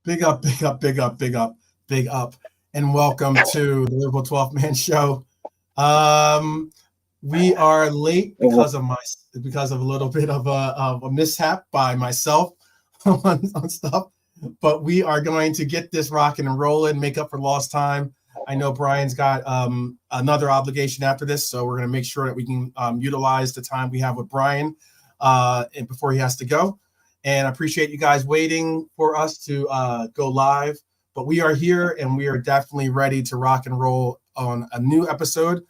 Big up, big up, big up, big up, big up, and welcome to the Liverpool 12th Man Show. Um, we are late because of a little bit of a mishap by myself on stuff, but we are going to get this rocking and rolling, make up for lost time. I know Brian's got another obligation after this, so we're going to make sure that we can utilize the time we have with Brian and before he has to go. And I appreciate you guys waiting for us to go live. But we are here and we are definitely ready to rock and roll on a new episode.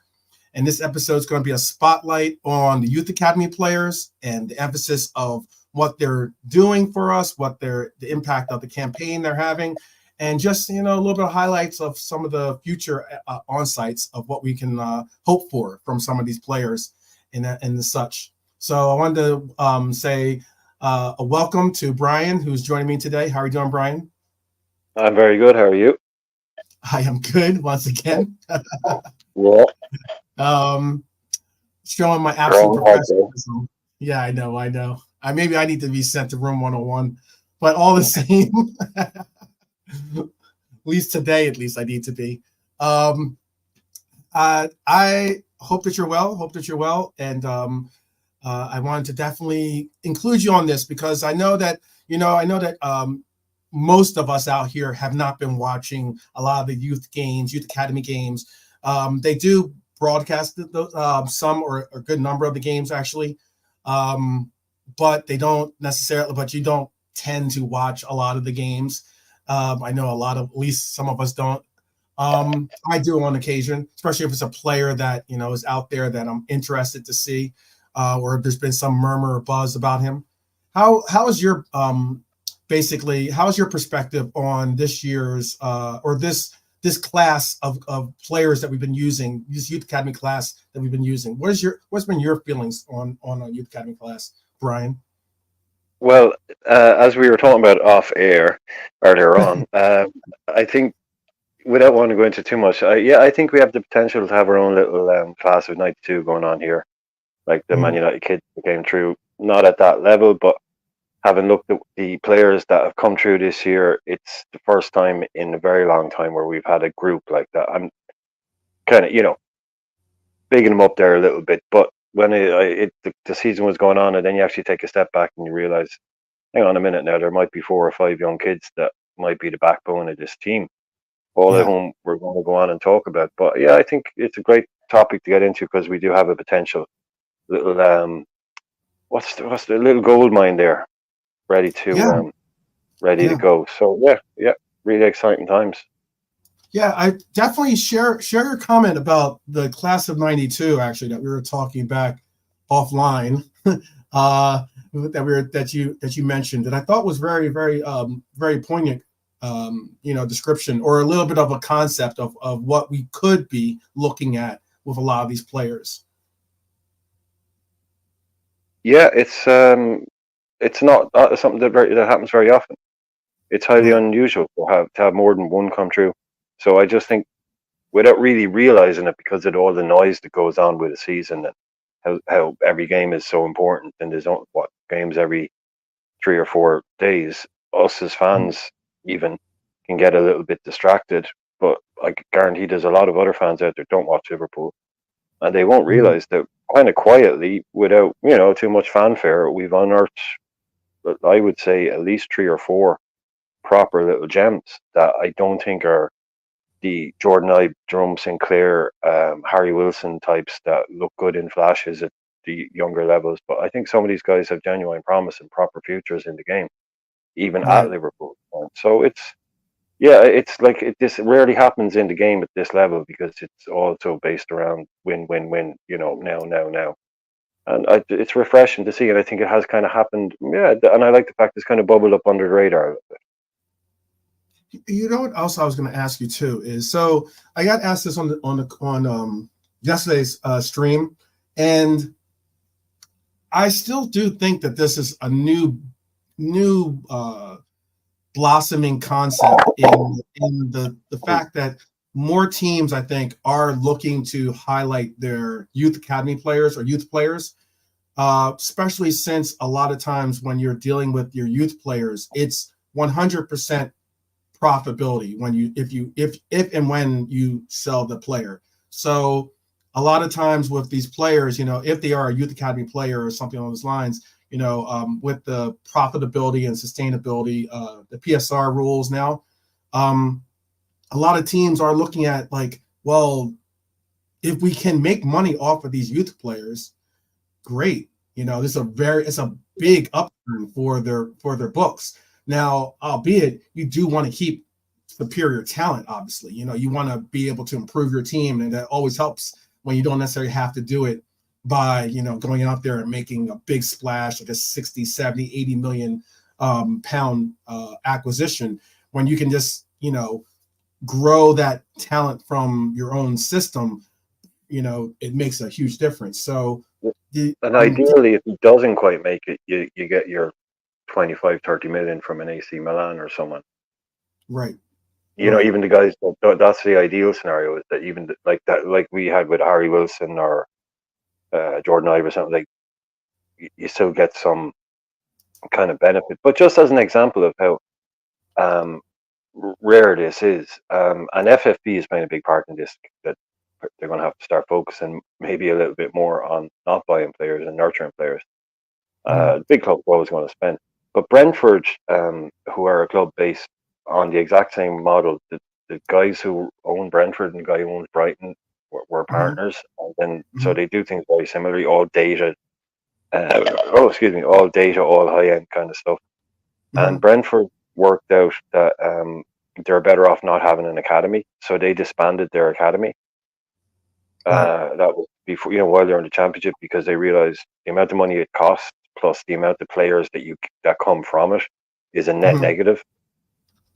And this episode is going to be a spotlight on the Youth Academy players and the emphasis of what they're doing for us, the impact of the campaign they're having, and just, a little bit of highlights of some of the future on-sites of what we can hope for from some of these players and the such. So I wanted to say a welcome to Brian, who's joining me today. How are you doing, Brian? I'm very good. How are you? I am good once again. Yeah. Showing my absolute professionalism. Yeah, I know. Maybe I need to be sent to room 101, but all the same, at least today, I need to be. I hope that you're well. And I wanted to definitely include you on this because I know that most of us out here have not been watching a lot of the youth academy games. They do broadcast some or a good number of the games actually, but they don't necessarily. But you don't tend to watch a lot of the games. I know at least some of us don't. I do on occasion, especially if it's a player that is out there that I'm interested to see. Or if there's been some murmur or buzz about him. How is your perspective on this year's or this class of players that we've been using, this youth academy class that we've been using? What's been your feelings on a youth academy class, Brian? Well, as we were talking about off air earlier on, I think without wanting to go into too much, I think we have the potential to have our own little class of '92 going on here. Like the Man United kids that came through, not at that level, but having looked at the players that have come through this year, it's the first time in a very long time where we've had a group like that. I'm kind of, bigging them up there a little bit, but when the season was going on, and then you actually take a step back and you realize, hang on a minute now, there might be 4 or 5 young kids that might be the backbone of this team, all of whom we're going to go on and talk about. But yeah, I think it's a great topic to get into because we do have a potential little what's the little gold mine there ready to go. So yeah, really exciting times. Yeah, I definitely share your comment about the class of '92 actually that we were talking back offline that you mentioned, that I thought was very very very poignant description, or a little bit of a concept of what we could be looking at with a lot of these players. Yeah, it's not something that happens very often. It's highly unusual to have more than one come true. So I just think, without really realizing it, because of all the noise that goes on with the season and how every game is so important, and there's games every 3 or 4 days, us as fans even can get a little bit distracted. But I guarantee there's a lot of other fans out there don't watch Liverpool, and they won't realize that kind of quietly, without too much fanfare, we've unearthed, I would say, at least 3 or 4 proper little gems that I don't think are the Jordan Ibe, Jerome Sinclair, Harry Wilson types that look good in flashes at the younger levels. But I think some of these guys have genuine promise and proper futures in the game, even at Liverpool. So it's like this rarely happens in the game at this level because it's also based around win, now. And it's refreshing to see, and I think it has kind of happened. Yeah, and I like the fact it's kind of bubbled up under the radar a little bit. You know what else I was going to ask you too is, so I got asked this on yesterday's stream, and I still do think that this is a new blossoming concept in the fact that more teams, I think, are looking to highlight their youth academy players or youth players, especially since a lot of times when you're dealing with your youth players, it's 100% profitability when if and when you sell the player. So a lot of times with these players, if they are a youth academy player or something along those lines, with the profitability and sustainability, the PSR rules now, a lot of teams are looking at like, well, if we can make money off of these youth players, great. This it's a big upturn for their books. Now, albeit you do want to keep superior talent, obviously. You want to be able to improve your team, and that always helps when you don't necessarily have to do it by, going out there and making a big splash, like a 60, 70, 80 million pound acquisition, when you can just, grow that talent from your own system. It makes a huge difference. So, and ideally, if he doesn't quite make it, you get your 25, 30 million from an AC Milan or someone. Right. Even the guys, that's the ideal scenario, is that even like that, like we had with Harry Wilson or Jordan Ive or something, like you still get some kind of benefit. But just as an example of how rare this is, and FFP is playing a big part in this, that they're going to have to start focusing maybe a little bit more on not buying players and nurturing players. Big clubs are always going to spend. But Brentford, who are a club based on the exact same model, the guys who own Brentford and the guy who owns Brighton were partners. And then, so they do things very similarly, all data, all data, all high-end kind of stuff. And Brentford worked out that they're better off not having an academy, so they disbanded their academy. That was before, while they're in the championship, because they realized the amount of money it costs plus the amount of players that come from it is a net negative.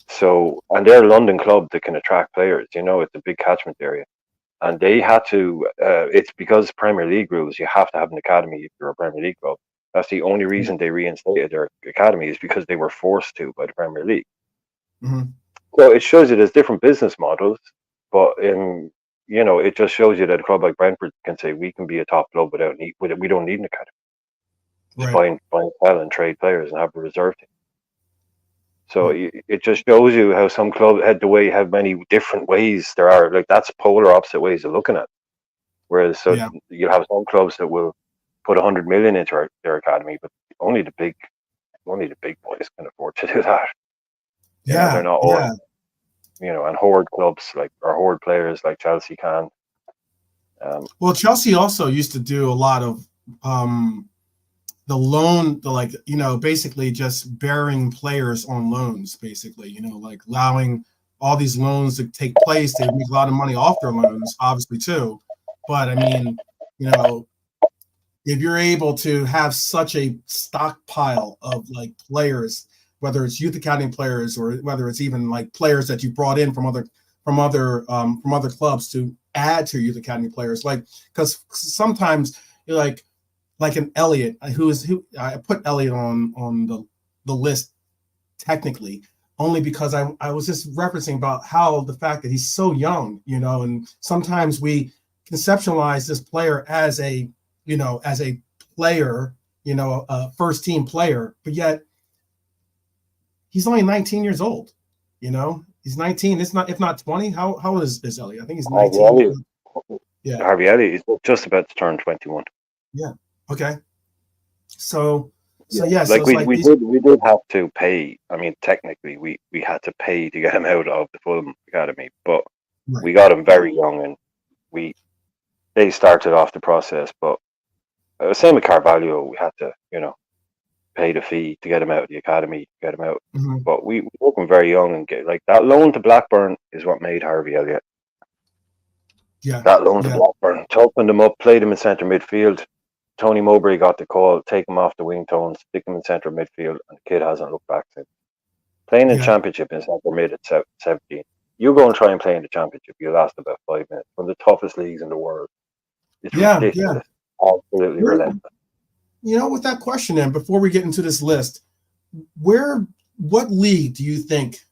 So, and they're a London club that can attract players. It's a big catchment area, and they had to. It's because Premier League rules. You have to have an academy if you're a Premier League club. That's the only reason they reinstated their academy, is because they were forced to by the Premier League. So it shows you there's different business models, but it just shows you that a club like Brentford can say, we can be a top club we don't need an academy. Just buy sell and trade players and have a reserve team. So it just shows you how some clubs have many different ways there are. Like, that's polar opposite ways of looking at it. Whereas you have some clubs that will put 100 million into their academy, but only the big boys can afford to do that. They're not all, and hoard clubs or hoard players like Chelsea can. Well, Chelsea also used to do a lot of basically just bearing players on loans, basically, like allowing all these loans to take place. They make a lot of money off their loans, obviously, too. But I mean, if you're able to have such a stockpile of like players, whether it's youth academy players or whether it's even like players that you brought in from other clubs to add to youth academy players, because sometimes you're like an Elliot, who I put Elliot on the list technically only because I was just referencing about how the fact that he's so young, and sometimes we conceptualize this player as a player, a first team player, but yet he's only 19 years old. He's 19. It's not, if not 20. How old is Elliot? I think he's 19. Harvey Elliott is just about to turn 21. Yeah. Okay. So we did have to pay. I mean, technically, we had to pay to get him out of the Fulham academy, but we got him very young, and they started off the process. But same with Carvalho, we had to, pay the fee to get him out of the academy, get him out. But we took him very young, and that loan to Blackburn is what made Harvey Elliott. Yeah. That loan to Blackburn, opened him up, played him in centre midfield. Tony Mowbray got the call, take him off the wing tones, stick him in centre midfield, and the kid hasn't looked back since. Playing in championship in centre mid at 17. You go and try and play in the championship, you last about 5 minutes. One of the toughest leagues in the world. It's ridiculous. Absolutely relentless. With that question, then, before we get into this list, what league do you think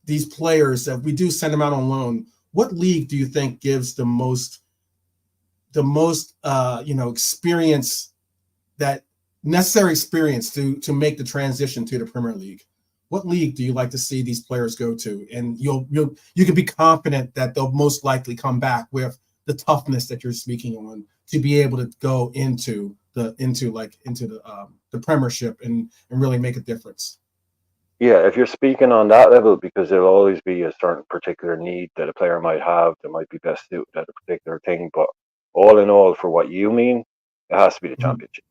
these players that we do send them out on loan, what league do you think gives the most experience, that necessary experience to make the transition to the Premier League? what league do you like to see these players go to? And you can be confident that they'll most likely come back with the toughness that you're speaking on to be able to go into the Premiership and really make a difference. Yeah, if you're speaking on that level, because there'll always be a certain particular need that a player might have that might be best suited at a particular thing. But all in all, for what you mean, it has to be the championship,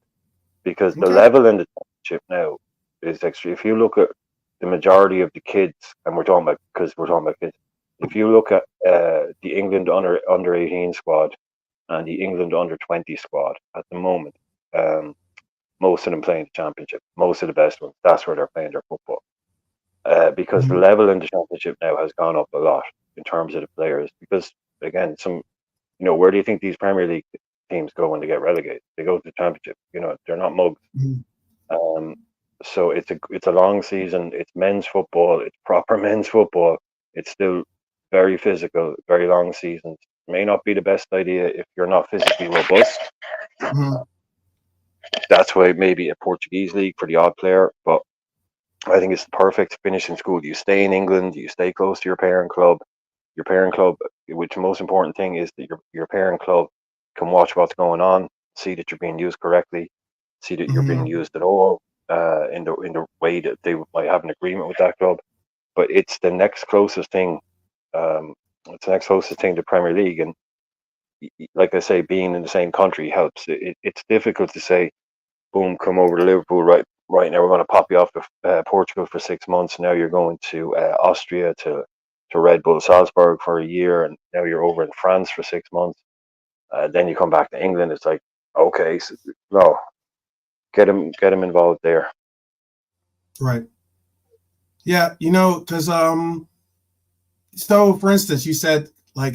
because the level in the championship now is extreme. If you look at the majority of the kids, and we're talking about kids. If you look at the England under 18 squad and the England under 20 squad at the moment, most of them playing the championship. Most of the best ones, that's where they're playing their football. Because the level in the championship now has gone up a lot in terms of the players. Because again, where do you think these Premier League teams go when they get relegated? They go to the championship. They're not mugs. So it's a long season. It's men's football. It's proper men's football. It's still very physical, very long seasons. May not be the best idea if you're not physically robust. That's why maybe a Portuguese league for the odd player, but I think it's the perfect finish in school. You stay in England, you stay close to your parent club. Your parent club, which the most important thing is that your parent club can watch what's going on, see that you're being used correctly, see that you're being used at all in the way that they might have an agreement with that club. But it's the next closest thing. It's the next closest thing to Premier League, and like I say, being in the same country helps. It's difficult to say, boom, come over to Liverpool right now. We're going to pop you off to Portugal for 6 months. Now you're going to Austria to Red Bull Salzburg for a year, and now you're over in France for 6 months. Then you come back to England. It's like, okay, so, no, get him involved there. Right. Yeah, because so for instance, you said like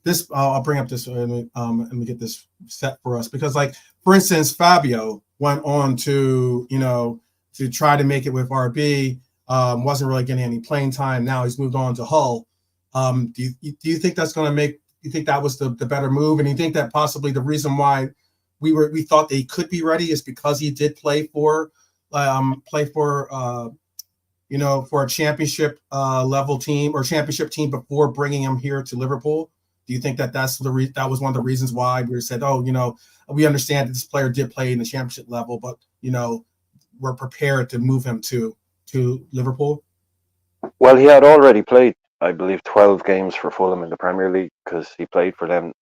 this. I'll bring up this and let me get this set for us, because like for instance, Fabio went on to to try to make it with RB. Wasn't really getting any playing time. Now he's moved on to Hull. Do you think that's going to make? You think that was the better move, and you think that possibly the reason why we thought they could be ready is because he did play for for a championship level team or championship team before bringing him here to Liverpool? Do you think that that was one of the reasons why we said, we understand that this player did play in the championship level, but we're prepared to move him to Liverpool? Well, he had already played, I believe, 12 games for Fulham in the Premier League, because he played for them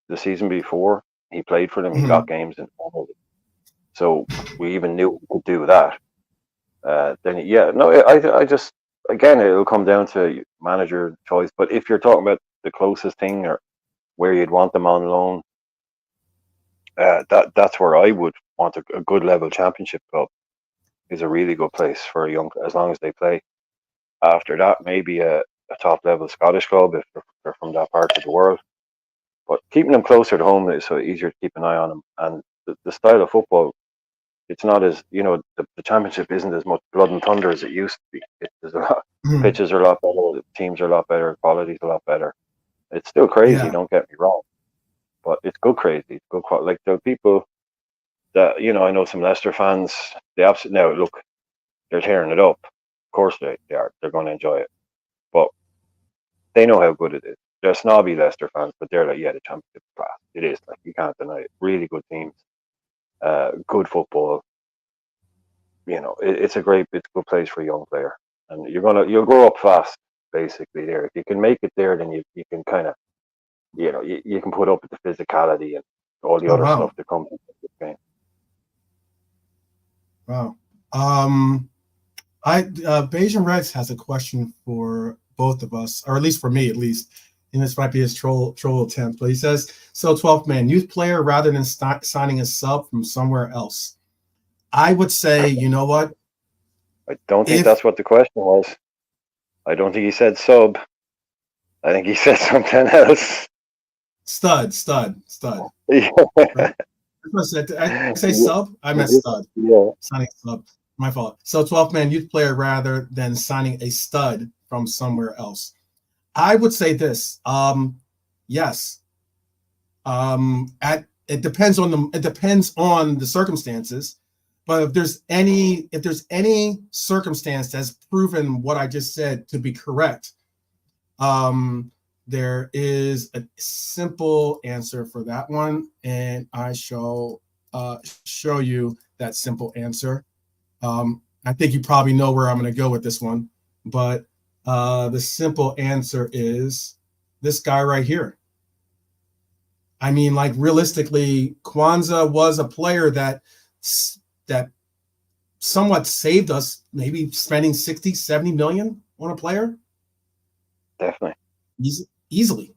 the season before. He played for them. He got games in Fulham. So we even knew we could do that. I just, again, it'll come down to manager choice. But if you're talking about the closest thing or where you'd want them on loan, that's where I would want a good level championship club. Is a really good place for a young, as long as they play. After that, maybe a top level Scottish club if they're from that part of the world. But keeping them closer to home is so easier to keep an eye on them. And the style of football, it's not as, the championship isn't as much blood and thunder as it used to be. There's a lot, pitches are a lot better, the teams are a lot better, quality's a lot better. It's still crazy, don't get me wrong, but it's good crazy. It's good quality. Like the people that, I know some Leicester fans, they absolutely, now look, they're tearing it up. Of course they are. They're going to enjoy it. But they know how good it is. They're snobby Leicester fans, but they're like, yeah, the championship class. It is, like, you can't deny it. Really good teams, good football. It's a good place for a young player, and you'll grow up fast, basically. There, if you can make it there, then you can kind of, you can put up with the physicality and all the other stuff that comes with this game. Wow. Bayesian Reds has a question for both of us, or at least for me, at least. And this might be his troll attempt, but he says, so 12th man, youth player rather than signing a sub from somewhere else. I would say, you know what? I don't think that's what the question was. I don't think he said sub. I think he said something else. Stud. Yeah. I say sub? I meant stud. Yeah. Signing sub. My fault. So 12th man, youth player rather than signing a stud from somewhere else. I would say this. Yes. It depends on the circumstances, But if there's any circumstance that's proven what I just said to be correct, there is a simple answer for that one, and I shall show you that simple answer. I think you probably know where I'm going to go with this one, but the simple answer is this guy right here. I mean, like realistically, Kwanzaa was a player that somewhat saved us, maybe spending 60, 70 million on a player. Definitely. Easily.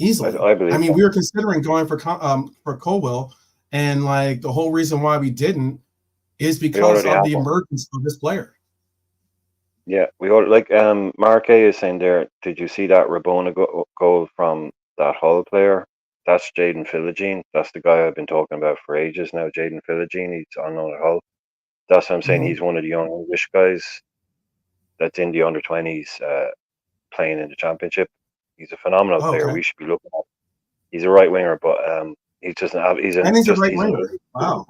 I believe. I mean, we were considering going for Colwell, and like the whole reason why we didn't is because of the emergence of this player. Yeah, we all like Mark A is saying there, did you see that Rabona goal from that Hull player? That's Jaden Philogene. That's the guy I've been talking about for ages now. Jaden Philogene, he's on Hull. That's what I'm saying. He's one of the young English guys that's in the under-20s playing in the championship. He's a phenomenal player. We should be looking at. He's a right winger, but he's just he's a right winger. Wow.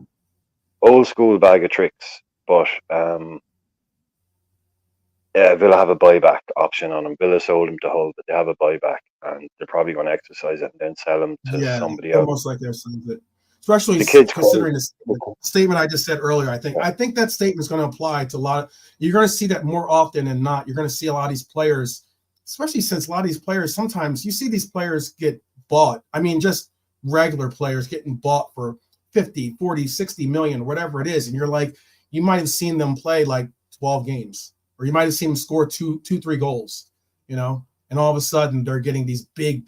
Old school bag of tricks, but Villa have a buyback option on him. Villa sold him to Hull, but they have a buyback, and they're probably going to exercise it and then sell him to somebody else. Almost like they're selling it. Especially considering the statement I just said earlier. I think that statement is going to apply to a lot of. You're going to see that more often than not. You're going to see a lot of these players, especially since a lot of these players, sometimes you see these players get bought. I mean, just regular players getting bought for 50, 40, 60 million, whatever it is. And you're like, you might have seen them play like 12 games, or you might have seen them score two, 3 goals, and all of a sudden they're getting these big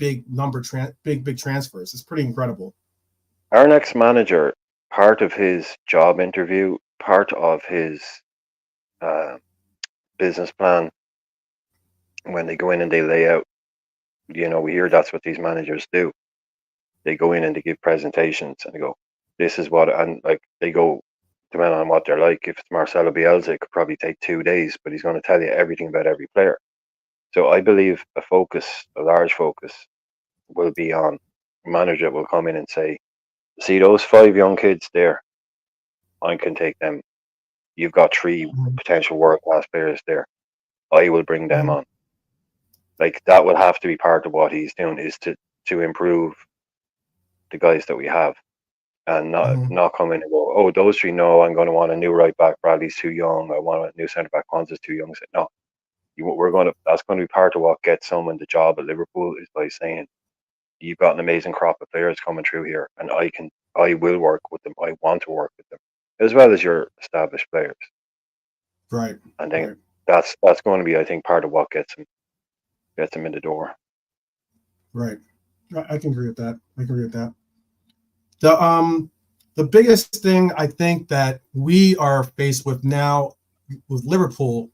transfers. It's pretty incredible. Our next manager, part of his job interview, part of his business plan, when they go in and they lay out, we hear that's what these managers do. They go in and they give presentations and they go, this is what, and like they go, depending on what they're like. If it's Marcelo Bielsa, it could probably take 2 days, but he's going to tell you everything about every player. So I believe a large focus will be on a manager will come in and say, see those 5 young kids there, I can take them. You've got 3 potential world-class players there. I will bring them on. Like that will have to be part of what he's doing, is to improve the guys that we have, and not come in and go, oh, those 3, no, I'm going to want a new right back. Bradley's too young. I want a new centre back. Kwanzaa's too young. No, that's going to be part of what gets someone the job at Liverpool, is by saying, you've got an amazing crop of players coming through here, and I will work with them. I want to work with them, as well as your established players. Right. And then that's going to be, I think, part of what gets them in the door. Right. I can agree with that. The biggest thing I think that we are faced with now with Liverpool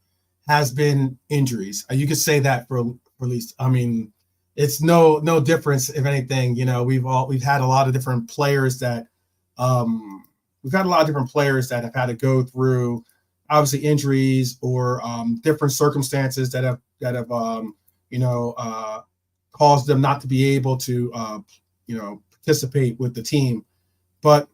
has been injuries. You could say that for at least. I mean, it's no difference, if anything. We've had a lot of different players that have had to go through obviously injuries or different circumstances that have caused them not to be able to participate with the team. But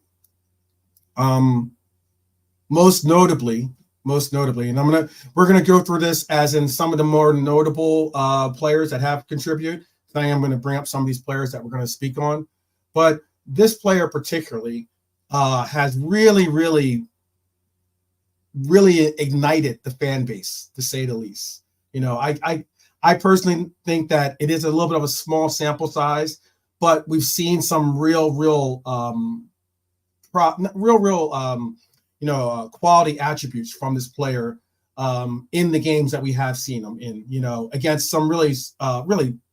most notably, and we're gonna go through this as in some of the more notable players that have contributed. I am going to bring up some of these players that we're going to speak on, but this player particularly has really ignited the fan base, to say the least. I personally think that it is a little bit of a small sample size, but we've seen some real quality attributes from this player in the games that we have seen him in, against some really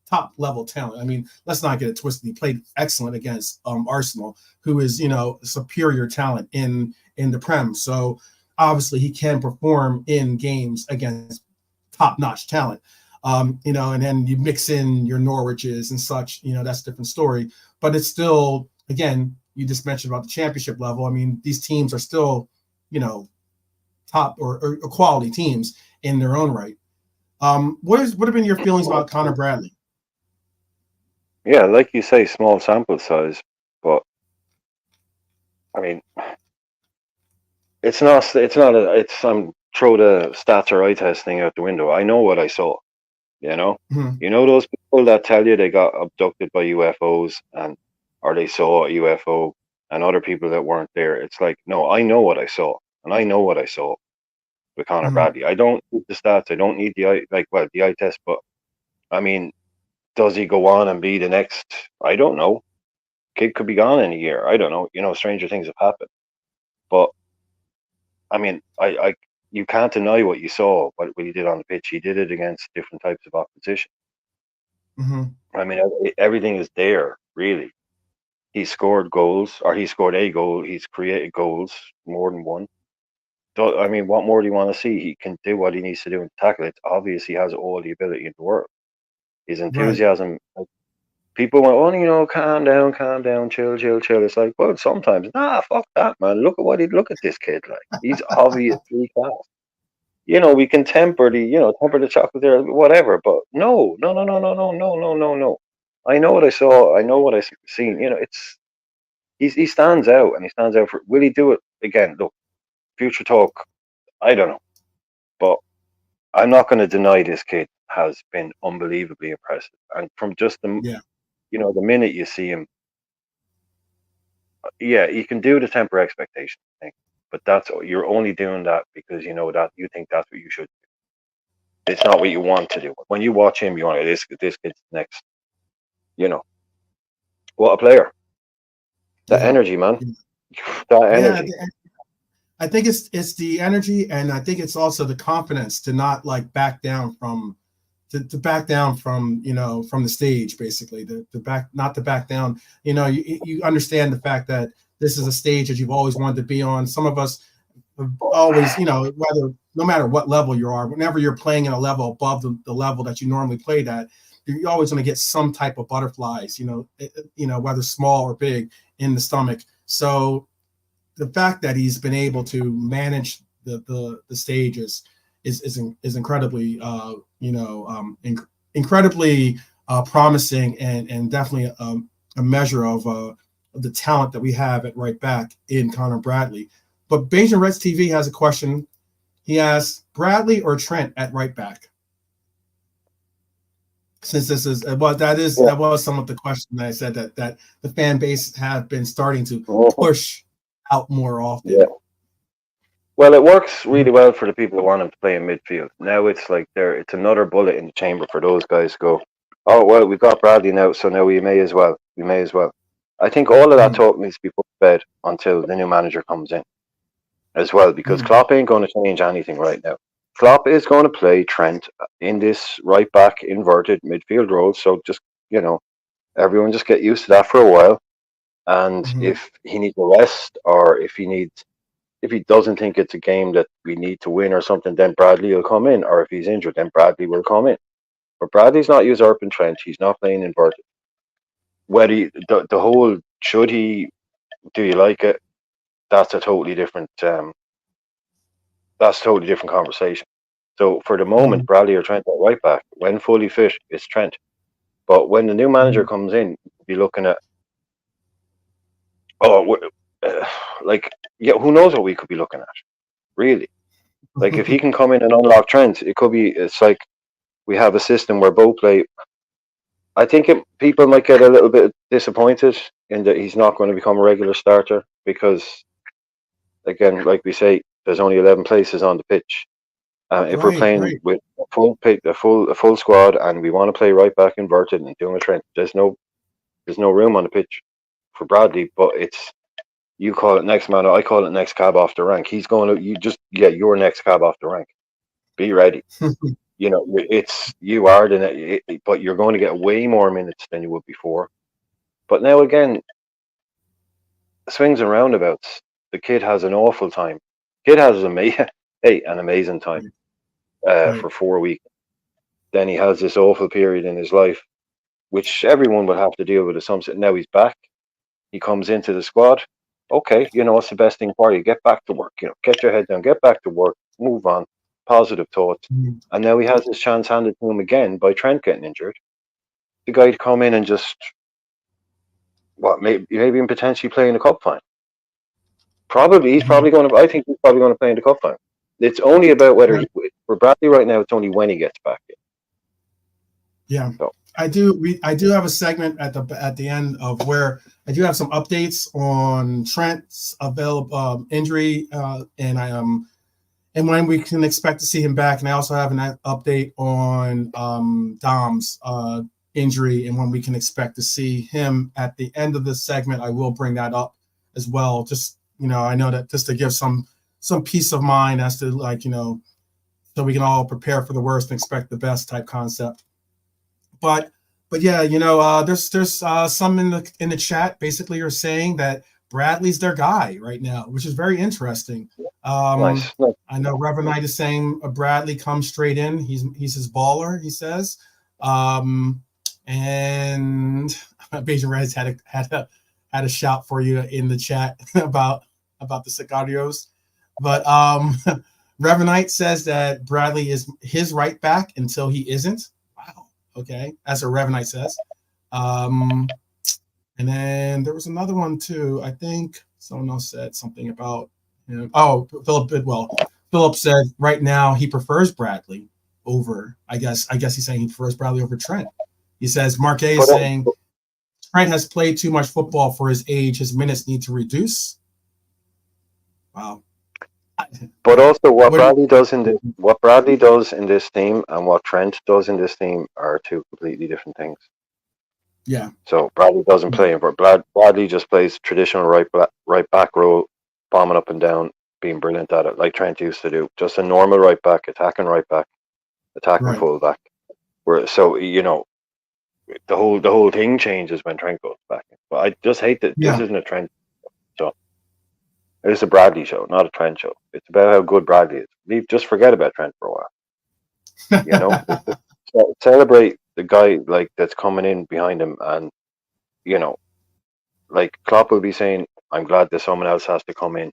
top level talent. I mean, let's not get it twisted. He played excellent against Arsenal, who is, superior talent in the Prem. So obviously he can perform in games against top-notch talent. And then you mix in your Norwiches and such, that's a different story. But it's still, again, you just mentioned about the championship level. I mean, these teams are still, top or quality teams in their own right. What have been your feelings about Connor Bradley? Yeah, like you say, small sample size, but I mean, it's not. It's not a. It's throw the stats or eye test thing out the window. I know what I saw. You know, Mhm. you know those people that tell you they got abducted by UFOs and or they saw a UFO and other people that weren't there. It's like, no, I know what I saw, and I know what I saw with Connor Mhm. Bradley. I don't need the stats. I don't need the eye, the eye test. But I mean, does he go on and be the next? I don't know. Kid could be gone in a year. I don't know. You know, stranger things have happened. But I mean, you can't deny what you saw. What he did on the pitch, he did it against different types of opposition. Mhm. I mean, everything is there, really. He scored goals, or he scored a goal. He's created goals, more than one. I mean, what more do you want to see? He can do what he needs to do and tackle. It's obvious he has all the ability in the world. His Right. enthusiasm. Like, people went, oh, you know, calm down, chill, chill, chill. It's like, well, sometimes, nah, fuck that, man. Look at this kid. Like, he's obviously class. You know, we can temper the chocolate there, whatever. But no, no, no, no, no, no, no, no, no, no. I know what I saw. I know what I seen. You know, he stands out, and he stands out for. Will he do it again? Look, future talk. I don't know, but I'm not going to deny this kid has been unbelievably impressive, and from just Yeah. the minute you see him, yeah, you can do the temper expectation thing, but you're only doing that because you know that you think that's what you should. It's not what you want to do. When you watch him, you want this kid's next. You know what a player. That Yeah. energy, man. Yeah. That Yeah. energy. I think it's the energy, and I think it's also the confidence to not like back down from to back down from from the stage, basically to back not to back down. You understand the fact that this is a stage that you've always wanted to be on. Some of us have always, whether no matter what level you are, whenever you're playing in a level above the level that you normally played at, you're always going to get some type of butterflies, whether small or big in the stomach. So the fact that he's been able to manage the stages is incredibly incredibly promising, and definitely a measure of the talent that we have at right back in Connor Bradley. But Bayesian Reds TV has a question. He asks Bradley or Trent at right back. Since this is Yeah. that was some of the question that I said that the fan base have been starting to Mhm. push out more Yeah. often. Well, it works really well for the people that want him to play in midfield. Now it's like it's another bullet in the chamber for those guys to go, oh, well, we've got Bradley now, so now we may as well. We may as well. I think all of that Mm, talk needs to be put to bed until the new manager comes in as well, because mm, Klopp ain't going to change anything right now. Klopp is going to play Trent in this right back inverted midfield role. So just, you know, everyone just get used to that for a while. And mhm, if he needs a rest or if he doesn't think it's a game that we need to win or something, then Bradley will come in. Or if he's injured, then Bradley will come in. But Bradley's not usurping Trent. He's not playing inverted. Whether the whole should he, do you like it? That's a totally different. That's a totally different conversation. So for the moment, mhm, Bradley or Trent at right back. When fully fit, it's Trent. But when the new manager mhm. comes in, we'll be looking at oh, like yeah, who knows what we could be looking at? Really, like if he can come in and unlock Trent, it could be. It's like we have a system where both play. I think people might get a little bit disappointed in that he's not going to become a regular starter because, again, like we say, there's only 11 places on the pitch. If we're Right, playing right. with a full squad and we want to play right back inverted and doing a Trent, there's no room on the pitch for Bradley. But it's you call it next man, I call it next cab off the rank. He's going to you just get your next cab off the rank. Be ready. You know, it's you are but you're going to get way more minutes than you would before. But now again, swings and roundabouts. The kid has an awful time. Kid has an amazing time Right, right. for 4 weeks. Then he has this awful period in his life, which everyone will have to deal with at some point. Now he's back. He comes into the squad. Okay, you know what's the best thing for you? Get back to work. You know, get your head down, get back to work, move on. Positive thoughts. Mhm. And now he has his chance handed to him again by Trent getting injured. The guy to come in and just maybe even potentially play in the cup final. Probably he's probably going to. I think he's probably going to play in the cup final. It's only about whether for Bradley right now. It's only when he gets back in. Yeah, so. I do. I do have a segment at the end of where I do have some updates on Trent's available injury, and and when we can expect to see him back. And I also have an update on Dom's injury and when we can expect to see him at the end of this segment. I will bring that up as well. Just I know that just to give some peace of mind as to so we can all prepare for the worst and expect the best type concept. But yeah, there's some in the chat basically are saying that Bradley's their guy right now, which is very interesting. Nice. I know Reverend Knight is saying Bradley comes straight in. He's his baller, he says. And Beijing Reds had a shout for you in the chat about the Sicarios. But Reverend Knight says that Bradley is his right back until he isn't. Wow. Okay, that's what Reverend Knight says. And then there was another one too. I think someone else said something about Philip Bidwell. Philip said right now he prefers Bradley over. I guess he's saying he prefers Bradley over Trent. He says Marquez is saying Trent has played too much football for his age. His minutes need to reduce. Wow. But also, what Bradley does in this team and what Trent does in this team are two completely different things. Yeah. So Bradley doesn't play, but Bradley just plays traditional right back role, bombing up and down, being brilliant at it, like Trent used to do. Just a normal right back, attacking full back. So the whole thing changes when Trent goes back. But I just hate that this isn't a Trent show. It's a Bradley show, not a Trent show. It's about how good Bradley is. Just forget about Trent for a while. Celebrate the guy that's coming in behind him, and Klopp will be saying, "I'm glad that someone else has to come in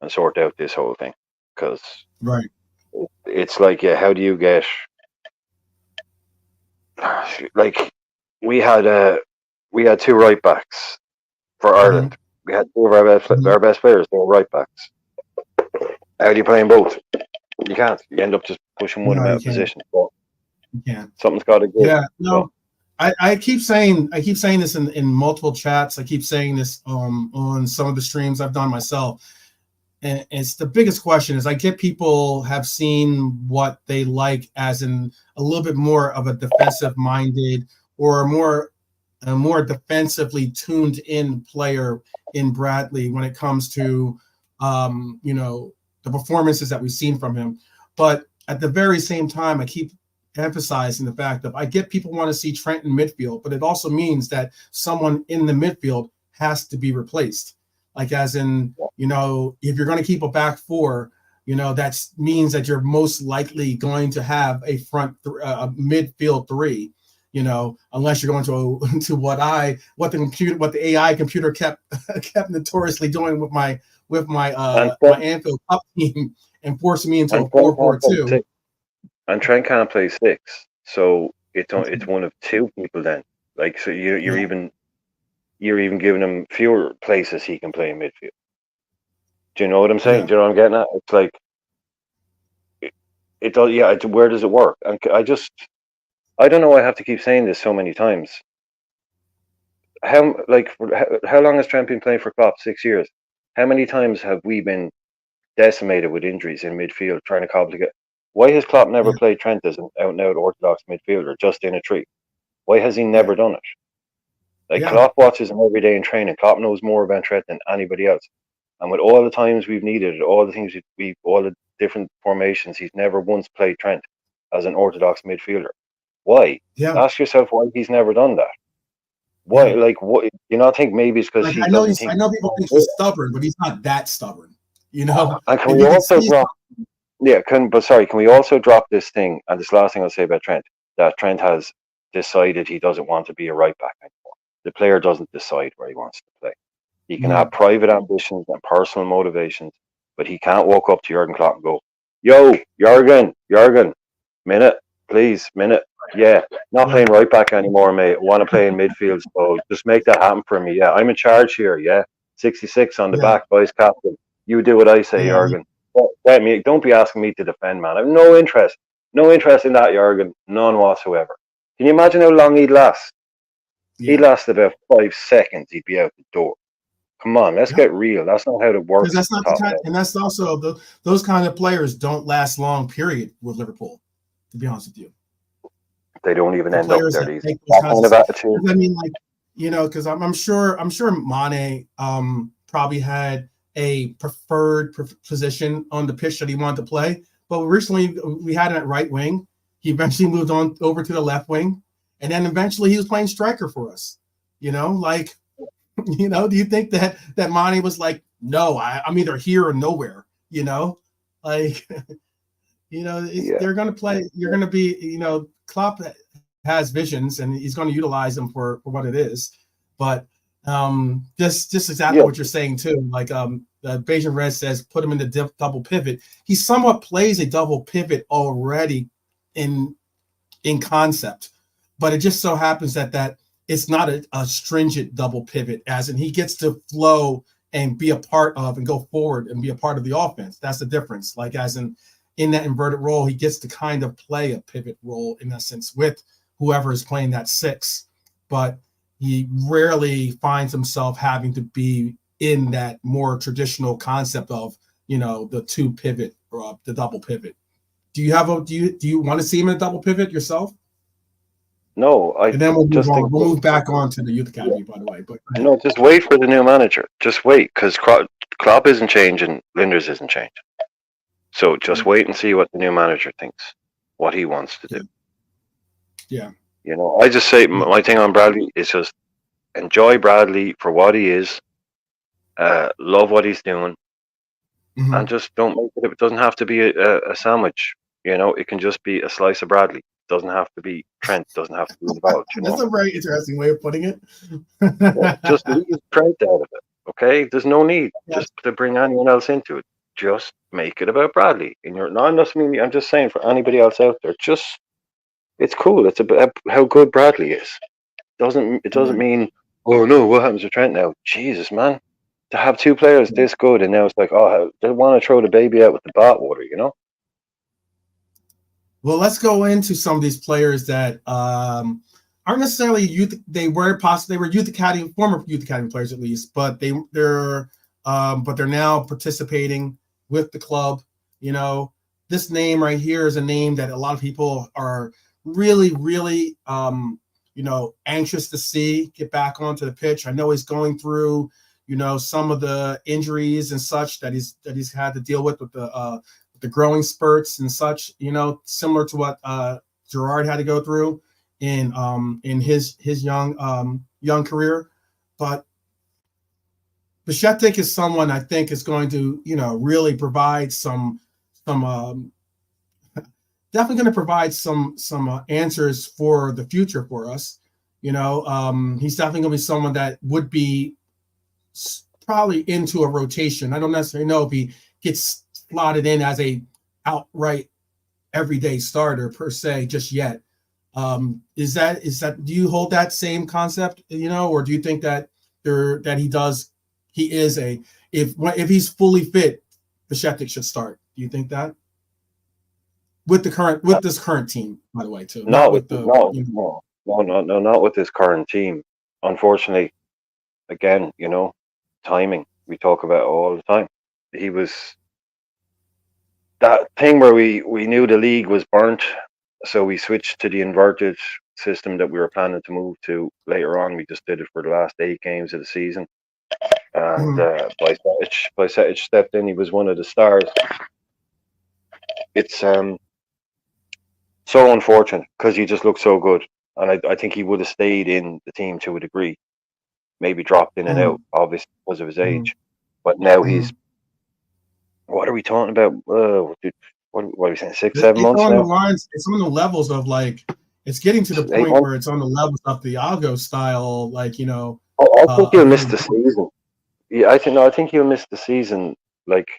and sort out this whole thing," because it's how do you get we had two right backs for Ireland. We had two of our best players. They were right backs. How do you play in both? You can't. You end up just pushing one out of position. But you can't. Something's got to give. Yeah. No. I keep saying this in multiple chats. I keep saying this on some of the streams I've done myself. And it's the biggest question is I get people have seen what they like as in a little bit more of a defensive minded or a more defensively tuned in player in Bradley when it comes to the performances that we've seen from him. But at the very same time, I keep emphasizing the fact that I get people want to see Trent in midfield, but it also means that someone in the midfield has to be replaced. Like as in, if you're going to keep a back four, that means that you're most likely going to have a midfield three, unless you're going to what the AI computer kept notoriously doing with my Anfield Cup team and forcing me into a 4-4-2. And Trent can't play six, so it's one of two people then. So you're even giving him fewer places he can play in midfield. Do you know what I'm saying? Yeah. Do you know what I'm getting at? It's like where does it work? And I don't know. I have to keep saying this so many times. How long has Trent been playing for Klopp? 6 years. How many times have we been decimated with injuries in midfield trying to cobble together? Why has Klopp never played Trent as an out-and-out orthodox midfielder, just in a tree? Why has he never done it? Klopp watches him every day in training. Klopp knows more about Trent than anybody else. And with all the times we've needed it, all the things all the different formations, he's never once played Trent as an orthodox midfielder. Why? Yeah. Ask yourself why he's never done that. Why? What? You not think maybe it's because he doesn't think. I know people think he's stubborn, but he's not that stubborn. And can we also drop? Yeah. Can we also drop this thing? And this last thing I'll say about Trent, that Trent has decided he doesn't want to be a right back anymore. The player doesn't decide where he wants to play. He can have private ambitions and personal motivations, but he can't walk up to Jurgen Klopp and go, "Yo, Jurgen, minute, please, minute. Yeah, not playing right back anymore, mate. I want to play in midfield, so just make that happen for me. Yeah, I'm in charge here. Yeah, 66 on the Yeah, back, vice captain. You do what I say, yeah, Jurgen. Don't be asking me to defend, man. I have no interest. No interest in that, Jurgen. None whatsoever. Can you imagine how long he'd last? He'd yeah, last about 5 seconds. He'd be out the door. Come on, let's yeah. get real. That's not how it Because works at that's the not the top kind, level. and that's also those kind of players don't last long. Period with Liverpool. To be honest with you, They don't even the end up players there that these days. make those That kinds kind of. of attitude. I mean, like because I'm sure Mane probably had a preferred position on the pitch that he wanted to play, but recently we had him at right wing. He eventually moved on over to the left wing, and then eventually he was playing striker for us. Like do you think that Mane was like, no, I'm either here or nowhere? Like Yeah. they're going to play. You're going to be, Klopp has visions and he's going to utilize them for what it is. But just exactly Yeah. what you're saying too. Like Beijing Red says, put him in the double pivot. He somewhat plays a double pivot already in concept, but it just so happens that it's not a stringent double pivot, as in he gets to flow and be a part of and go forward and be a part of the offense. That's the difference. Like as in that inverted role, he gets to kind of play a pivot role in essence with whoever is playing that six, but he rarely finds himself having to be in that more traditional concept of the two pivot or the double pivot. Do you want to see him in a double pivot yourself? No, I And then we'll move just on. think We'll that, move back on to the youth academy, by the way. But go ahead. no, just wait for the new manager. Just wait, because Klopp isn't changing, Linders isn't changing. So just Yeah, wait and see what the new manager thinks, what he wants to do. yeah, yeah, I just say yeah. my thing on Bradley is just enjoy Bradley for what he is, love what he's doing, and Mm-hmm. just don't make it. It doesn't have to be a sandwich. It can just be a slice of Bradley. It doesn't have to be Trent. It doesn't have to be involved. That's a very interesting way of putting it. Yeah, just leave Trent out of it. Okay, there's no need Yes. just to bring anyone else into it. Just make it about Bradley. And you're not just me. I'm just saying for anybody else out there. Just it's cool. It's about how good Bradley is. It doesn't Right. mean oh no, what happens to Trent now? Jesus, man, to have two players this good and now it's like oh they want to throw the baby out with the bathwater. Well, let's go into some of these players that aren't necessarily youth. They were youth academy, former youth academy players at least, but they're now participating with the club. This name right here is a name that a lot of people are really, really anxious to see get back onto the pitch. I know he's going through some of the injuries and such that he's had to deal with the growing spurts and such, similar to what Gerard had to go through in his young career. But Bajcetic is someone I think is going to really provide some definitely going to provide some answers for the future for us. He's definitely going to be someone that would be probably into a rotation. I don't necessarily know if he gets slotted in as a outright everyday starter per se just yet. Is that do you hold that same concept, or do you think that he is if he's fully fit, the Bajcetic should start? Do you think that with this current team, by the way, too, not Not with with the no, not with this current team. Unfortunately, again, timing. We talk about it all the time. He was that thing where we knew the league was burnt, so we switched to the inverted system that we were planning to move to later on. We just did it for the last 8 games of the season, and Mhm. Bajcetic stepped in. He was one of the stars. It's so unfortunate because he just looked so good, and I think he would have stayed in the team to a degree. Maybe dropped in and out, Mhm. obviously because of his Mhm. age. But now he's Mhm. what are we talking about? What are we saying? 6, 7 months On the now? lines. It's on the levels of like it's getting to the 8 months? point where it's on the levels of the Algo style, I think he'll of miss him. the season. Yeah, I think he'll miss the season. Like,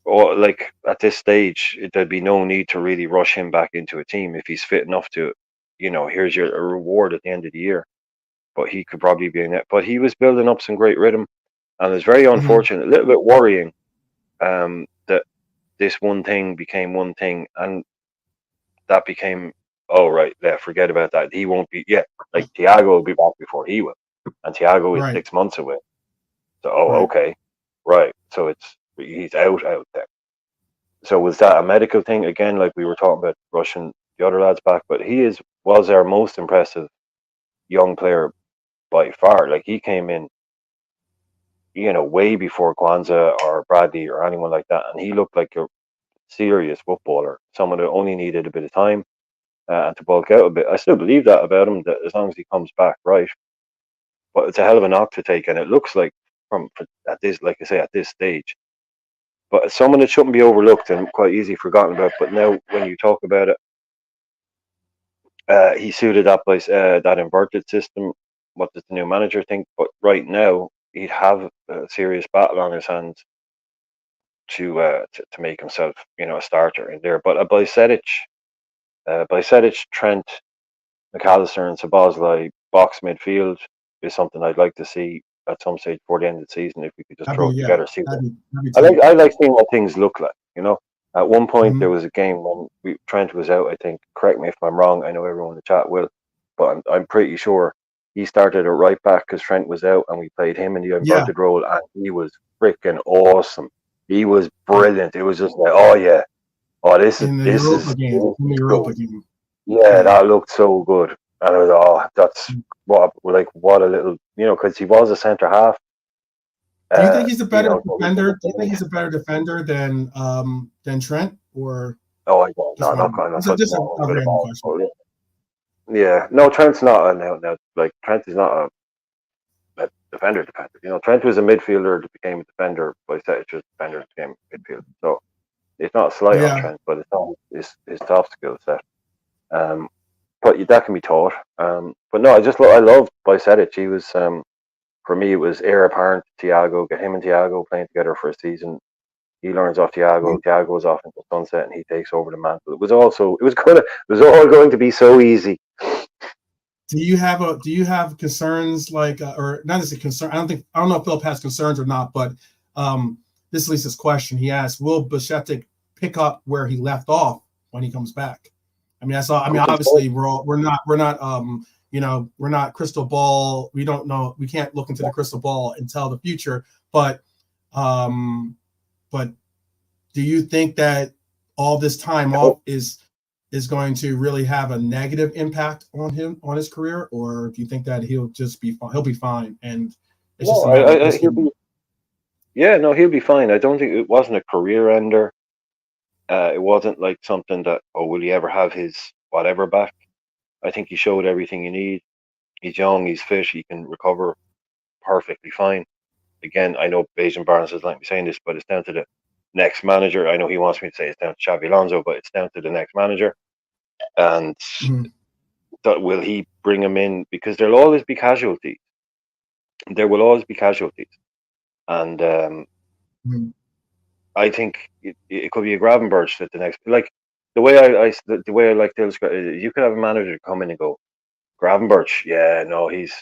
or like at this stage, there'd be no need to really rush him back into a team if he's fit enough to. Here's your a reward at the end of the year. But he could probably be in it. But he was building up some great rhythm. And it's very unfortunate, a little bit worrying that this one thing became one thing, and that became, oh, right, yeah, forget about that. He won't be, yeah, like Thiago will be back before he will. And Thiago is Right. 6 months away. So, Right. okay, right. So he's out there. So was that a medical thing again? Like we were talking about rushing the other lads back, but he was our most impressive young player by far. Like he came in, way before Kwanzaa or Bradley or anyone like that, and he looked like a serious footballer. Someone that only needed a bit of time and to bulk out a bit. I still believe that about him, that as long as he comes back right. But it's a hell of a knock to take, and it looks like at this, like I say, at this stage. But someone that shouldn't be overlooked and quite easily forgotten about. But now, when you talk about it, he suited that place, that inverted system. What does the new manager think? But right now, he'd have a serious battle on his hands to make himself, a starter in there. But Bajcetic, Trent, McAllister, and Szoboszlai box midfield is something I'd like to see at some stage before the end of the season, if we could just throw it together. See, I like seeing what things look like. At one point there was a game when Trent was out. I think. Correct me if I'm wrong. I know everyone in the chat will, but I'm pretty sure he started at right back because Trent was out, and we played him in the inverted role, and he was freaking awesome. He was brilliant. It was just like, oh yeah, oh this is the Europa game. Yeah, that looked so good. And I was, oh, that's what a little, because he was a centre half. Do you think he's a better defender? Do you think he's a better defender than Trent? Or no, I don't. No, not kind of. Yeah, no, Trent's not now. Like Trent is not a defender. Trent was a midfielder that became a defender. Bajcetic was a defender that became a midfielder. So it's not a slight on Trent, but it's not his top skill set. But that can be taught. But no, I loved Bajcetic. He was, for me, it was heir apparent to Thiago. Get him and Thiago playing together for a season. He learns off Thiago. Thiago goes off into sunset, and he takes over the mantle. It was all going to be so easy. Do you have concerns like, or not as a concern? I don't know if Philip has concerns or not, but this is Lisa's question. He asked, will Bajcetic pick up where he left off when he comes back? I mean, that's all. I mean, obviously, we're not crystal ball. We don't know. We can't look into the crystal ball and tell the future. But do you think that all this time off is going to really have a negative impact on his career, or do you think that he'll be fine? And it's he'll be fine. I don't think it wasn't a career ender. It wasn't like something that, will he ever have his whatever back? I think he showed everything you need. He's young, he's fit, he can recover perfectly fine. Again, I know Bajan Barnes doesn't like me saying this, but it's down to the next manager. I know he wants me to say it's down to Xabi Alonso, but it's down to the next manager. And that will he bring him in? Because there'll always be casualties. There will always be casualties. And I think it could be a Gravenberch at the next. Like the way I like to describe it, you could have a manager come in and go, Gravenberch, yeah, no, he's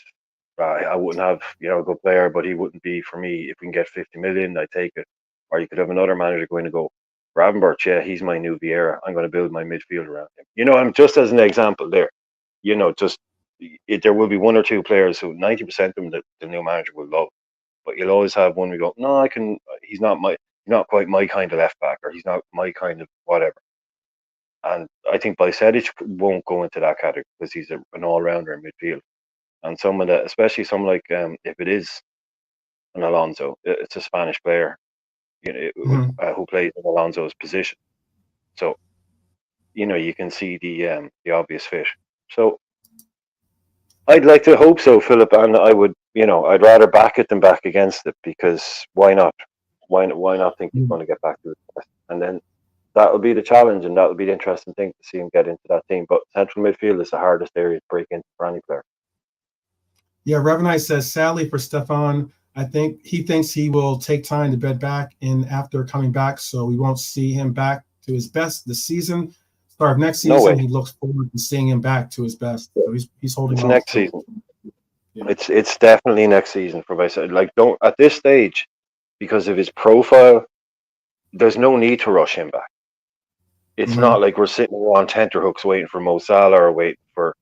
right. I wouldn't have a good player, but he wouldn't be for me. If we can get 50 million, I take it. Or you could have another manager go in and go, Gravenberch, yeah, he's my new Vieira. I'm going to build my midfield around him. I'm just as an example there. There will be one or two players who 90% of them that the new manager will love, but you'll always have one who go, no, he's not quite my kind of left back, or he's not my kind of whatever. And I think Bajcetic won't go into that category because he's an all-rounder in midfield. And someone that, especially someone like, if it is an Alonso, it's a Spanish player, who plays in Alonso's position. So, you can see the obvious fit. So, I'd like to hope so, Philip, and I would, I'd rather back it than back against it, because why not? Why not think he's going to get back to his best? And then that'll be the challenge, and that'll be the interesting thing to see him get into that team. But central midfield is the hardest area to break into for any player. Yeah, Revenite says, sadly for Stefan, I think he thinks he will take time to bed back in after coming back, so we won't see him back to his best this season. Start of next season, he looks forward to seeing him back to his best. So he's holding on. Next season. It's definitely next season for myself. Like, don't at this stage, because of his profile, there's no need to rush him back. It's not like we're sitting on tenterhooks waiting for Mo Salah or waiting for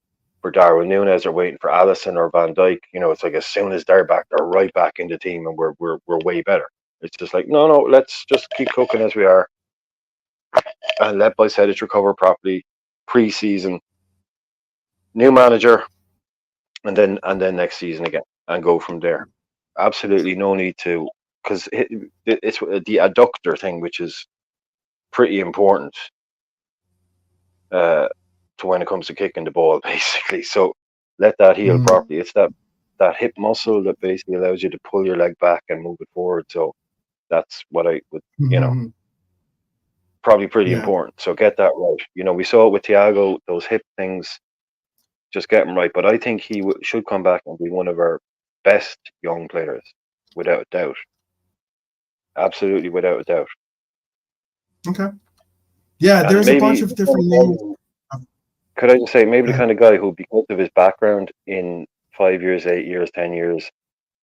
Darwin Núñez or waiting for Alisson or Van Dijk. You know, it's like as soon as they're back, they're right back in the team, and we're way better. It's just like no, let's just keep cooking as we are, and let Bicetic recover properly pre-season, new manager, and then next season again, and go from there. Absolutely no need to, because it's the adductor thing, which is pretty important to when it comes to kicking the ball, basically. So let that heal properly. It's that hip muscle that basically allows you to pull your leg back and move it forward. So that's what I would, probably pretty important. So get that right. You know, we saw it with Thiago, those hip things, just get them right. But I think he should come back and be one of our best young players, without a doubt. Absolutely, without a doubt. Okay. Yeah, And there's a bunch of different names. Could I just say, maybe the kind of guy who, because of his background in 5 years, 8 years, 10 years,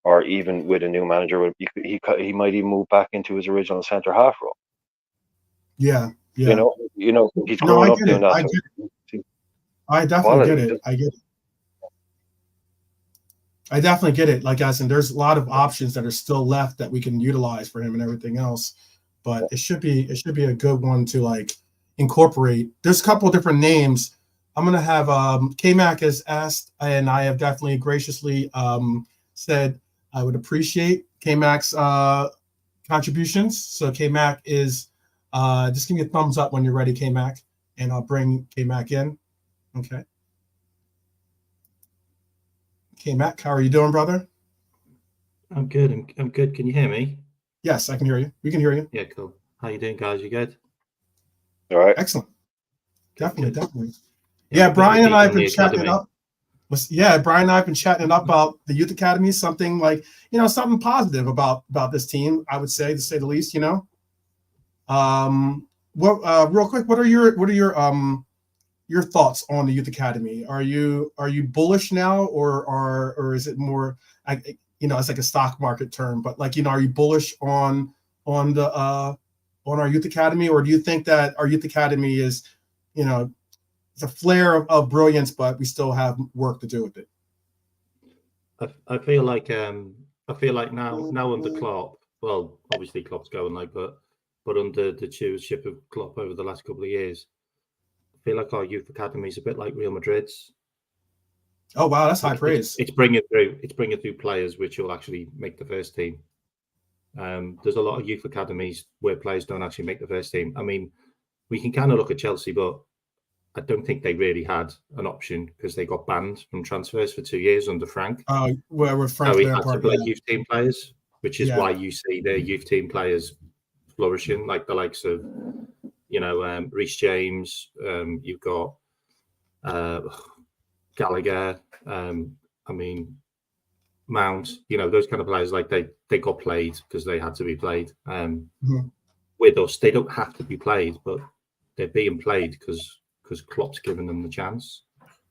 or even with a new manager, he might even move back into his original centre half role. Yeah. You know, he's grown up doing that. I definitely get it. I get it. I definitely get it. Like, as in, there's a lot of options that are still left that we can utilize for him and everything else. But it should be a good one to like incorporate. There's a couple of different names. I'm gonna have K-Mac has asked, and I have definitely graciously said I would appreciate K-Mac's contributions. So K-Mac is just give me a thumbs up when you're ready, K-Mac, and I'll bring K-Mac in. Okay. K-Mac, how are you doing, brother? I'm good. I'm good. Can you hear me? Yes, I can hear you. We can hear you. Yeah, cool. How you doing, guys? You good? All right. Excellent. Definitely. Yeah, Brian and I have been chatting it up. Brian and I have been chatting it up about the youth academy. Something like, something positive about this team, I would say, to say the least. Real quick, what are your thoughts on the youth academy? Are you bullish now, or is it more, it's like a stock market term, but like, are you bullish on our youth academy, or do you think that our youth academy is, it's a flare of brilliance, but we still have work to do with it? I feel like now under Klopp, well, obviously Klopp's going, but under the stewardship of Klopp over the last couple of years, I feel like our youth academy is a bit like Real Madrid's. Oh wow, that's high praise. It's bringing through players which will actually make the first team. There's a lot of youth academies where players don't actually make the first team. I mean, we can kind of look at Chelsea, but I don't think they really had an option because they got banned from transfers for 2 years under Frank. Where with Frank, so we had to play youth team players, which is why you see their youth team players flourishing, like the likes of, Reece James. You've got Gallagher. Mount. Those kind of players, like they got played because they had to be played. With us, they don't have to be played, but they're being played because Klopp's given them the chance,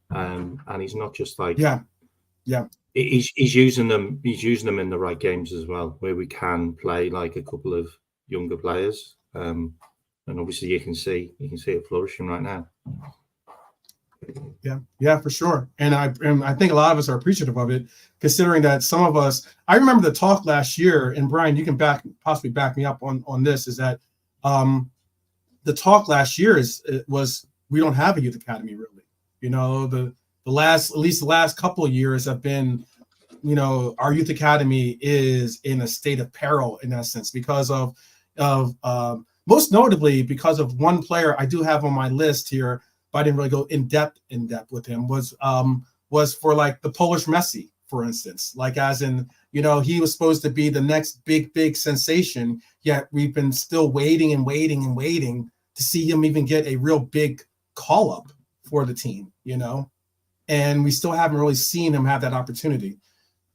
and he's not just like he's using them in the right games as well, where we can play like a couple of younger players, and obviously you can see it flourishing right now. Yeah, for sure. And I think a lot of us are appreciative of it, considering that some of us, I remember the talk last year, and Brian, you can possibly back me up on this, is that the talk last year was we don't have a youth academy really. The last couple of years have been, our youth academy is in a state of peril in essence because of most notably because of one player I do have on my list here, but I didn't really go in depth with him, was for like the Polish Messi, for instance, like as in, he was supposed to be the next big sensation, yet we've been still waiting to see him even get a real big call up for the team, and we still haven't really seen him have that opportunity.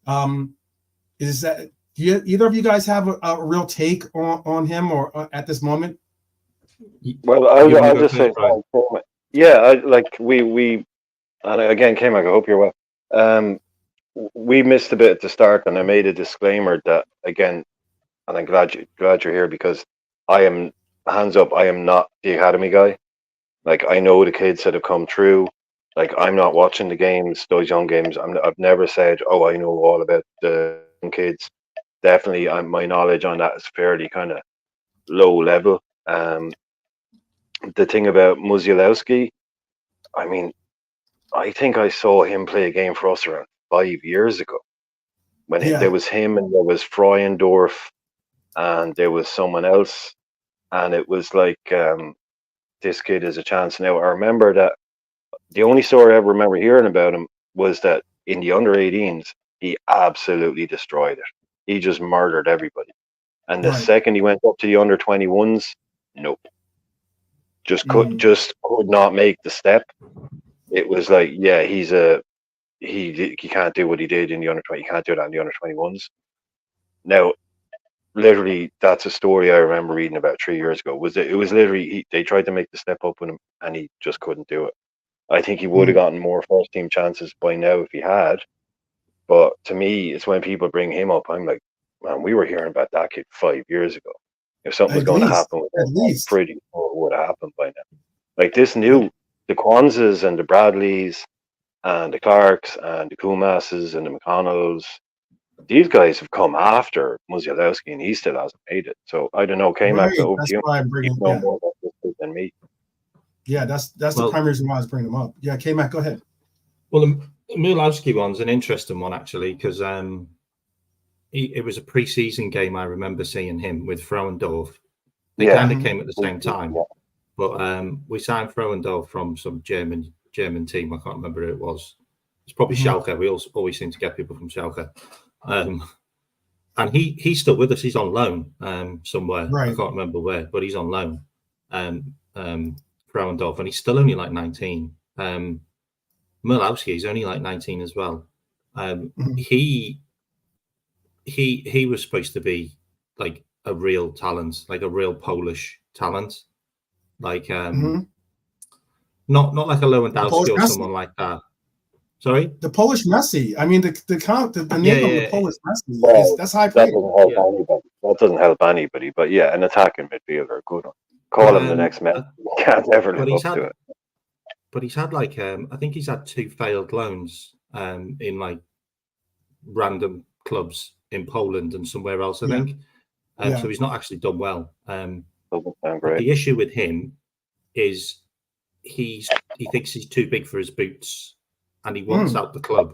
Do either of you guys have a real take on him or at this moment? Well, I'll just say, we and again, K-Mac, I hope you're well. we missed a bit at the start, and I made a disclaimer that again, and I'm glad you're here, because I am, hands up, I am not the academy guy. Like, I know the kids that have come through. Like, I'm not watching the games, those young games. I've never said, oh, I know all about the young kids. Definitely, my knowledge on that is fairly kind of low level. The thing about Musialowski, I mean, I think I saw him play a game for us around 5 years ago. When there was him, and there was Freuendorf, and there was someone else, and it was like, this kid is a chance. Now, I remember that the only story I ever remember hearing about him was that in the under-18s, he absolutely destroyed it. He just murdered everybody. And the second he went up to the under-21s, nope. Just could not make the step. It was like, yeah, he can't do what he did in the under-20. He can't do that in the under-21s. Now, literally, that's a story I remember reading about 3 years ago. It was literally, they tried to make the step up with him, and he just couldn't do it. I think he would have gotten more first team chances by now if he had. But to me, it's when people bring him up, I'm like, man, we were hearing about that kid 5 years ago. If something was going to happen with him, I'm pretty sure it would have happened by now. Like this new, the Kwanzas and the Bradleys and the Clarks and the Kumases and the McConnells, these guys have come after Musialowski, and he still hasn't made it. So I don't know, K-Mac, over to you. You know more about this than me. Yeah, that's the primary reason why I was bringing them up. Yeah, K-Mac, go ahead. Well, the Mulowski one's an interesting one, actually, because it was a pre-season game. I remember seeing him with Frauendorf. They kind of came at the same time, but we signed Frauendorf from some German team. I can't remember who it was. It's probably Schalke. We always seem to get people from Schalke. And he's still with us. He's on loan somewhere. I can't remember where, but he's on loan. Frauendorf, and he's still only like 19. Mulowski is only like 19 as well. He was supposed to be like a real talent, like a real Polish talent, like not like a Lewandowski or someone like that. Sorry, the Polish Messi. I mean, the name of the Polish Messi that's high praise. That doesn't help anybody. But yeah, an attacking midfielder, good one. Call him the next man. Can't ever live up to it. But he's had like I think he's had 2 failed loans in like random clubs in Poland and somewhere else, I think. So he's not actually done well. Doesn't sound great. The issue with him is he thinks he's too big for his boots, and he wants out the club.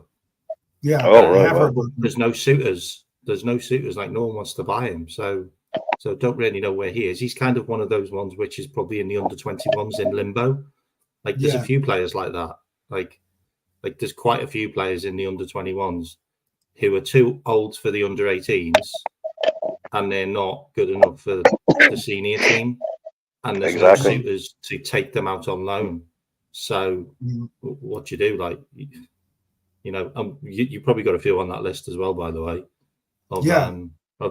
Yeah. There's no suitors. Like no one wants to buy him. So don't really know where he is. He's kind of one of those ones which is probably in the under-21s in limbo. Like there's a few players like that. Like there's quite a few players in the under-21s who are too old for the under-18s, and they're not good enough for the senior team. And there's no suitors to take them out on loan. So what do you do? Like, you know, you probably got a few on that list as well, by the way, of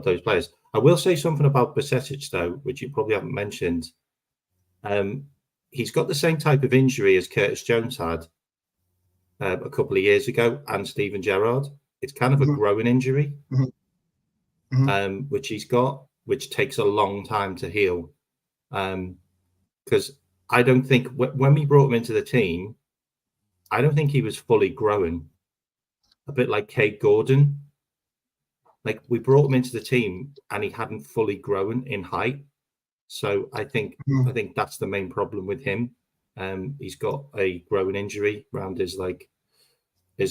those players. I will say something about Bajcetic, though, which you probably haven't mentioned. He's got the same type of injury as Curtis Jones had a couple of years ago, and Steven Gerrard. It's kind of a growing injury, which he's got, which takes a long time to heal. Because I don't think when we brought him into the team, I don't think he was fully growing. A bit like Cade Gordon. Like we brought him into the team and he hadn't fully grown in height. So I think that's the main problem with him. He's got a growing injury around his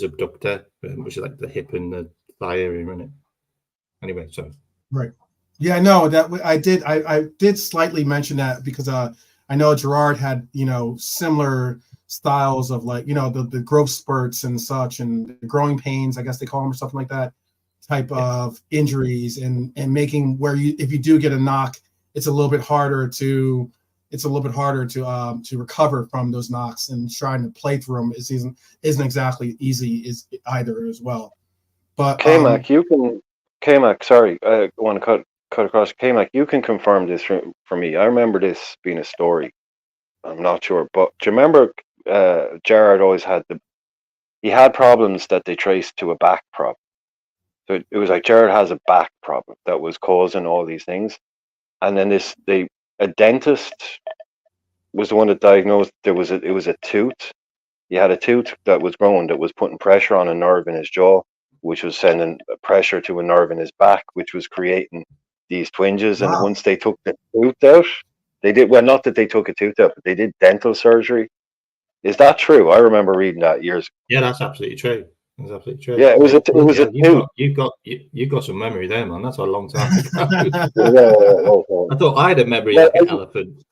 abductor, which is like the hip and the thigh area, isn't it? Anyway, so yeah, no, that I did slightly mention that because I know Gerard had similar styles of like the growth spurts and such, and the growing pains, I guess they call them, or something like that, type of injuries, and making where if you do get a knock, it's a little bit harder to recover from those knocks, and trying to play through them isn't exactly easy either as well. But K-Mac, sorry, I want to cut across. K-Mac, you can confirm this for me. I remember this being a story. I'm not sure, but do you remember Gerrard always had he had problems that they traced to a back problem. So it was like Jared has a back problem that was causing all these things. And then a dentist was the one that diagnosed it was a tooth. He had a tooth that was growing that was putting pressure on a nerve in his jaw, which was sending pressure to a nerve in his back, which was creating these twinges. Wow. And once they took the tooth out, they did, well, not that they took a tooth out, but they did dental surgery. Is that true? I remember reading that years ago. Yeah, that's absolutely true. That's absolutely true. Yeah, it was a tooth. You've got some memory there, man. That's a long time ago. Yeah. I thought I had a memory like an elephant.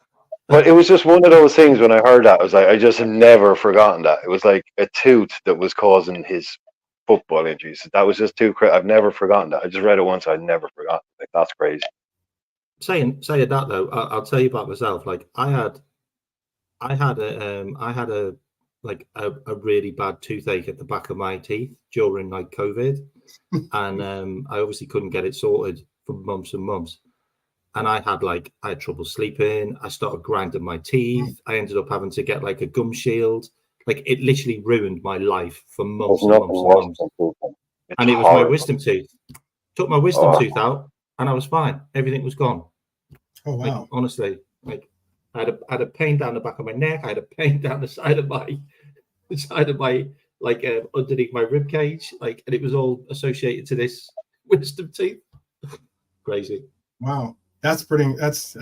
But it was just one of those things when I heard that. I was like, I just have never forgotten that. It was like a tooth that was causing his football injuries. That was just too crazy. I've never forgotten that. I just read it once. I'd never forgotten. Like, that's crazy. Saying that though, I'll tell you about myself. Like I had a really bad toothache at the back of my teeth during like COVID, and I obviously couldn't get it sorted for months and months. And I had trouble sleeping. I started grinding my teeth. I ended up having to get like a gum shield. Like it literally ruined my life for months and months and months. And it was my wisdom tooth. Took my wisdom tooth out, and I was fine. Everything was gone. Oh wow! Like, honestly, like I had a pain down the back of my neck. I had a pain down the side of my like underneath my rib cage. Like, and it was all associated to this wisdom tooth. Crazy. Wow. That's pretty. That's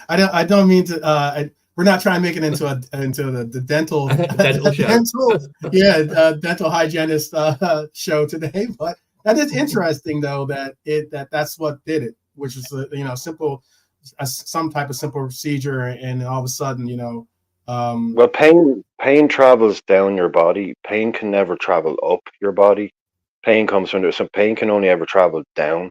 I don't mean to. We're not trying to make it into the dental show. Dental hygienist show today. But that is interesting though that's what did it, which is simple, some type of simple procedure, and all of a sudden well, pain travels down your body. Pain can never travel up your body. Pain comes from there. So pain can only ever travel down.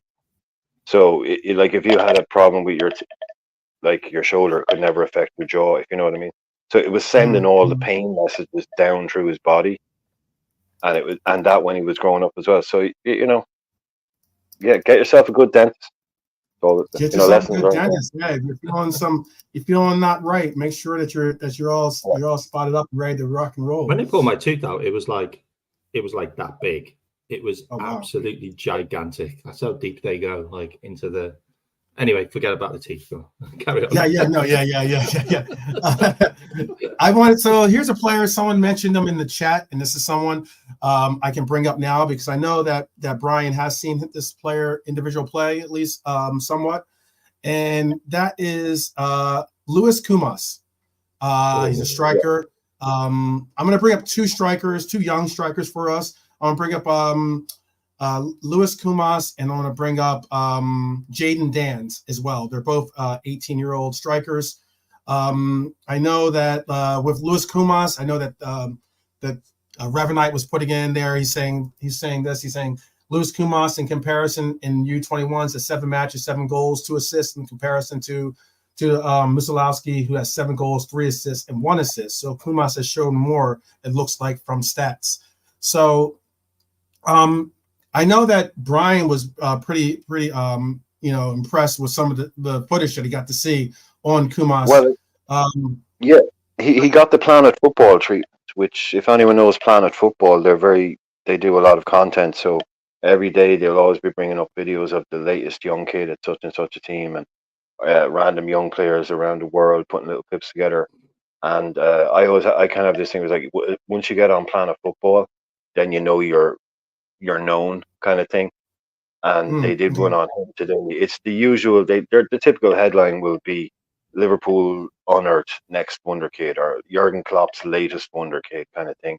So, like if you had a problem with your shoulder, it could never affect your jaw, if you know what I mean. So it was sending all the pain messages down through his body, and that when he was growing up as well. So get yourself a good dentist. Get yourself a good dentist. Yeah, if you're feeling not right, make sure that you're all spotted up, and ready to rock and roll. When they pulled my tooth out, it was like that big. It was absolutely gigantic. That's how deep they go, like into the. Anyway, forget about the teeth. Carry on. Yeah. I wanted. So here's a player. Someone mentioned them in the chat, and this is someone I can bring up now because I know that Brian has seen this player individual play at least somewhat, and that is Louis Kumas. He's a striker. I'm going to bring up two young strikers for us. I'm going to bring up Louis Kumas, and I'm going to bring up Jaden Dans as well. They're both 18-year-old strikers. I know that with Louis Kumas, I know that Revanite was putting in there. He's saying Louis Kumas in comparison in U21s at 7 matches, 7 goals, 2 assists in comparison to Musolowski, who has 7 goals, 3 assists, and 1 assist. So Kumas has shown more, it looks like, from stats. So I know that Brian was pretty impressed with some of the footage that he got to see on Kumas. Well, he got the Planet Football treatment, which, if anyone knows Planet Football, they do a lot of content. So every day they'll always be bringing up videos of the latest young kid at such and such a team, and random young players around the world putting little clips together. And I kind of have this thing was like, once you get on Planet Football, then you're known kind of thing. And they did one on him today. It's the usual. The typical headline will be Liverpool unearthed next wonder kid, or Jurgen Klopp's latest wonder kid kind of thing.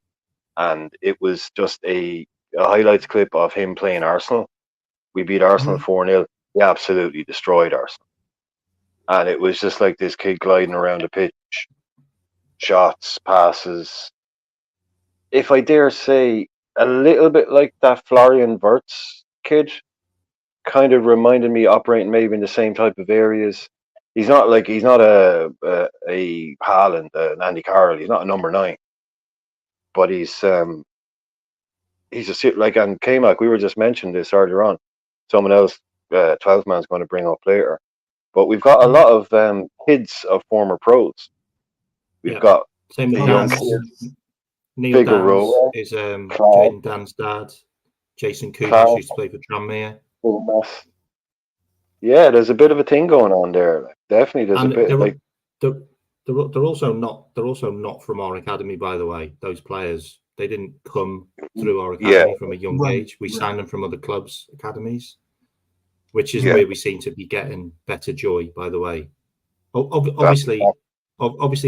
And it was just a highlights clip of him playing Arsenal. We beat Arsenal 4-0. We absolutely destroyed Arsenal. And it was just like this kid gliding around the pitch, shots, passes. If I dare say, a little bit like that Florian Wirtz kid, kind of reminded me, operating maybe in the same type of areas. He's not a Haaland, an Andy Carroll. He's not a number 9, but he's a like, and K-Mac, we were just mentioning this earlier on. Someone else, 12th man's going to bring up later. But we've got a lot of kids of former pros. We've got same the young kids. Neil Bigger Downs role. is Jaden Dan's dad. Jason Kumas used to play for Tranmere. Yeah, there's a bit of a thing going on there. Like, definitely, there's a bit they're also not from our academy, by the way. Those players, they didn't come through our academy from a young age. We signed them from other clubs' academies, which is where we seem to be getting better joy. By the way, obviously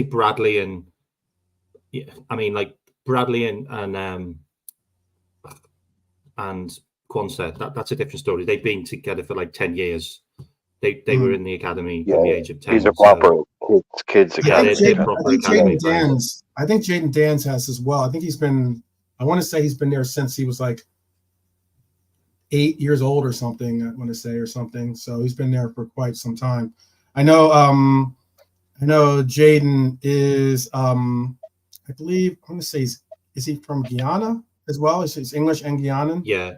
Bradley and Bradley and Quonset, that's a different story. They've been together for like 10 years. They were in the academy from the age of 10. These are proper kids academy. I think Jaden Dan's has as well. I think I want to say he's been there since he was like 8 years old or something. I want to say or something. So he's been there for quite some time. I know Jaden is I believe I want to say is he from Guyana as well? Is he English and Guyanan? Yeah.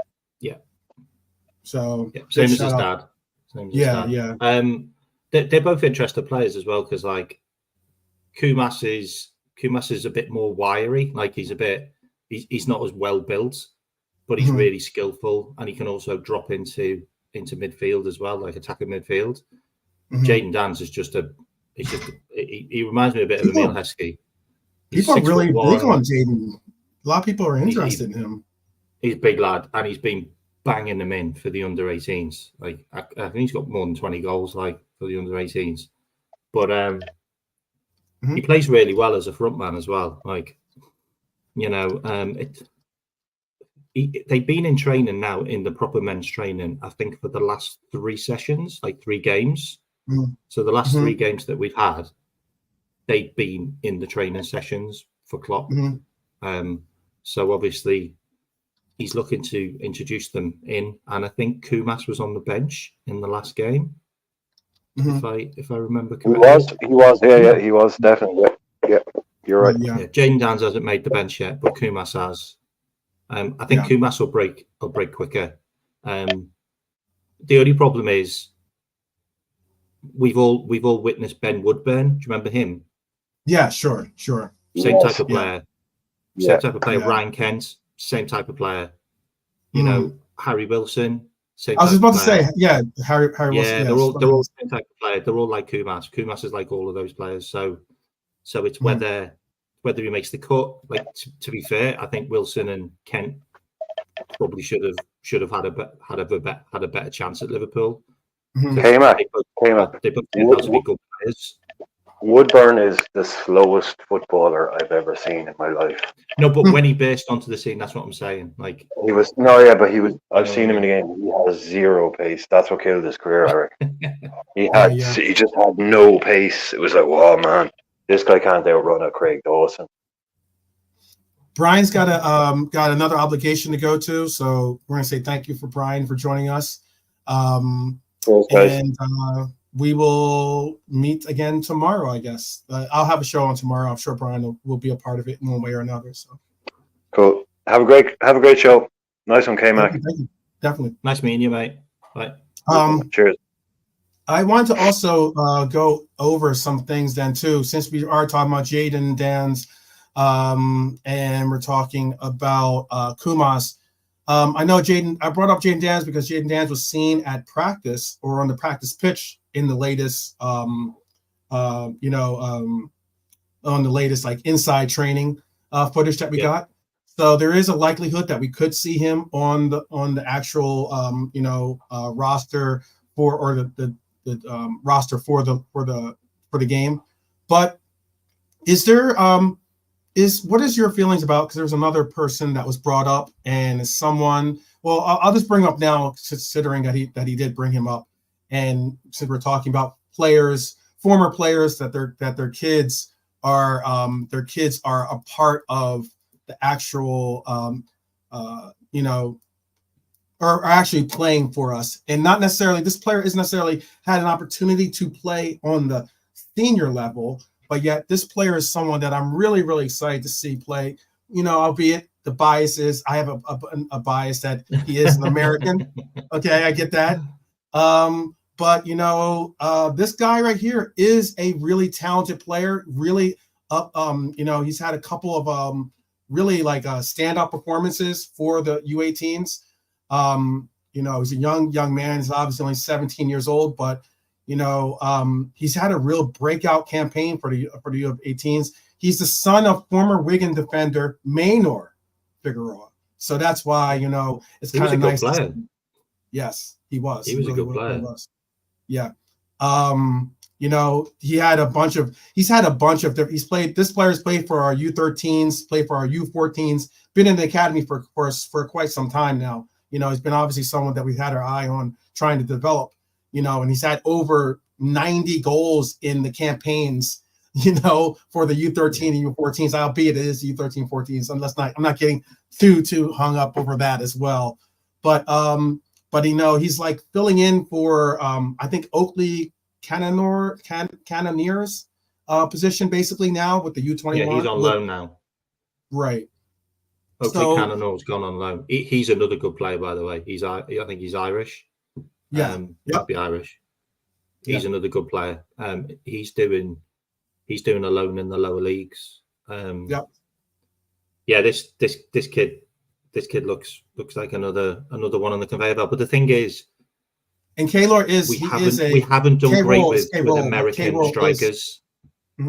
So same as his dad. Yeah. They're both interested players as well, because like Kumas is a bit more wiry. Like he's not as well built, but he's really skillful, and he can also drop into midfield as well, like attacking midfield. Jaden Dan's is he reminds me a bit of Emil Heskey. People are really big on Jaden. A lot of people are interested in him. He's a big lad, and he's been banging them in for the under 18s. Like I think he's got more than 20 goals like for the under 18s. But he plays really well as a front man as well. Like, you know, they've been in training now, in the proper men's training, I think for the last 3 sessions, like 3 games. So the last 3 games that we've had, they've been in the training sessions for Klopp. So obviously he's looking to introduce them in, and I think Kumas was on the bench in the last game, if I remember correctly. He was, he was definitely. Yeah, you're right. Yeah, Jaden Dan's hasn't made the bench yet, but Kumas has. I think Kumas will break quicker. The only problem is we've all witnessed Ben Woodburn. Do you remember him? Yeah, sure. Same type of player. Same type of player. Ryan Kent, same type of player. You know, Harry Wilson. Same. I was just about to say, Harry Wilson. Yeah, they're all same type of player. They're all like Kumas. Kumas is like all of those players. So it's whether he makes the cut. Like to be fair, I think Wilson and Kent probably should have had a better chance at Liverpool. Came up. They both turned out to be good players. Woodburn is the slowest footballer I've ever seen in my life. No, but when he burst onto the scene, that's what I'm saying. Like I've seen him in the game. He has 0 pace. That's what killed his career, I reckon. He just had no pace. It was like, oh man, this guy can't outrun a Craig Dawson. Brian's got another obligation to go to, so we're gonna say thank you for Brian for joining us. We will meet again tomorrow, I guess. I'll have a show on tomorrow. I'm sure Brian will be a part of it in one way or another. So cool. Have a great show. Nice one, K-Mac. Thank you. Definitely. Nice meeting you, mate. Bye. Cheers. I want to also go over some things then too, since we are talking about Jaden Dan's and we're talking about Kumas. I know I brought up Jaden Dan's because Jaden Dan's was seen at practice or on the practice pitch in the latest, on the latest like inside training footage that we got. So there is a likelihood that we could see him on the actual roster for the roster for the game. But is there what is your feelings about, because there's another person that was brought up and is someone, well, I'll just bring him up now considering that he did bring him up, and since we're talking about former players that their kids are a part of the actual are actually playing for us, and not necessarily this player isn't necessarily had an opportunity to play on the senior level, but yet this player is someone that I'm really, really excited to see play. Albeit the bias is I have a bias that he is an American. Okay, I get that. But this guy right here is a really talented player. Really he's had a couple of really like standout performances for the U18s. You know, he's a young man. He's obviously only 17 years old, but you know, he's had a real breakout campaign for the U18s. He's the son of former Wigan defender Maynor Figueroa, so that's why, you know, it's kind of nice. Player. Yes, he was. He was a good player. Was. Yeah. You know, he's had a bunch of this player's played for our U13s, played for our U14s, been in the academy for quite some time now. You know, he's been obviously someone that we've had our eye on trying to develop, you know, and he's had over 90 goals in the campaigns, you know, for the U13 and U14s, albeit it is U13, 14s. I'm not getting too hung up over that as well. But you know, he's like filling in for I think Oakley Cannoneers position basically now with the U21. Yeah, he's on loan now. Right. Oakley Cannoneer's gone on loan. He's another good player, by the way. I think he's Irish. Yeah. Might be Irish. He's another good player. He's doing a loan in the lower leagues. Yeah, this kid looks like another one on the conveyor belt. But the thing is, and Kaylor is we haven't done great with American strikers. I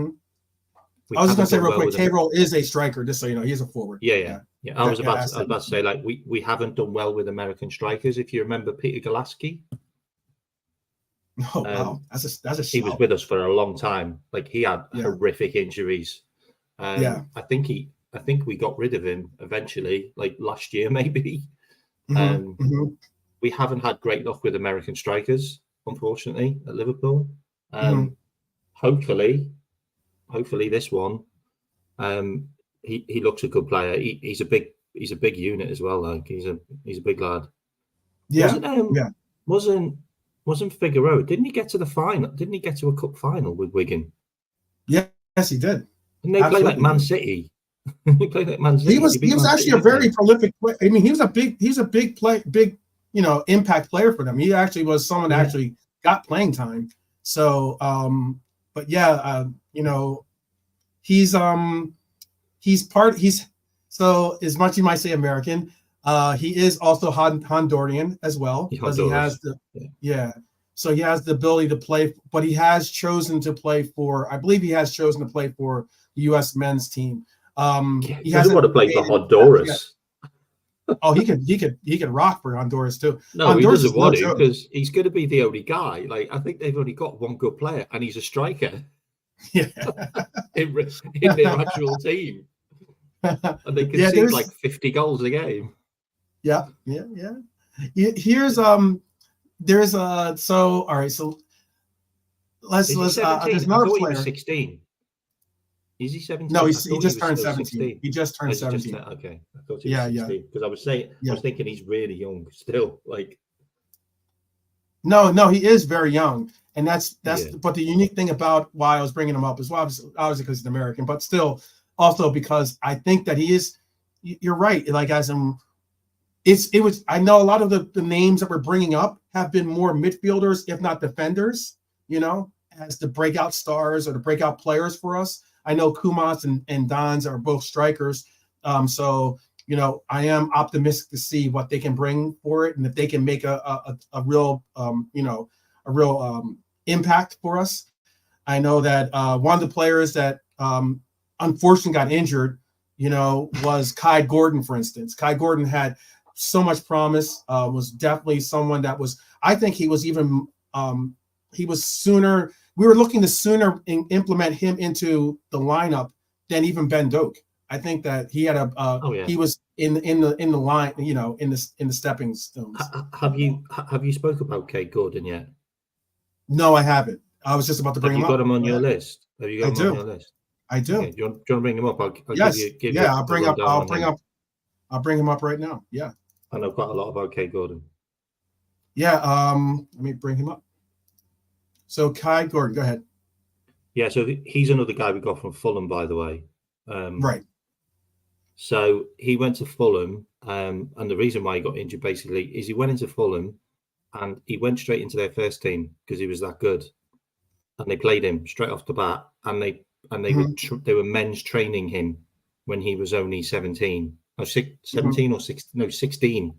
was just gonna say real quick, K-Roll is a striker, just so you know, he's a forward. Yeah. I was about to say, like, we haven't done well with American strikers. If you remember Peter Golaski. Oh wow, that's a he was with us for a long time. Like, he had horrific injuries. I think we got rid of him eventually, like last year maybe. We haven't had great luck with American strikers, unfortunately, at Liverpool. Hopefully this one, he looks a good player. He's a big unit as well. Like, he's a big lad. Wasn't Figueroa? Didn't he get to the final? Didn't he get to a cup final with Wigan? Yes, he did. Didn't they play like Man City? He played like Man City. He was actually a very prolific player. I mean, he was a big you know, impact player for them. He actually was someone that actually got playing time. So, but yeah, you know, he's so as much as you might say American, he is also Honduran as well, because he has so he has the ability to play, but he has chosen to play for, I believe he has chosen to play for the U.S. men's team. He doesn't want to play for Honduras. Oh, he could rock for Honduras too. No, Honduras, he doesn't want to, because he's going to be the only guy. Like, I think they've only got one good player, and he's a striker. Yeah, in their actual team, and they concede like 50 goals a game. Yeah. Here's there's so all right, so let's there's another player. He was 16. Is he 17? No, he just turned 17. He just turned 17. Okay, I thought he was 16, because I was thinking he's really young still. Like, no, he is very young, and that's but the unique thing about why I was bringing him up is obviously because he's an American, but still also because I think that he is. You're right. Like, I know a lot of the names that we're bringing up have been more midfielders, if not defenders, you know, as the breakout stars or the breakout players for us. I know Kumas and Dons are both strikers. So, you know, I am optimistic to see what they can bring for it, and if they can make a real, impact for us. I know that one of the players that unfortunately got injured, you know, was Kai Gordon, for instance. Kai Gordon had so much promise, was definitely someone that was, I think he was even, he was sooner, we were looking to sooner implement him into the lineup than even Ben Doak. I think that he had he was in the line, you know, in the stepping stones. Have you spoke about Kai Gordon yet? No, I haven't. I was just about to bring him up. Have you got him on your list? Have you got him on your list? I do. Okay. Do you want to bring him up? I'll bring him up right now. Yeah. I know quite a lot about Kai Gordon. Yeah. Let me bring him up. So Kai Gordon, go ahead. Yeah. So he's another guy we got from Fulham, by the way. Right. So he went to Fulham, and the reason why he got injured basically is he went into Fulham, and he went straight into their first team because he was that good, and they played him straight off the bat, and they were men's training him when he was only 17. Oh, 17 or 16? No, 16.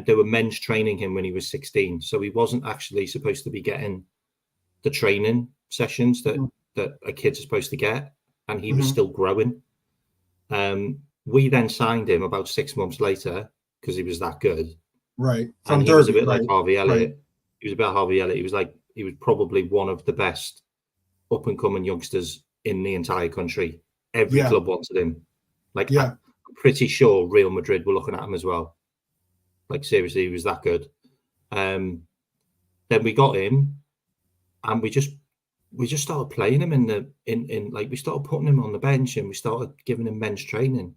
They were men's training him when he was 16. So he wasn't actually supposed to be getting the training sessions that a kid's supposed to get, and he was still growing. We then signed him about 6 months later because he was that good. Right. And he was a bit like Harvey Elliott. Right. He was about Harvey Elliott. He was probably one of the best up and coming youngsters in the entire country. Every club wanted him. Like, I'm pretty sure Real Madrid were looking at him as well. Like, seriously, he was that good. Then we got him, and we just started playing him in we started putting him on the bench, and we started giving him men's training,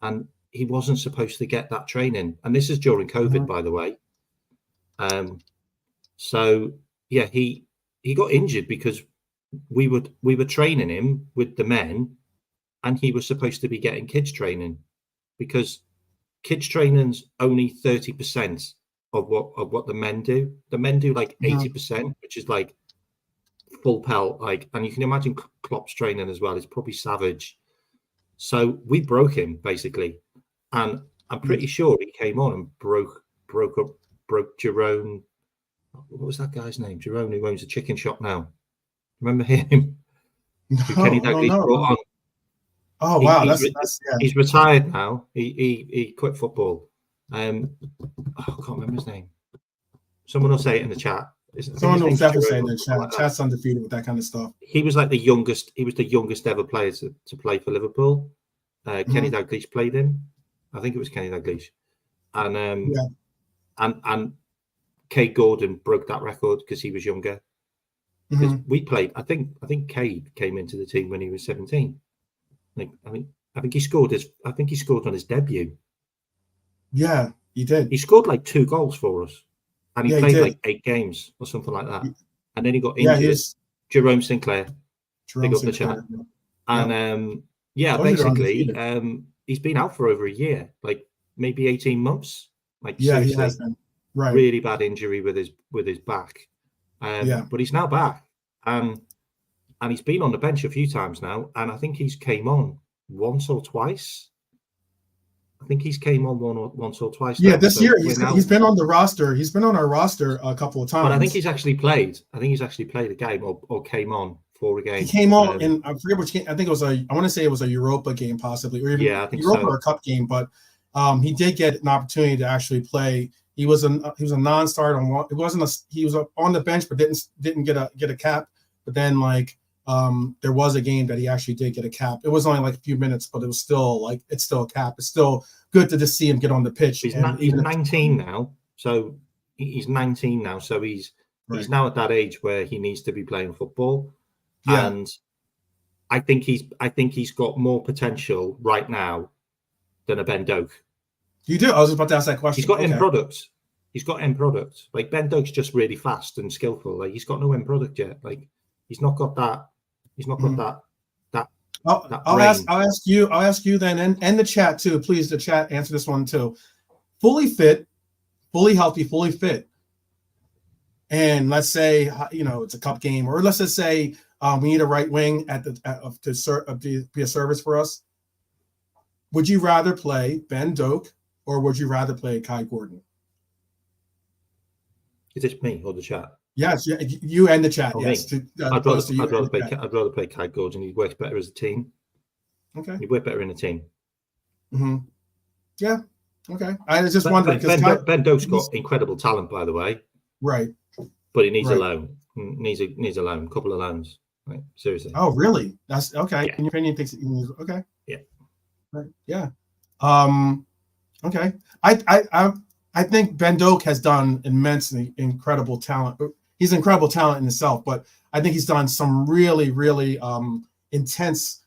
and he wasn't supposed to get that training. And this is during COVID, by the way. So yeah, he got injured because we were training him with the men, and he was supposed to be getting kids training, because kids training's only 30% of what the men do. The men do like 80%, which is like full pelt. Like, and you can imagine Klopp's training as well. It's probably savage. So we broke him basically, and I'm pretty sure he came on and broke Jerome. What was that guy's name? Jerome, who owns a chicken shop now. Remember him? Kenny Dalglish brought on. Oh wow, he's retired now. He quit football. I can't remember his name. Someone will say it in the chat. Someone will definitely say in the chat. Like Chat's undefeated with that kind of stuff. He was like the youngest. He was the youngest ever player to play for Liverpool. Kenny Dalglish played him. I think it was Kenny Dalglish, and Cade Gordon broke that record because he was younger. Because we played. I think Cade came into the team when he was 17. I think he scored on his debut. Yeah, he did. He scored like 2 goals for us, and he played like 8 games or something like that. And then he got injured. Yeah, Jerome Sinclair, big up the chat. And basically, he's been out for over a year, like maybe 18 months. Like, he has been. Right. Really bad injury with his back. But he's now back, and he's been on the bench a few times now, and I think he's came on once or twice. Once or twice. Yeah, this year he's been on the roster. He's been on our roster a couple of times. But I think he's actually played. A game or came on for a game. He came on in, I forget which game. I think it was I want to say it was a Europa game possibly, or even I think Europa or a cup game. But he did get an opportunity to actually play. He was a non-starter on one. He was on the bench, but didn't get a cap. But then there was a game that he actually did get a cap. It was only like a few minutes, but it was still it's still a cap. It's still good to just see him get on the pitch. He's 19 now, so he's 19 now. So he's now at that age where he needs to be playing football. Yeah. And I think he's got more potential right now than a Ben Doak. You do? I was about to ask that question. He's got end product. He's got end product. Like, Ben Doak's just really fast and skillful. Like, he's got no end product yet. Like, he's not got that. He's not got that. I'll ask you then, and the chat too. Please, the chat, answer this one too. Fully fit, fully healthy, fully fit. And let's say it's a cup game, or let's just say we need a right wing to be a service for us. Would you rather play Ben Doak? Or would you rather play Kai Gordon? Is this me or the chat? Yes, you and the chat. Yes, I'd rather play Kai Gordon. He works better as a team. Okay, he works better in a team. Yeah. Okay. I was just wondering because Ben Doak's got incredible talent, by the way. Right. But he needs a loan. Needs a loan. A couple of loans. Right. Seriously. Oh, really? That's okay. Yeah. In your opinion, thinks he needs. Okay. Yeah. Right. Yeah. Okay. I think Ben Doak has done immensely incredible talent. He's incredible talent in himself, but I think he's done some really, really intense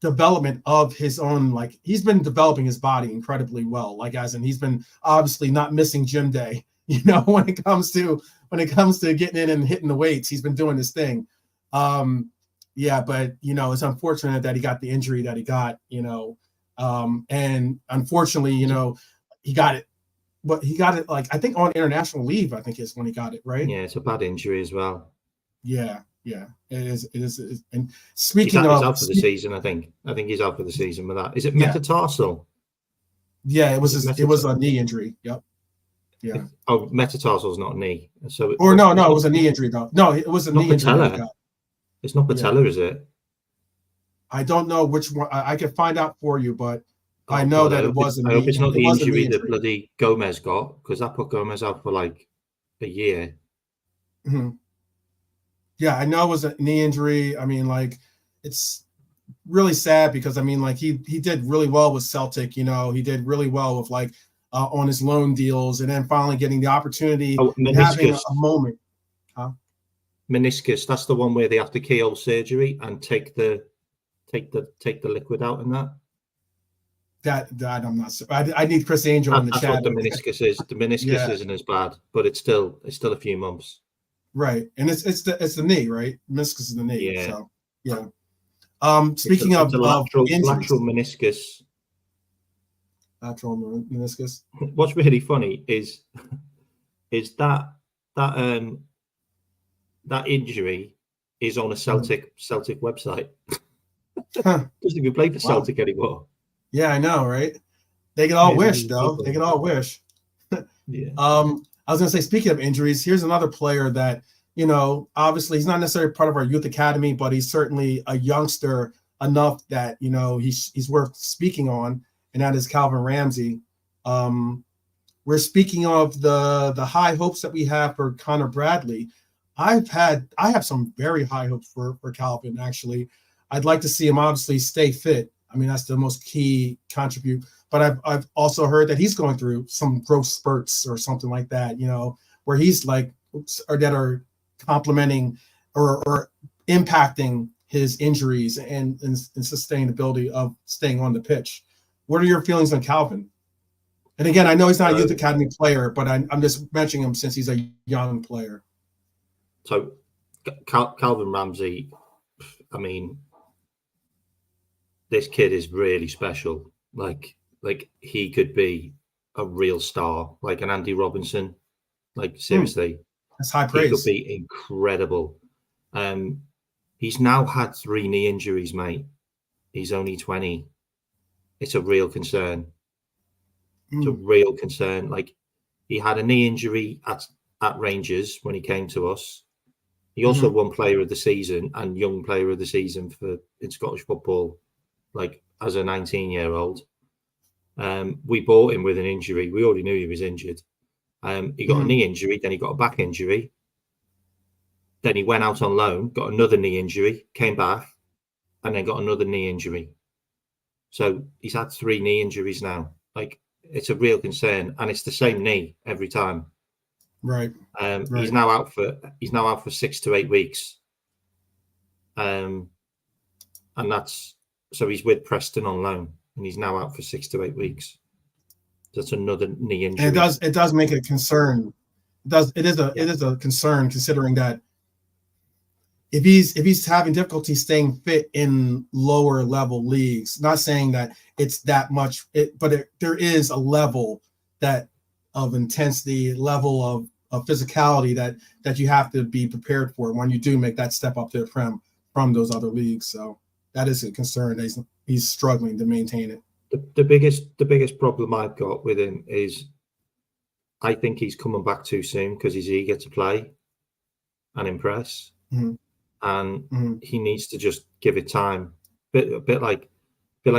development of his own. Like, he's been developing his body incredibly well. Like, as in, he's been obviously not missing gym day. When it comes to getting in and hitting the weights, he's been doing his thing. Yeah, but it's unfortunate that he got the injury that he got. And unfortunately, he got it. But he got it I think on international leave. I think is when he got it, right? Yeah, it's a bad injury as well. Yeah. Yeah, it is. It is. And He's speaking out, he's of, out for the season. I think he's out for the season with that. Is it Yeah. metatarsal? yeah, it Is it was a knee injury. Yep. Yeah. Oh, metatarsal is not a knee. So Or no, it was a knee injury though. No, it was a knee injury. that he got. It's not patella, is it? I don't know which one. I can find out for you, but I Oh, know God, that it was a knee. I hope it's not the was a knee injury that bloody Gomez got, because that put Gomez out for like a year. Mhm. Yeah, I know it was a knee injury. I mean, like, it's really sad because I mean, like, he did really well with Celtic. You know, he did really well with like on his loan deals, and then finally getting the opportunity, having a moment. Huh? Meniscus. That's the one where they have to keyhole surgery and take the liquid out in that. That I'm not. I need Chris Angel in the chat. That's what the meniscus is. The meniscus isn't as bad, but it's still a few months. Right, and it's the knee, right? Meniscus is the knee. Yeah. So yeah. Speaking of lateral meniscus. Lateral meniscus. What's really funny is that injury is on a Celtic website. Doesn't even play for Celtic anymore. Yeah, I know, right? They could all wish, though. They could all wish. Yeah. I was gonna say, speaking of injuries, here's another player that, you know, obviously he's not necessarily part of our youth academy, but he's certainly a youngster enough that, you know, he's worth speaking on, and that is Calvin Ramsey. We're speaking of the high hopes that we have for Connor Bradley. I have some very high hopes for Calvin, actually. I'd like to see him obviously stay fit. I mean, that's the most key contribute. But I've also heard that he's going through some growth spurts or something like that, you know, where he's like, or that are complementing or impacting his injuries and sustainability of staying on the pitch. What are your feelings on Calvin? And again, I know he's not a youth academy player, but I'm just mentioning him since he's a young player. So Calvin Ramsey, I mean, this kid is really special. Like he could be a real star, like an Andy Robinson. Like, seriously, that's high praise. He could be incredible. He's now had 3 knee injuries, mate. He's only 20. It's a real concern. It's a real concern. Like, he had a knee injury at Rangers when he came to us. He also won Player of the Season and Young Player of the Season in Scottish football, like as a 19-year-old. We bought him with an injury. We already knew he was injured. He got a knee injury, then he got a back injury. Then he went out on loan, got another knee injury, came back, and then got another knee injury. So he's had 3 knee injuries now. Like, it's a real concern, and it's the same knee every time. Right. He's now out for 6 to 8 weeks. And that's, so he's with Preston on loan, and he's now out for 6 to 8 weeks. That's another knee injury. And it does make a concern. It is a concern, considering that if he's having difficulty staying fit in lower level leagues, not saying that it's that much, but there is a level of intensity, level of physicality that you have to be prepared for when you do make that step up there from those other leagues. So that is a concern that he's struggling to maintain it. The biggest problem I've got with him is I think he's coming back too soon because he's eager to play and impress. And he needs to just give it time. A bit like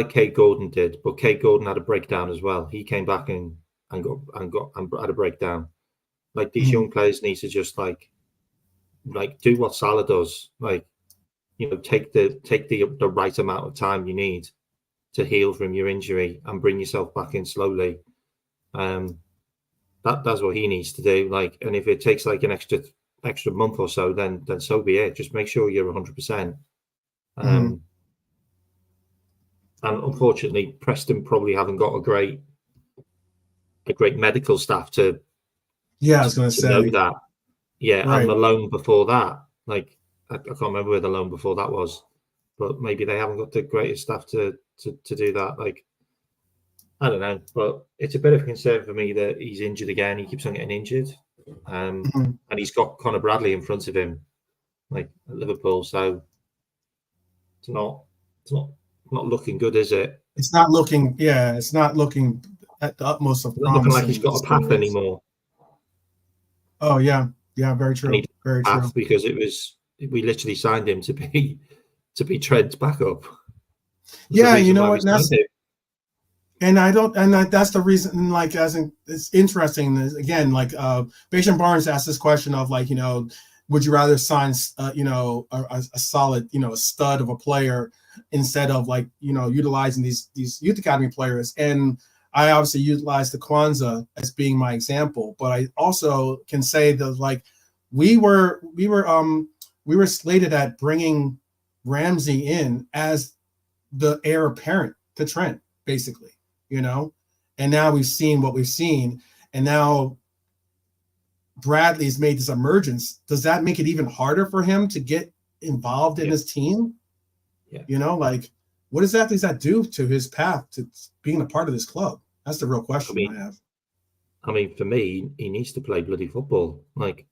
Kate Gordon did, but Kate Gordon had a breakdown as well. He came back and had a breakdown. Like, these young players need to just like do what Salah does. Like, you know, take the right amount of time you need to heal from your injury and bring yourself back in slowly. That's what he needs to do. Like, and if it takes like an extra month or so, then so be it. Just make sure you're 100%. And unfortunately, Preston probably haven't got a great medical staff to. Yeah, I was going to say know that. Yeah, right. And the loan before that, like, I can't remember where the loan before that was, but maybe they haven't got the greatest staff to do that. Like, I don't know, but it's a bit of a concern for me that he's injured again. He keeps on getting injured, and he's got Connor Bradley in front of him. like at Liverpool. So it's not looking good, is it? It's not looking. Yeah, it's not looking at the utmost of It's not looking like promising. he's got a path anymore. Oh yeah, yeah, very true. And he Very path true. because we literally signed him to be Trent's backup. Yeah, you know what? That's the reason. Like, it's interesting. Again, like, Bashan Barnes asked this question of, like, would you rather sign, a solid, a stud of a player instead of, like, utilizing these youth academy players? And I obviously utilize the Kwanzaa as being my example, but I also can say that, like, we were slated at bringing Ramsey in as the heir apparent to Trent, basically, and now we've seen what we've seen, and now Bradley's made this emergence. Does that make it even harder for him to get involved in his team? Yeah. Like, what exactly does that do to his path to being a part of this club? That's the real question I have. I mean, for me, he needs to play bloody football. Like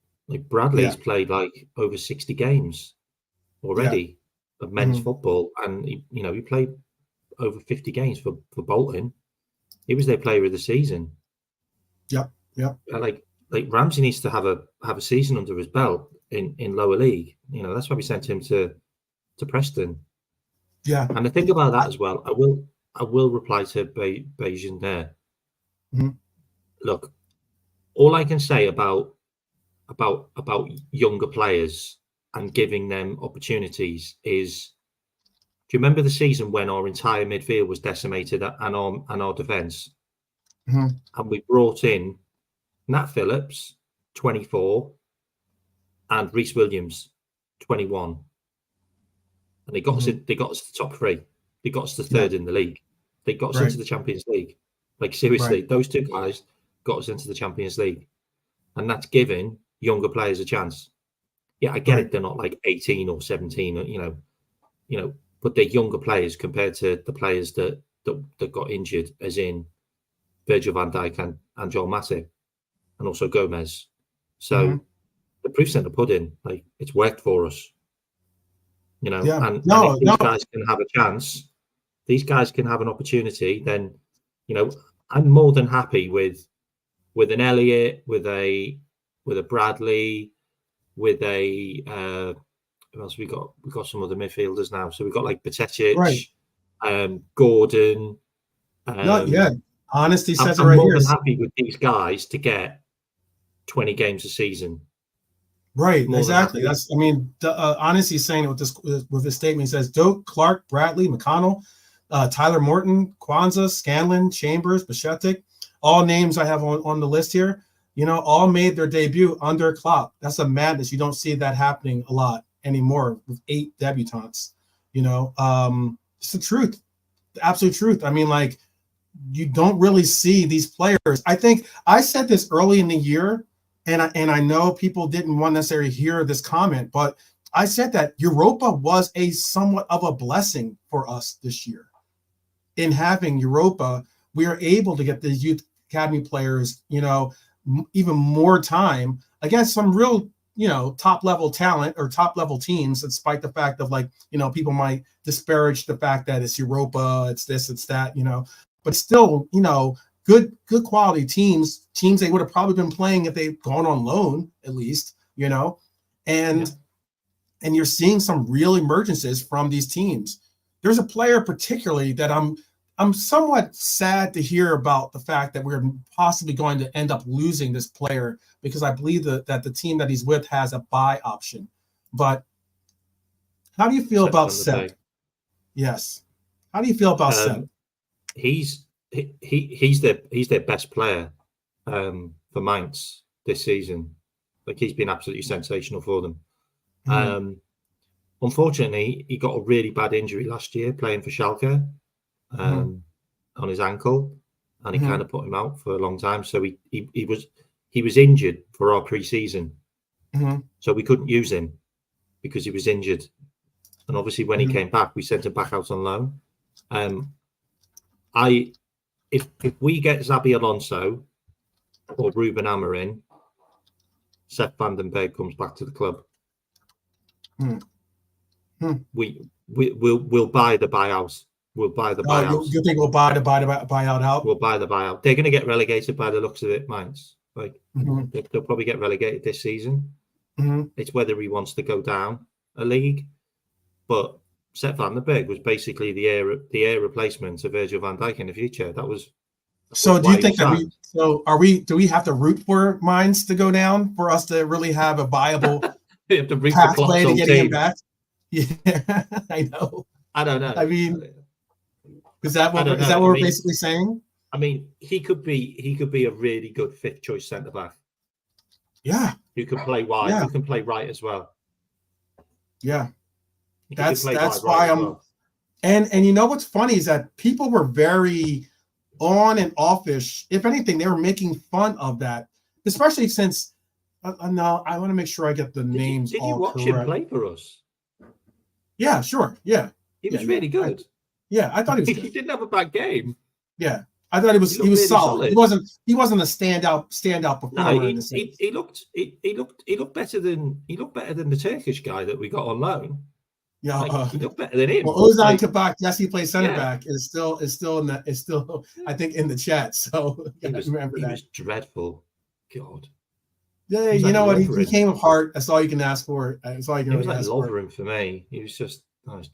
Bradley's played like over 60 games already of men's football, and he played over 50 games for Bolton. He was their player of the season. Yep. Like Ramsey needs to have a season under his belt in lower league. That's why we sent him to Preston. Yeah. And the thing about that as well, I will reply to Bayesian there. Mm-hmm. Look, all I can say about younger players and giving them opportunities is, do you remember the season when our entire midfield was decimated and our defence? Mm-hmm. And we brought in Nat Phillips, 24, and Reece Williams, 21. And they got us to the top three. They got us to third in the league. They got us into the Champions League. Like, seriously, those two guys got us into the Champions League. And that's giving younger players a chance. Yeah, I get it. They're not like 18 or 17, but they're younger players compared to the players that got injured, as in Virgil van Dijk and Joel Matip, and also Gomez. So the proof's in the pudding. Like, it's worked for us. And if these guys can have a chance, these guys can have an opportunity, then I'm more than happy with an Elliott, with a Bradley, with a who else we got? We've got some other midfielders now. So we've got like Bajcetic, Gordon. Not yet. Honesty says I'm more than happy with these guys to get 20 games a season. Right, exactly. That's, Honesty is saying it with this statement. He says Doak, Clark, Bradley, McConnell, Tyler Morton, Kwanzaa, Scanlon, Chambers, Bajcetic, all names I have on the list here, all made their debut under Klopp. That's a madness. You don't see that happening a lot anymore with 8 debutants. It's the truth, the absolute truth. Like, you don't really see these players. I think I said this early in the year, and I know people didn't want to necessarily hear this comment, but I said that Europa was a somewhat of a blessing for us this year. In having Europa, we are able to get these youth academy players, even more time against some real, top level talent or top level teams, despite the fact of, like, people might disparage the fact that it's Europa, it's this, it's that, but still, good quality teams they would have probably been playing if they'd gone on loan, at least, and you're seeing some real emergences from these teams. There's a player particularly that I'm somewhat sad to hear about, the fact that we're possibly going to end up losing this player, because I believe that the team that he's with has a buy option. But how do you feel about Seth? Yes. How do you feel about Seth? He's their best player for Mainz this season. Like, he's been absolutely sensational for them. Unfortunately, he got a really bad injury last year playing for Schalke on his ankle, and he kind of put him out for a long time. So he was injured for our pre-season, so we couldn't use him because he was injured. And obviously, when he came back, we sent him back out on loan. If we get Xabi Alonso or Ruben Amorim, Seth Vandenberg comes back to the club. Hmm. Hmm. We'll buy the buyout. We'll buy the buyout. Oh, you think we'll buy the buyout out? We'll buy the buyout. They're going to get relegated by the looks of it, Mainz. Like they'll probably get relegated this season. It's whether he wants to go down a league. But Sepp van der Berg was basically the heir replacement of Virgil van Dijk in the future. That was. So do you think that do we have to root for Mainz to go down for us to really have a viable you have to root pathway to getting him back? Yeah, I know. I don't know. I mean, is that what we're basically saying? I mean, he could be a really good fifth choice centre back. Yeah. Who can play wide, who can play right as well. Yeah. That's why I'm and you know what's funny is that people were very on and offish. If anything, they were making fun of that, especially since no, I want to make sure I get the names. Did you watch him play for us? Yeah, sure. Yeah. He was really good. I thought he was good. He didn't have a bad game. Yeah. I thought he was really solid. He wasn't a standout performer. No, he looked better than the Turkish guy that we got on loan. Yeah, he looked better than him. Well, Ozan Kabak, yes, he plays center back. Is still I think in the chat. So remember that. He was dreadful. God. Yeah, you know what? He came apart. That's all you can ask for. That's all you can really ask for. Lovren for me. He was just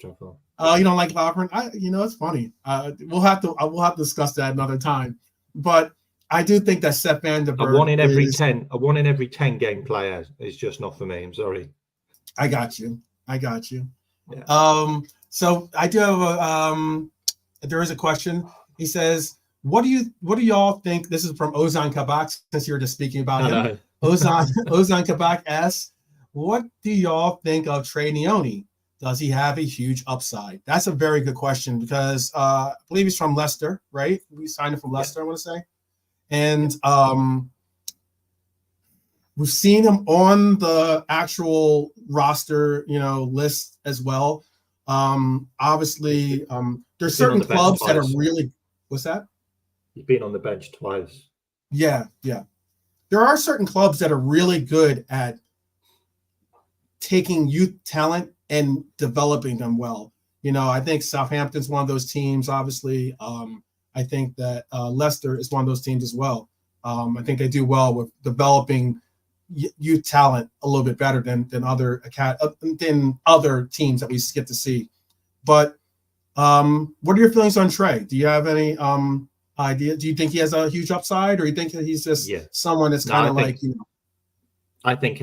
dreadful. Oh, you don't like Lovren? It's funny. We'll have to discuss that another time. But I do think that Sepp van der Berg a one in every 10 game player is just not for me. I'm sorry. I got you. Yeah. So I do have there is a question. He says, what do y'all think? This is from Ozan Kabak, since you're just speaking about him. Ozan Kabak asks, what do y'all think of Trey Neone? Does he have a huge upside? That's a very good question because I believe he's from Leicester, right? We signed him from Leicester, I want to say. And we've seen him on the actual roster, list as well. Obviously, there's certain clubs that are really. What's that? He's been on the bench twice. Yeah. There are certain clubs that are really good at taking youth talent and developing them well. I think Southampton's one of those teams. Obviously, I think that Leicester is one of those teams as well. I think they do well with developing youth talent a little bit better than other teams that we get to see. But what are your feelings on Trey? Do you have any idea? Do you think he has a huge upside, or you think that he's just someone that's kind of like I think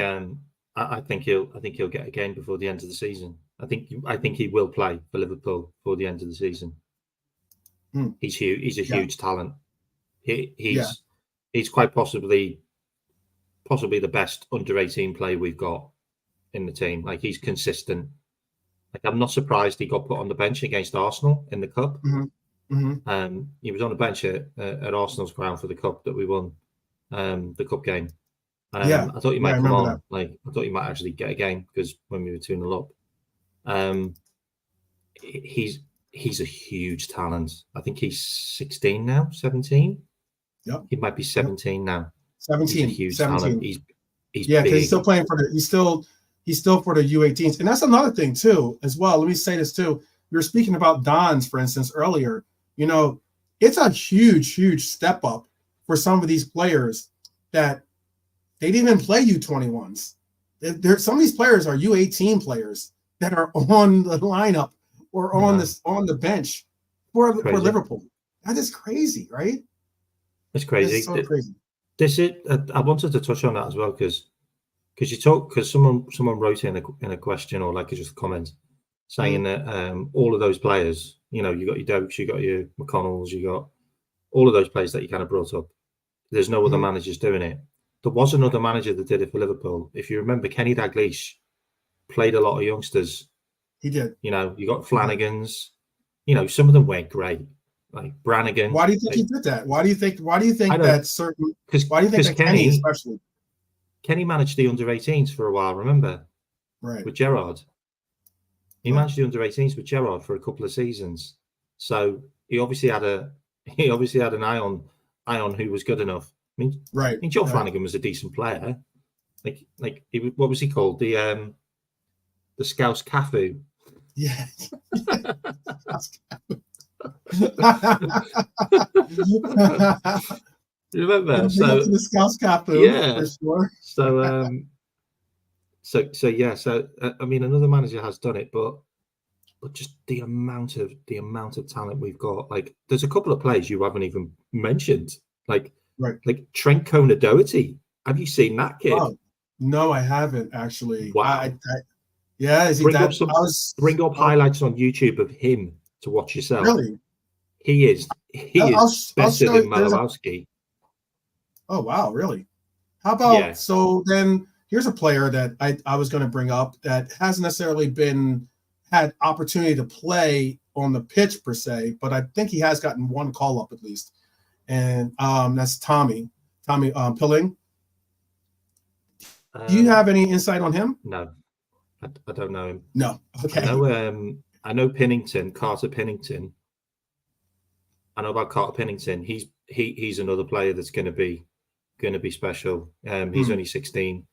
he'll get a game before the end of the season. I think he will play for Liverpool before the end of the season. He's huge. He's a huge talent. He's quite possibly the best under-18 player we've got in the team. Like, he's consistent. Like, I'm not surprised he got put on the bench against Arsenal in the cup. He was on the bench at Arsenal's ground for the cup that we won, the cup game. I thought he might come on. That. Like, I thought he might actually get a game because when we were 2-0 up, he's a huge talent. I think he's 16 now, 17. Yep. He might be 17 now. 17. He's a huge 17. talent. He's because he's still playing for he's still for the U18s. And that's another thing too, as well. Let me say this too. We were speaking about Dons, for instance, earlier. It's a huge step up for some of these players that they didn't even play U21s. Some of these players are U18 players that are on the lineup or on the bench for Liverpool. That is crazy, right? It's crazy. It's so crazy. I wanted to touch on that as well because someone wrote in a question or like just a comment saying that all of those players, you got your Dokes, you got your McConnells, you got all of those players that you kind of brought up. There's no other managers doing it. There was another manager that did it for Liverpool. If you remember, Kenny Dalglish played a lot of youngsters. He did. You got Flanagan's. Some of them weren't great. Like Brannigan. Why do you think he did that? Why do you think that certain? Why do you think that Kenny especially? Kenny managed the under-18s for a while. Remember, right? With Gerrard, he managed the under-18s with Gerrard for a couple of seasons. So he obviously had an eye on who was good enough. I mean, Joe Flanagan was a decent player. Like what was he called? the Scouse Cafu. Yeah. You remember? It'll bring up to the Scouts Cafu, yeah, for sure. So yeah. So I mean, another manager has done it, but just the amount of talent we've got. Like, there's a couple of players you haven't even mentioned, like Trent Kona-Doherty. Have you seen that kid? Oh, no, I haven't actually. Wow. Yeah, is he bring that? Bring up highlights on YouTube of him to watch yourself. Really? He is better than Malowski. Oh wow, really? How about so then? Here's a player that I was going to bring up that hasn't necessarily had opportunity to play on the pitch per se, but I think he has gotten one call up at least, and that's Tommy Pilling. Do you have any insight on him? No, I don't know him. No. Okay. I know Pennington, Carter Pennington. I know about Carter Pennington. He's another player that's going to be special. He's only 16.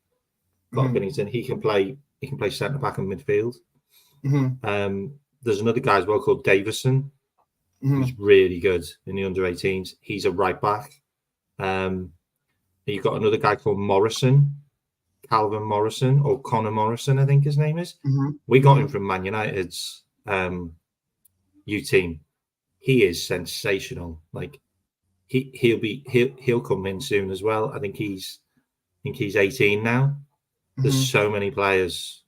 Carter Pennington. He can play centre back and midfield. There's another guy as well called Davison, who's really good in the under-18s. He's a right back. You've got another guy called Calvin Morrison, or Connor Morrison, I think his name is. We got him from Man United's U team. He is sensational. Like, he'll come in soon as well. I think he's 18 now. There's so many players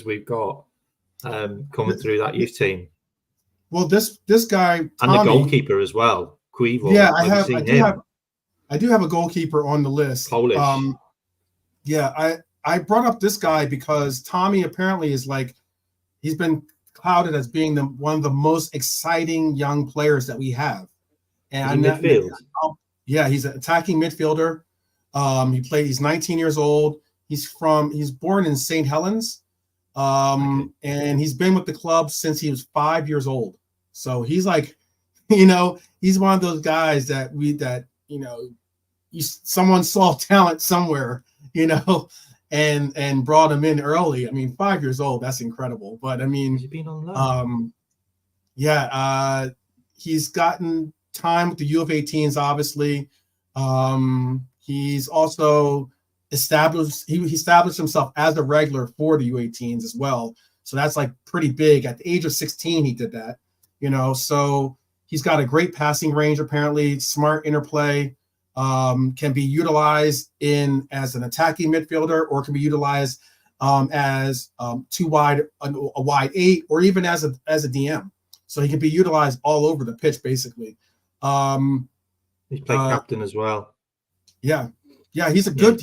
we've got coming through that youth team. Well, this guy Tommy, and the goalkeeper as well, Cuivo. Yeah, I do have a goalkeeper on the list. Polish. I brought up this guy because Tommy apparently is he's been clouded as being one of the most exciting young players that we have. And midfield. He's an attacking midfielder. He's 19 years old. He's born in St. Helens. And he's been with the club since he was 5 years old. So he's he's one of those guys that someone saw talent somewhere, and brought him in early. I mean, 5 years old, that's incredible. But I mean, has he been on loan? He's gotten time with the U of 18s, obviously. He's also established himself as a regular for the U18s as well. So that's pretty big. At the age of 16, he did that, so he's got a great passing range, apparently, smart interplay, can be utilized as an attacking midfielder, or can be utilized as a wide 8, or even as a DM. So he can be utilized all over the pitch, basically. He's played captain as well. Yeah, he's a good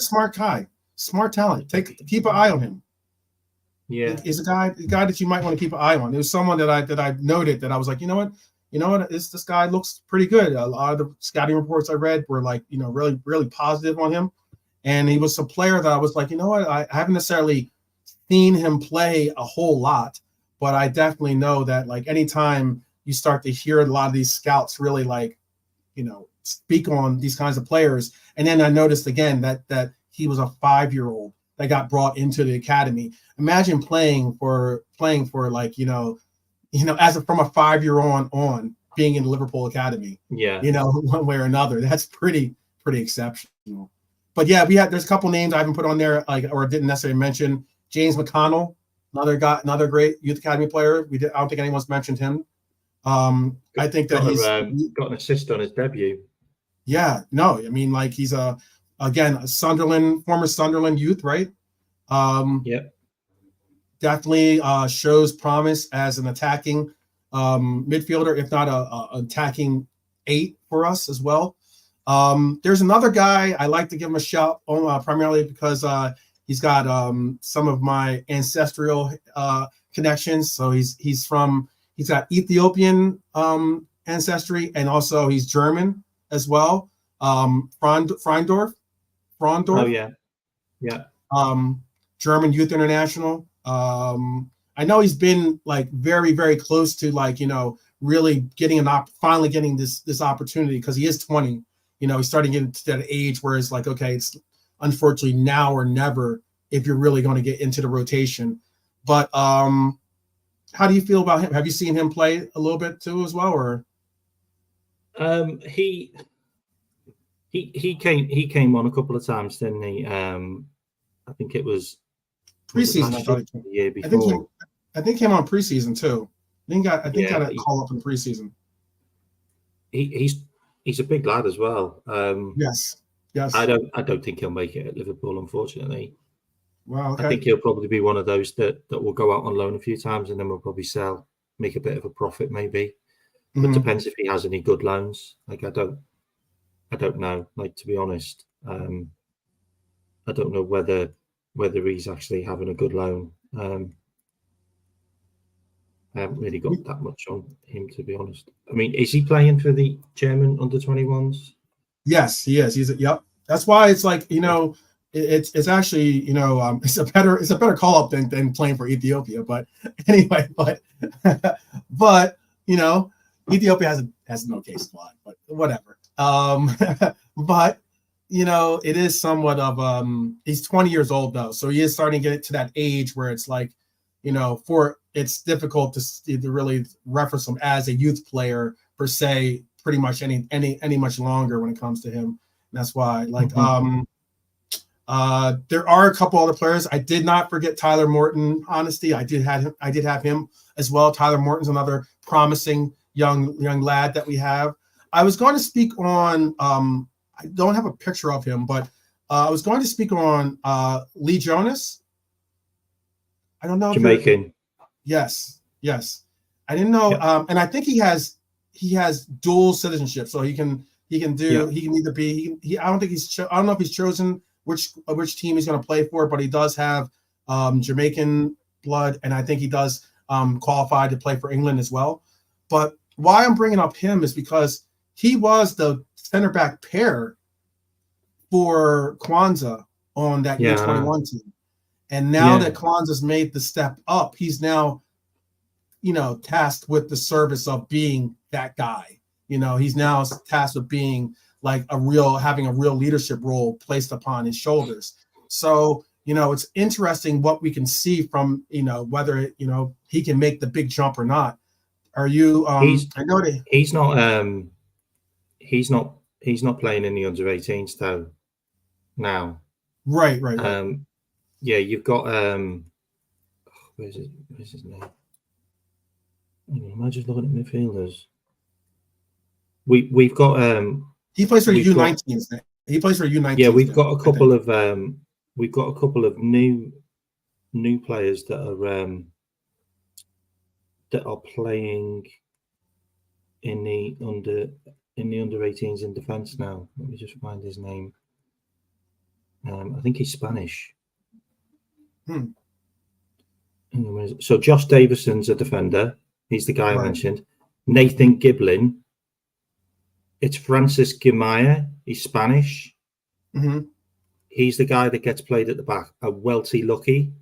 smart guy, smart talent. Keep an eye on him. Yeah, he's a guy that you might want to keep an eye on. It was someone that I noted that I was like, you know what, this guy looks pretty good. A lot of the scouting reports I read were really, really positive on him, and he was a player that I was like, you know what, I haven't necessarily seen him play a whole lot, but I definitely know that anytime you start to hear a lot of these scouts really speak on these kinds of players. And then I noticed again that he was a 5-year-old that got brought into the academy. Imagine playing for from a 5-year-old on being in the Liverpool academy. Yeah. One way or another. That's pretty exceptional. But yeah, there's a couple names I haven't put on there, or didn't necessarily mention. James McConnell, another great youth academy player. I don't think anyone's mentioned him. I think that he's got an assist on his debut. Yeah, no, I mean, he's a former Sunderland youth, right? Definitely shows promise as an attacking midfielder, if not a attacking 8 for us as well. There's another guy I like to give him a shout on, primarily because he's got some of my ancestral connections. So he's got Ethiopian ancestry, and also he's German as well. Freundorf. Oh yeah. German Youth International. I know he's been very, very close to really getting finally getting this opportunity, because he is 20. He's starting to get to that age where it's okay, it's unfortunately now or never if you're really going to get into the rotation. But how do you feel about him? Have you seen him play a little bit too as well, or? He came on a couple of times, didn't he? I think it was preseason. I thought the year before. I think he came on preseason too. I think got a call up in preseason. He's a big lad as well. Yes. I don't think he'll make it at Liverpool, unfortunately. Wow. Okay. I think he'll probably be one of those that will go out on loan a few times and then we'll probably sell, make a bit of a profit maybe. But depends if he has any good loans. Like I don't know. Like, to be honest, I don't know whether he's actually having a good loan. I haven't really got that much on him, to be honest. I mean, is he playing for the German under-21s? Yes, he is. Yep. That's why it's like, it's actually, it's a better call up than playing for Ethiopia. But anyway, but Ethiopia has an okay squad, but whatever. But it is somewhat of he's 20 years old though, so he is starting to get to that age where it's like, it's difficult to really reference him as a youth player per se, pretty much any much longer when it comes to him. And that's why, like, there are a couple other players. I did not forget Tyler Morton. Honesty, I did have him as well. Tyler Morton's another promising young lad that we have. I was going to speak on. I don't have a picture of him, but I was going to speak on Lee Jonas. I don't know. Jamaican. Yes. I didn't know, and I think he has dual citizenship, so he can either be. I don't know if he's chosen which team he's going to play for, but he does have Jamaican blood, and I think he does qualify to play for England as well. But why I'm bringing up him is because he was the center back pair for Kwanzaa on that U21 team. And now that Kwanzaa's made the step up, he's now, tasked with the service of being that guy. He's now tasked with being like having a real leadership role placed upon his shoulders. So, it's interesting what we can see from, whether, he can make the big jump or not. Are you, I know that he's not playing in the under-18s though now. Right. You've got where's his name? Am I just looking at midfielders? We've got he plays for U19s. He plays for U19s. Yeah, we've got a couple of new players that are playing in the under-18s in defence now. Let me just find his name. I think he's Spanish. So Josh Davison's a defender. He's the guy I mentioned. Nathan Giblin. It's Francis Gimaya. He's Spanish. He's the guy that gets played at the back. A Welty Lucky.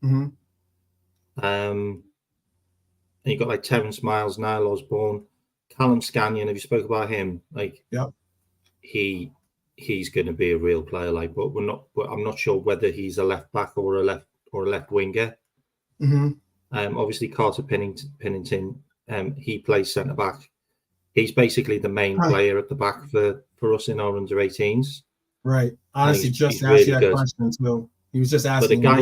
And you got like Terrence Miles, Niall Osborne, Callum Scanion. Have you spoke about him? Like, he's going to be a real player. Like, but I'm not sure whether he's a left back or a left winger. Obviously Carter Pennington. He plays centre back. He's basically the main player at the back for us in our under-18s. Right. Honestly, just asked you that question too. He was just asking. But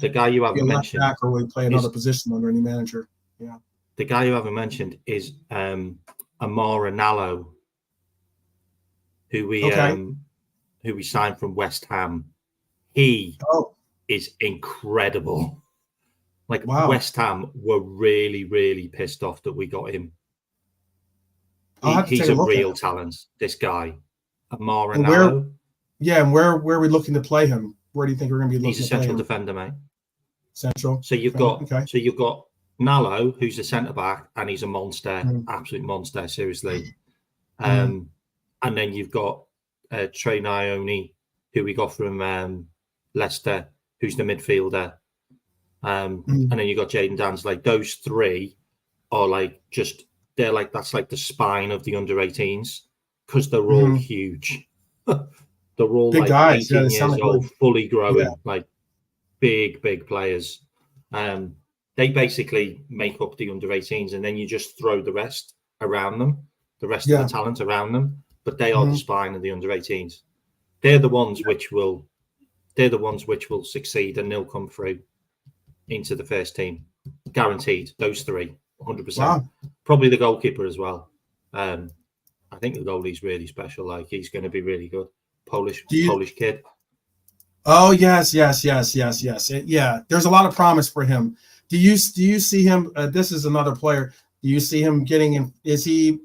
the guy you haven't mentioned, back or will he play another position under any manager? Yeah. The guy you haven't mentioned is Amara Nallo, who we signed from West Ham. He is incredible. Like, West Ham were really, really pissed off that we got him. He's a real talent, this guy, Amara Nallo. And where are we looking to play him? Where do you think we're going to be looking? He's a central defender, mate. Central. So you've got Nallo, who's a centre back, and he's a monster, absolute monster, seriously. And then you've got Trey Nyoni, who we got from Leicester, who's the midfielder. And then you got Jaden Dance. Like, those three are that's like the spine of the under-18s, because they're all huge. They're all big, like, guys. 18 years old, fully growing. Like, big players. They basically make up the under-18s, and then you just throw the rest around them, the rest of the talent around them. But they are the spine of the under-18s. They're the ones which will succeed, and they'll come through into the first team, guaranteed. Those three, 100%. Wow. Probably the goalkeeper as well. I think the goalie's really special. Like, he's going to be really good. Polish kid. Oh yes. Yeah, there's a lot of promise for him. Do you see him? This is another player. Do you see him getting in? Do you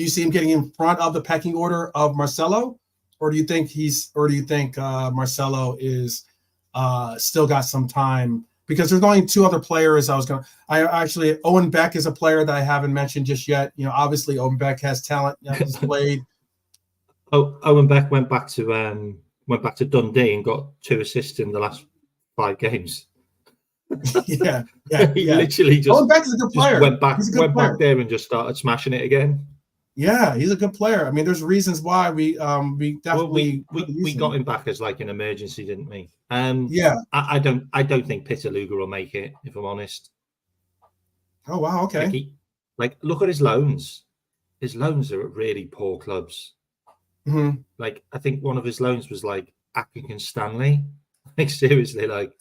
see him getting in front of the pecking order of Marcelo, or do you think Marcelo is still got some time? Because there's only two other players Owen Beck is a player that I haven't mentioned just yet. You know, obviously Owen Beck has talent. You know, he's played. Owen Beck went back to Dundee and got 2 assists in the last 5 games. yeah. He literally just, Owen Beck is a good player. Went back there and just started smashing it again. Yeah, he's a good player. I mean, there's reasons why we definitely we got him back as like an emergency, didn't we? Yeah. I don't think Pitaluga will make it, if I'm honest. Oh wow, okay. Like look at his loans. His loans are at really poor clubs. Mm-hmm. Like I think one of his loans was like Accrington Stanley. Like seriously, like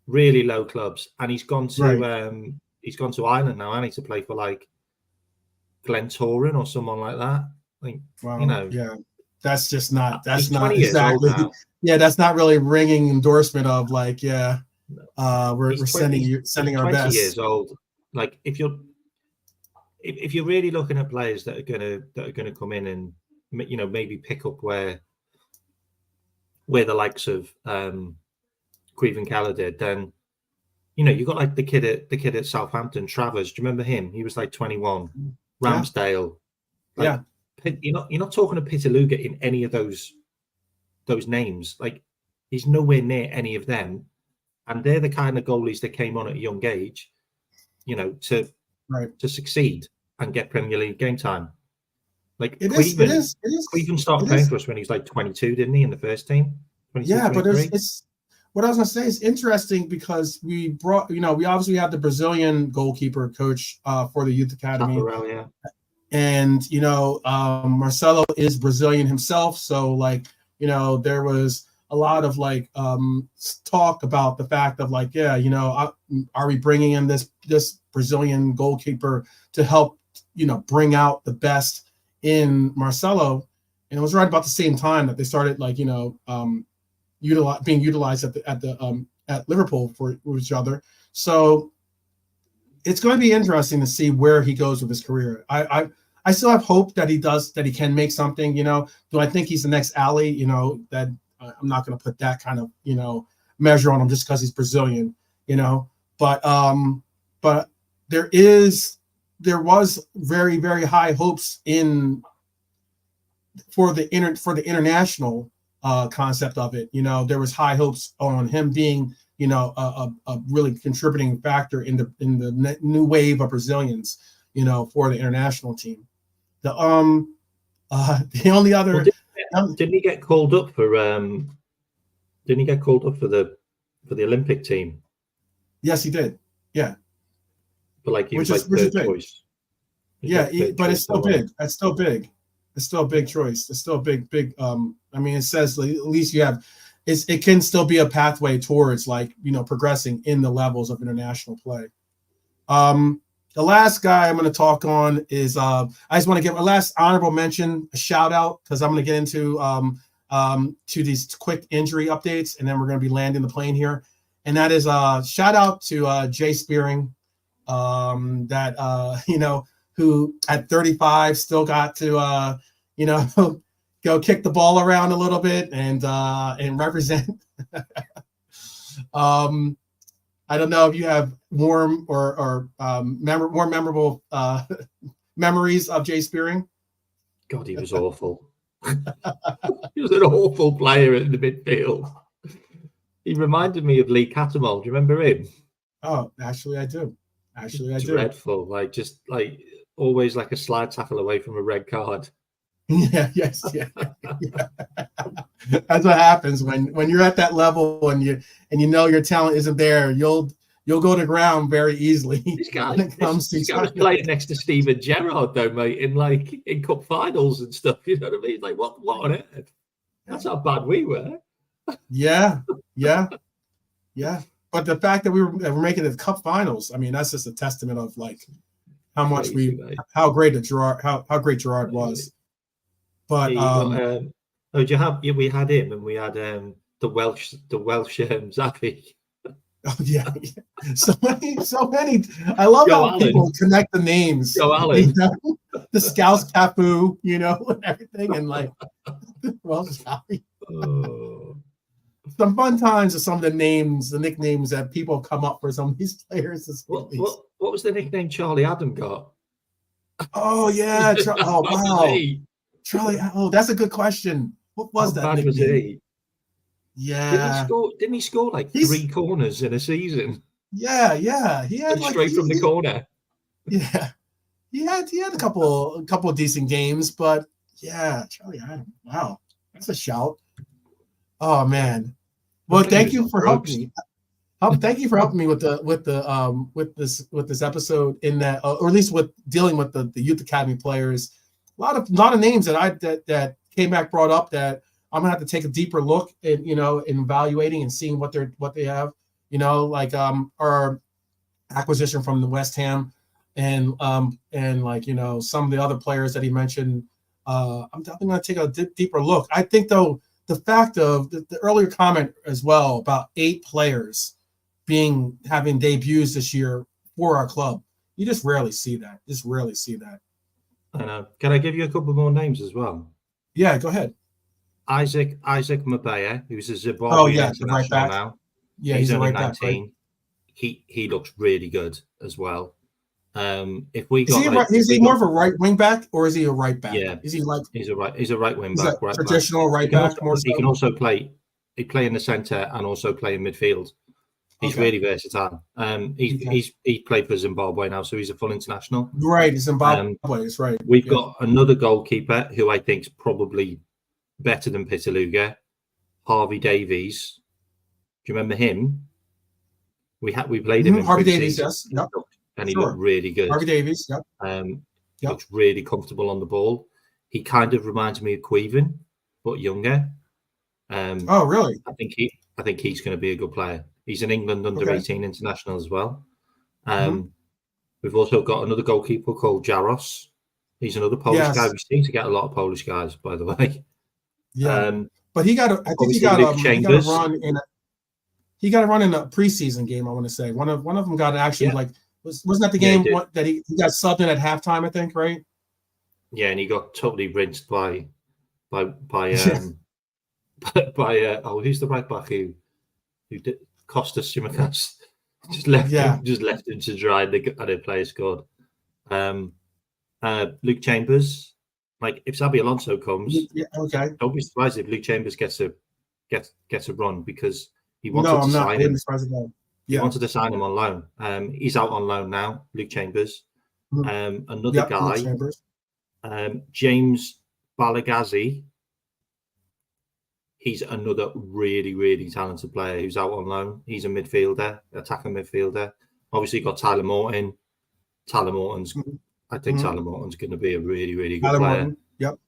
really low clubs. And he's gone to Ireland now, and to play for like Glentoran or someone like that. Like, wow, you know, yeah, that's just not. That's he's not 20 years old exactly. now. Yeah, that's not really ringing endorsement of like, yeah, we're sending our 20 best. years old. Like if you're really looking at players that are gonna come in and, you know, maybe pick up where the likes of Queven Keller did, then, you know, you got like the kid at Southampton, Travers. Do you remember him? He was like 21. Ramsdale. Like, you're not talking to Pitaluga in any of those names. Like, he's nowhere near any of them, and they're the kind of goalies that came on at a young age, you know, to succeed and get Premier League game time. Like Queven started playing for us when he was like 22, didn't he, in the first team? 22, yeah, 23? but it's what I was gonna say is interesting because we obviously had the Brazilian goalkeeper coach for the youth academy. Taparel, yeah. And you know, Marcelo is Brazilian himself, so like, you know, there was a lot of like talk about the fact of like, yeah, you know, are we bringing in this Brazilian goalkeeper to help, you know, bring out the best in Marcelo? And it was right about the same time that they started like, you know, being utilized at Liverpool for each other. So it's going to be interesting to see where he goes with his career. I still have hope that he can make something. You know, do I think he's the next Ali? You know, that I'm not going to put that kind of, you know, measure on him just because he's Brazilian. You know, but there was very, very high hopes for the international concept of it. You know, there was high hopes on him being, you know, a really contributing factor in the new wave of Brazilians, you know, for the international team. The only other didn't he get called up for the Olympic team? Yes, he did. Yeah, but like he was like third choice. Yeah, but it's still big. That's still big. It's still a big choice. It's still a big. I mean, it says at least you have. It can still be a pathway towards like, you know, progressing in the levels of international play. The last guy I'm going to talk on is I just want to give a last honorable mention, a shout out, because I'm going to get into to these quick injury updates, and then we're going to be landing the plane here. And that is shout out to Jay Spearing, that you know, who at 35 still got to you know, go kick the ball around a little bit and represent. I don't know if you have warm or more memorable memories of Jay Spearing. God, he was awful. He was an awful player in the midfield. He reminded me of Lee Catamol. Do you remember him? Oh, actually, I do. Dreadful. Like, just like always like a slide tackle away from a red card. Yeah, yes, yeah. That's what happens when you're at that level and you know your talent isn't there. You'll go to ground very easily. This guy, when it comes this guy was playing next to Steven Gerrard, though, mate, in cup finals and stuff. You know what I mean? Like, what on earth? That's how bad we were. Yeah. But the fact that we're making the cup finals, I mean, that's just a testament of like how much how great Gerrard was. But we had him, and we had the Welsh Zappy. Oh yeah. So many. I love Joe how Allen. People connect the names. Joe Allen, you know? The Scouts Cafu, and everything, and like, well, some fun times of some of the names, the nicknames that people come up for some of these players. What was the nickname Charlie Adam got? Oh yeah. Oh wow. Charlie. Oh, that's a good question. What was that nickname? Was he? Yeah. Didn't he score like 3 corners in a season? Yeah. He had straight from the corner. Yeah. He had a couple of decent games, but yeah, Charlie Adam. Wow. That's a shout. Oh man. Well, thank you for helping me. Thank you for helping me with this episode in that, or at least with dealing with the youth academy players. A lot of names that came back brought up that I'm gonna have to take a deeper look in evaluating and seeing what they have. Like our acquisition from the West Ham and like some of the other players that he mentioned. I'm definitely gonna take a deeper look. I think though the fact of the earlier comment as well about 8 players having debuts this year for our club, you just rarely see that. I know. Can I give you a couple more names as well? Yeah, go ahead. Isaac Mabaya, who's a Zimbabwean international now. Yeah, he's only right 19. Back, right? He looks really good as well. If we is he more of a right wing back or is he a right back? Yeah, is he like he's a right wing back, right traditional back. right back? He can also play. He play in the centre and also play in midfield. He's really versatile. He played for Zimbabwe now, so he's a full international. Right, Zimbabwe is right. We've got another goalkeeper who I think is probably better than Pitaluga, Harvey Davies. Do you remember him? We played him in Harvey Davies, yes. Yep. And he looked really good. Harvey Davies, yep. Looks really comfortable on the ball. He kind of reminds me of Queven, but younger. Oh, really? I think he's going to be a good player. He's an England under-18 international as well. We've also got another goalkeeper called Jaros. He's another Polish guy. We seem to get a lot of Polish guys, by the way. Yeah, but he got a run in a preseason game. I want to say one of them got actually wasn't that the game that he got subbed in at halftime? I think, right? Yeah, and he got totally rinsed by who's the right back who did Costas Tsimikas just left him to dry and a player scored. Luke Chambers, like if Xabi Alonso comes, don't be surprised if Luke Chambers gets a run because he wanted to sign him. He wanted to sign him on loan. He's out on loan now, Luke Chambers. Another guy, James Balagazi. He's another really, really talented player who's out on loan. He's a midfielder, attacking midfielder. Obviously, got Tyler Morton. Tyler Morton's going to be a really, really good player. Morton. Yep.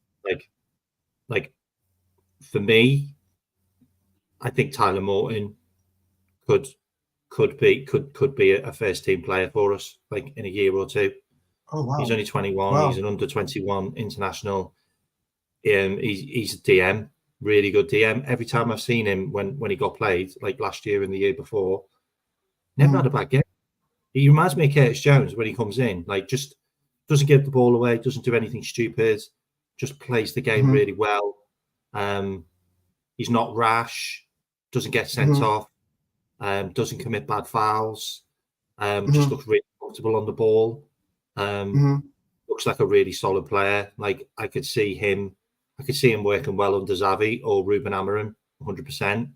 Like for me, I think Tyler Morton could be a first team player for us, like in a year or two. Oh wow! He's only 21. Wow. He's an under 21 international. He's a DM. Really good DM. Every time I've seen him when he got played, like last year and the year before, never had a bad game. He reminds me of Curtis Jones when he comes in. Like just doesn't give the ball away, doesn't do anything stupid, just plays the game really well. He's not rash, doesn't get sent off, doesn't commit bad fouls, just looks really comfortable on the ball. Looks like a really solid player. Like I could see him working well under Xavi or Ruben Amorim, 100%.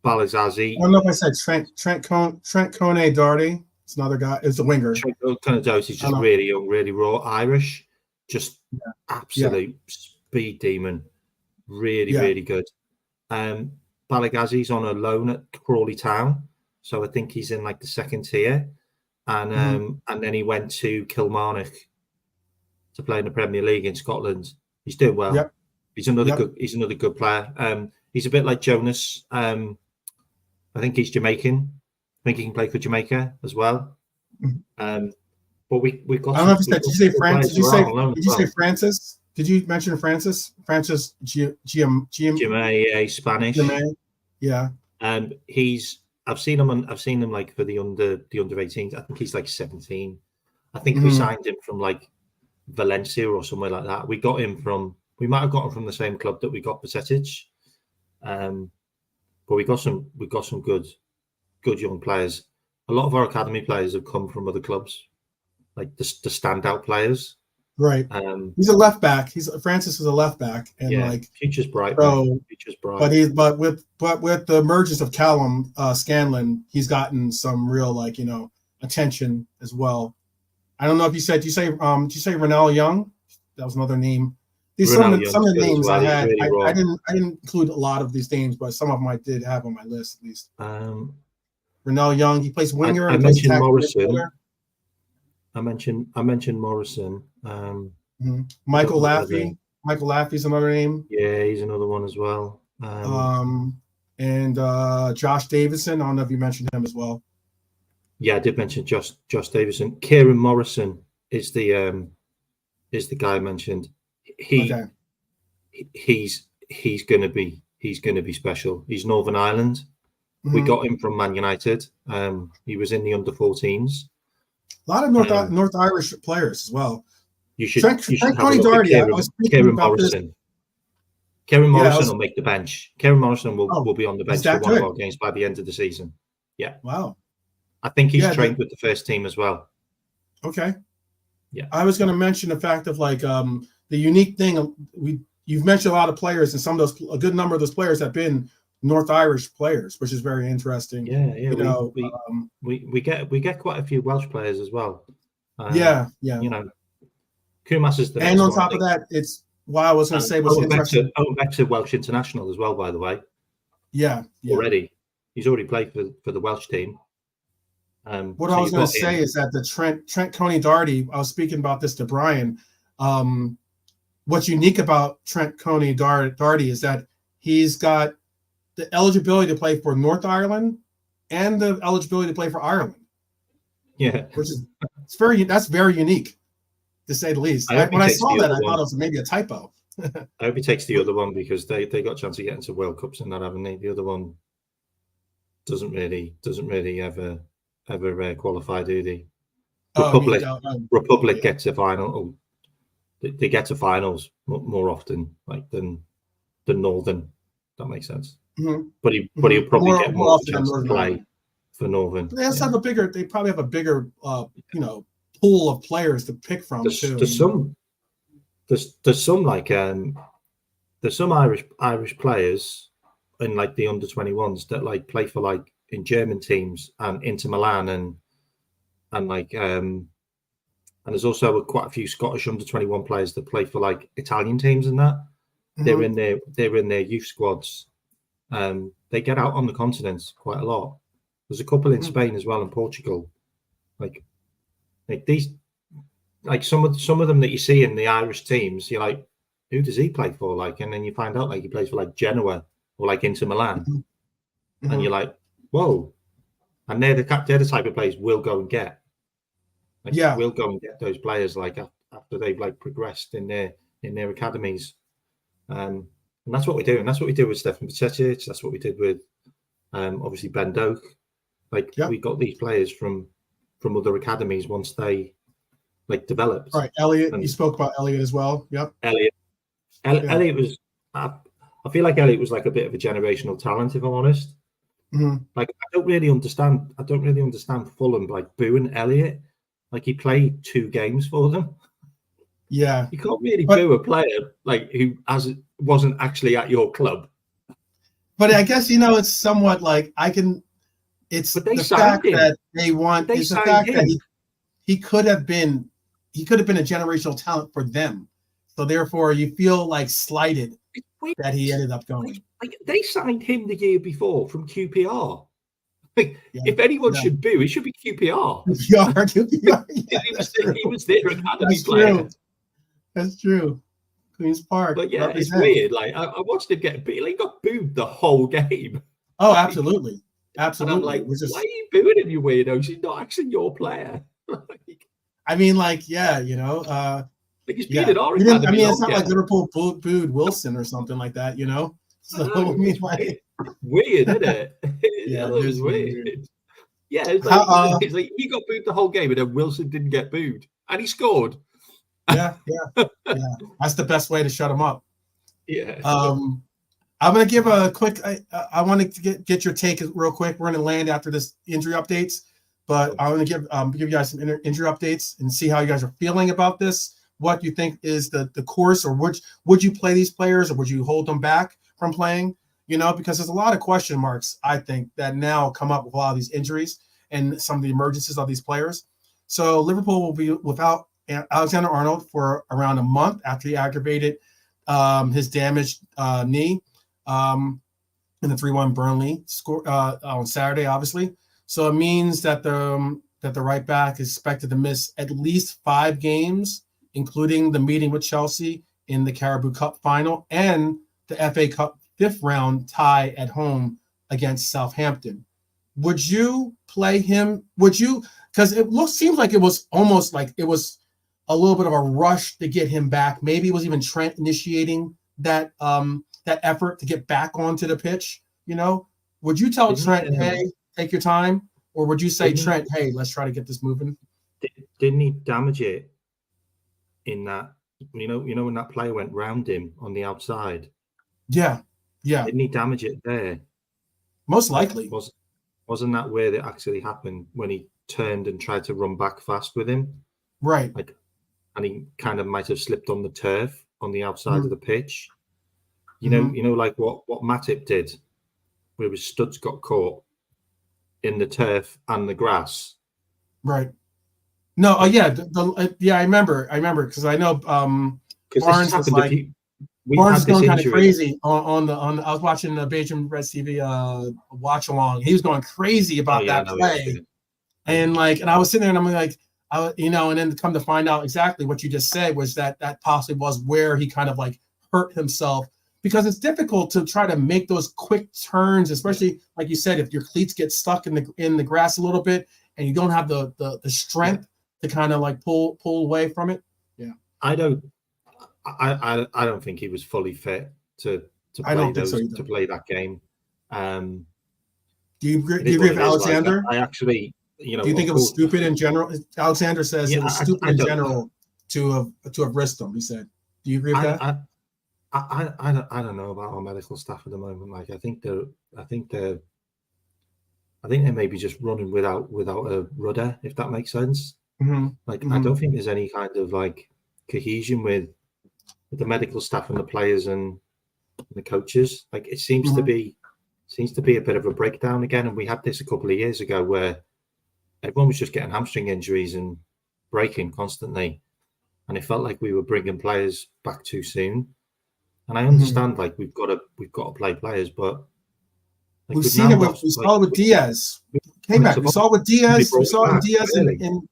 Balazazi. I don't know if I said Trent Kone Doherty. It's another guy. It's a winger. Trent Kone Doherty is just really young, really raw. Irish. just absolute speed demon. Really, really good. Balagazi's on a loan at Crawley Town, so I think he's in like the second tier, and then he went to Kilmarnock to play in the Premier League in Scotland. He's doing well. Yep. He's another good player. He's a bit like Jonas. I think he's Jamaican. I think he can play for Jamaica as well. But we got. I don't know if you said. Did you say Francis? Did you say Francis? Did you mention Francis? Francis GMA, Spanish. GMA. Yeah. I've seen him like for the under 18s. I think he's like 17. I think we signed him from like Valencia or somewhere like that. We might have got him from the same club that we got Basetic. But we got some good young players. A lot of our academy players have come from other clubs, like the standout players. Right. He's a left back. Francis is a left back, and future's bright. So, future's bright. But with the emergence of Callum Scanlon, he's gotten some real attention as well. I don't know if you said. Did you say Renell Young? That was another name. Some of the names I had. Really I didn't include a lot of these names, but some of them I did have on my list at least. Renell Young. He plays winger. I mentioned Morrison. I mentioned Morrison. Michael Laffey. Michael Laffey's another name. Yeah, he's another one as well. And Josh Davison. I don't know if you mentioned him as well. Yeah, I did mention Josh Davison. Kieran Morrison is the guy I mentioned. He's gonna be special. He's Northern Ireland. We got him from Man United. He was in the under 14s. A lot of North Irish players as well. You should Trent Doherty. Kieran Morrison. Kieran Morrison will make the bench. Kieran Morrison will be on the bench for one of our games by the end of the season. Yeah. Wow. I think he's trained with the first team as well. Okay. Yeah. I was going to mention the fact of the unique thing. You've mentioned a lot of players, and a good number of those players have been North Irish players, which is very interesting. Yeah. We get quite a few Welsh players as well. Yeah. Kumas is the next and on one, top of that, it's what I was going to say was interesting. Owen Beck's Welsh international as well, by the way. Yeah. He's already played for the Welsh team. What I was going to say is that the Trent Coney Doherty, I was speaking about this to Brian. What's unique about Trent Coney Doherty is that he's got the eligibility to play for North Ireland and the eligibility to play for Ireland. Yeah, which is that's very unique, to say the least. When I saw that, I thought it was maybe a typo. I hope he takes the other one because they got a chance of getting to World Cups and that, haven't they? The other one doesn't really ever qualify, do they? Republic gets a final. They get to finals more often, than Northern. That makes sense. Mm-hmm. But he'll probably get more chance to play for Northern. They also have they probably have a bigger pool of players to pick from too. There's some Irish players in the under 21s that play for in German teams and Inter Milan and there's also quite a few Scottish under 21 players that play for Italian teams and that. Mm-hmm. They're in their youth squads. They get out on the continent quite a lot. There's a couple in Spain as well and Portugal. These some of them that you see in the Irish teams, you're like, who does he play for? And then you find out he plays for Genoa or Inter Milan, mm-hmm. and you're like, whoa! And they're the type of players we'll go and get. We'll go and get those players after they've progressed in their academies, and that's what we do. And that's what we did with Stefan Basetic. That's what we did with obviously Ben Doak. We got these players from other academies once they developed. Right, Elliot. You spoke about Elliot as well. Yep. Elliot was. I feel like Elliot was a bit of a generational talent, if I'm honest. Mm-hmm. I don't really understand Fulham booing Elliot. He played 2 games for them. Yeah, you can't really boo a player who wasn't actually at your club. But I guess it's somewhat I can. It's the fact that they want. It's the fact that he could have been he could have been a generational talent for them. So therefore, you feel like slighted that he ended up going. Like they signed him the year before from QPR. Like, if anyone should boo, it should be QPR. QPR. He was their academy player. True. That's true. Queen's Park. But yeah, it's weird. Like I watched him get booed. He got booed the whole game. Oh, absolutely. Absolutely. And I'm like, why are you booing him, you weirdo? He's not actually your player. I mean, like, yeah, like he's been in our academy. I mean, it's not like Liverpool booed Wilson or something like that, So I mean, like, weird, isn't it? Yeah, it was weird. Yeah, it's like he got booed the whole game, and then Wilson didn't get booed, and he scored. Yeah. That's the best way to shut him up. Yeah. I'm gonna give a quick. I wanted to get your take real quick. We're gonna land after this injury updates, but I want to give you guys some injury updates and see how you guys are feeling about this. What you think is the course, or would you play these players, or would you hold them back from playing? Because there's a lot of question marks, I think, that now come up with a lot of these injuries and some of the emergencies of these players. So Liverpool will be without Alexander-Arnold for around a month after he aggravated his damaged knee in the 3-1 Burnley score on Saturday, obviously. So it means that the right back is expected to miss at least 5 games, including the meeting with Chelsea in the Carabao Cup final and the FA Cup 5th round tie at home against Southampton. Would you play him? Would you? Because seems like it was almost like it was a little bit of a rush to get him back. Maybe it was even Trent initiating that effort to get back onto the pitch. Would you tell Trent, hey, take your time, or would you say, Trent, hey, let's try to get this moving? Didn't he damage it in that? When that player went round him on the outside. Yeah. Didn't he damage it there? Most likely. Wasn't that where it actually happened when he turned and tried to run back fast with him? Right. And he kind of might have slipped on the turf on the outside of the pitch. Like what Matip did, where his studs got caught in the turf and the grass. Right. No. Oh yeah. I remember because I know Barnes was like. Barnes is going kind of crazy on the. I was watching the Beijing Red TV watch along. He was going crazy about that play, and I was sitting there and I'm like, and then come to find out exactly what you just said was that possibly was where he kind of like hurt himself, because it's difficult to try to make those quick turns, especially like you said, if your cleats get stuck in the grass a little bit and you don't have the strength to kind of like pull away from it. Yeah, I don't think he was fully fit to play that game. Do you agree with Alexander? I actually, do you think it was stupid in general? Alexander says it was stupid in general to have risked him. He said, "Do you agree with that?" I don't know about our medical staff at the moment. Like I think they're maybe just running without a rudder, if that makes sense. Mm-hmm. I don't think there's any kind of like cohesion with the medical staff and the players and the coaches. Like it seems to be a bit of a breakdown again. And we had this a couple of years ago where everyone was just getting hamstring injuries and breaking constantly, and it felt like we were bringing players back too soon. And I understand like we've got to play players, but we've seen it. We saw it with Diaz. Came back. We saw it with Diaz. We saw it with Diaz in.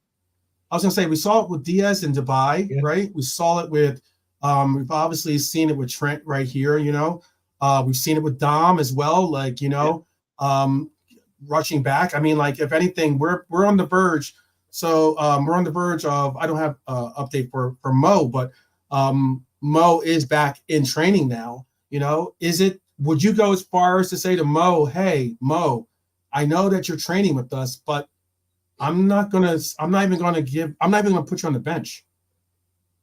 I was gonna say we saw it with Diaz in Dubai, right? We saw it with. We've obviously seen it with Trent right here. We've seen it with Dom as well. Rushing back. I mean, like if anything, we're on the verge. So we're on the verge of. I don't have an update for Mo, but Mo is back in training now. Would you go as far as to say to Mo, hey, Mo, I know that you're training with us, but I'm not even gonna put you on the bench.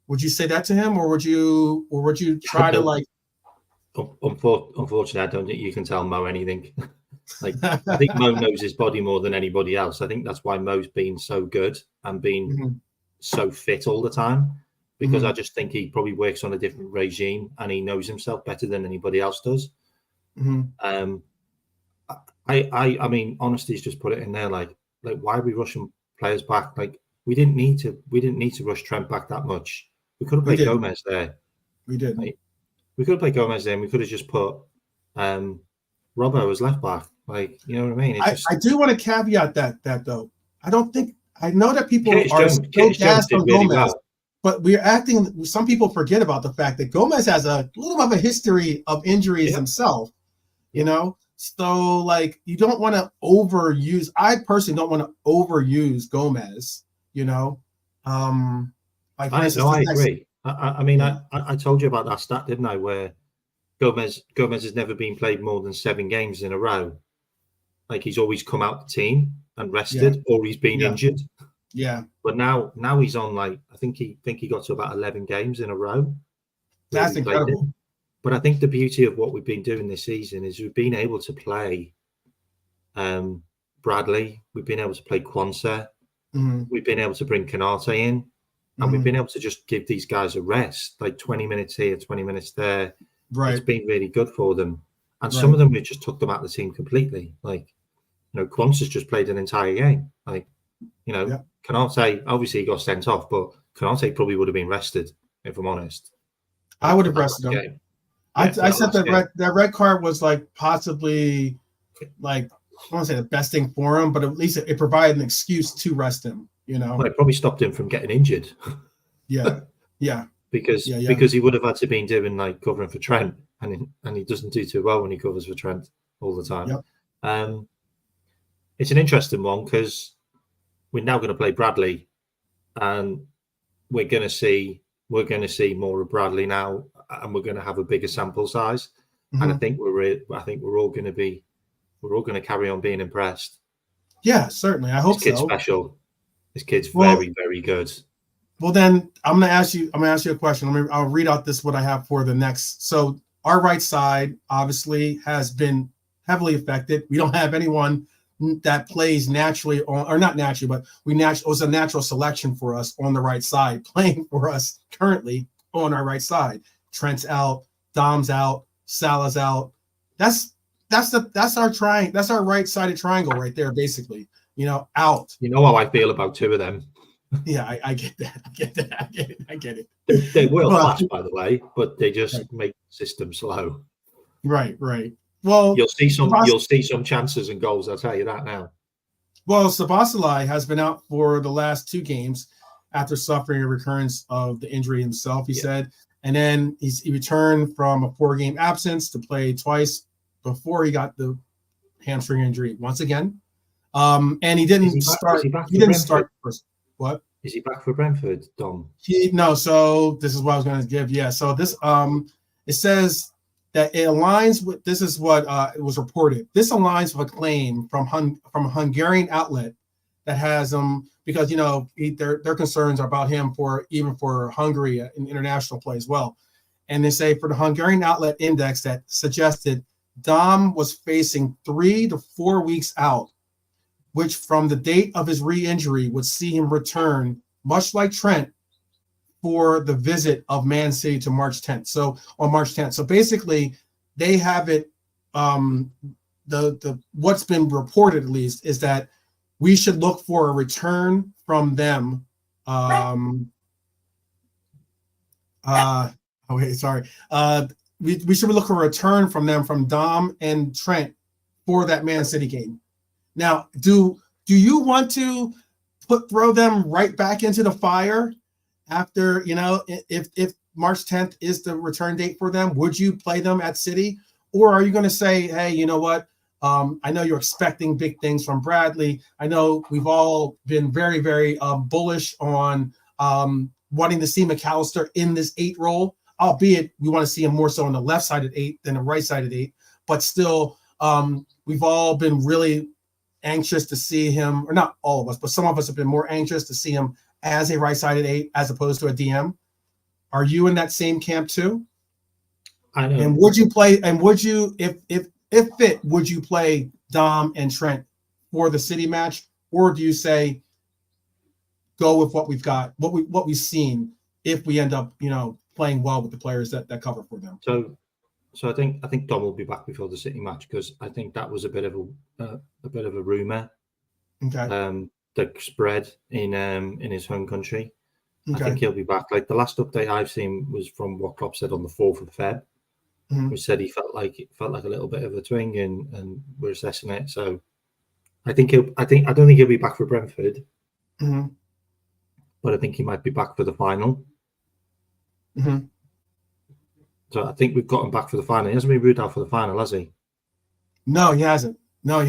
Would you say that to him, or would you try to like? Unfortunately, I don't think you can tell Mo anything. I think Mo knows his body more than anybody else. I think that's why Mo's been so good and been so fit all the time, because I just think he probably works on a different regime and he knows himself better than anybody else does. I mean, honesty's just put it in there. Like why are we rushing players back? Like we didn't need to rush Trent back that much. We could have played Gomez there. We did. Like, we could have played Gomez there, and we could have just put Robbo as left back. Like, you know what I mean? I do want to caveat that though. I know that people are so gassed on really Gomez, well. but we're acting. Some people forget about the fact that Gomez has a little bit of a history of injuries himself. You know, so like you don't want to overuse. I personally don't want to overuse Gomez. You know, like for instance, I agree. I mean, I told you about that stat, didn't I? Where Gomez has never been played more than 7 games in a row. Like he's always come out the team and rested, or he's been injured. Yeah. But now he's on, like, I think he got to about 11 games in a row. That's incredible. But I think the beauty of what we've been doing this season is we've been able to play Bradley. We've been able to play Quansah. We've been able to bring Canate in. And we've been able to just give these guys a rest, like 20 minutes here, 20 minutes there. Right. It's been really good for them. And some of them, we just took them out of the team completely. Like, you know, Quansah's just played an entire game. Like, you know, Canate, obviously he got sent off, but Canate probably would have been rested, if I'm honest. I would have rested him. I said that red card was like possibly like, I don't want to say the best thing for him, but at least it provided an excuse to rest him, you know. Well, it probably stopped him from getting injured. Yeah. Because he would have had to been doing like covering for Trent, and he doesn't do too well when he covers for Trent all the time. It's an interesting one because we're now going to play Bradley, and we're going to see more of Bradley now, and we're going to have a bigger sample size. And I think we're all going to carry on being impressed. Yeah, certainly. I hope this kid's so. Special. This kid's very, very good. Well, then I'm going to ask you a question. I'll read out what I have for the next. So our right side obviously has been heavily affected. We don't have anyone that plays naturally or not naturally, but it was a natural selection for us on the right side, playing for us currently on our right side. Trent's out, Dom's out, Salah's out. That's our triangle. That's our right-sided triangle right there, basically. You know, out. You know how I feel about 2 of them. Yeah, I get that. I get it. They will pass, by the way, but they just make the system slow. Right. Well, you'll see some chances and goals. I'll tell you that now. Well, Szoboszlai has been out for the last 2 games after suffering a recurrence of the injury himself. He said, and then he returned from a 4-game absence to play twice before he got the hamstring injury once again. And he didn't start. He didn't start first. What? Is he back for Brentford, Dom? No. So this is what I was going to give. Yeah. So this it says that it aligns with. This is what it was reported. This aligns with a claim from a Hungarian outlet that has because you know their concerns are about him for Hungary in international play as well, and they say for the Hungarian outlet index that suggested Dom was facing 3 to 4 weeks out, which from the date of his re-injury would see him return, much like Trent, for the visit of Man City to March 10th. So on March 10th. So basically, they have it. The what's been reported at least is that we should look for a return from them. We should look for a return from them from Dom and Trent for that Man City game. Now, do you want to throw them right back into the fire after, you know, if March 10th is the return date for them? Would you play them at City? Or are you going to say, hey, you know what? I know you're expecting big things from Bradley. I know we've all been very, very bullish on wanting to see McAllister in this 8 role, albeit we want to see him more so on the left-sided 8 than the right-sided 8. But still, we've all been really anxious to see him, or not all of us, but some of us have been more anxious to see him as a right-sided 8 as opposed to a DM. Are you in that same camp too? I know. And would you play? And would you, if fit, would you play Dom and Trent for the City match, or do you say go with what we've got, what we've seen, if we end up, you know, playing well with the players that cover for them? So I think Dom will be back before the City match because I think that was a bit of a rumor. Okay. the spread in his home country. Okay. I think he'll be back. Like the last update I've seen was from what Klopp said on the 4th of Feb, which said he felt like a little bit of a twing, and we're assessing it. So I don't think he'll be back for Brentford, but I think he might be back for the final. So I think we've got him back for the final. He hasn't been ruled out for the final, has he? No, he hasn't. No.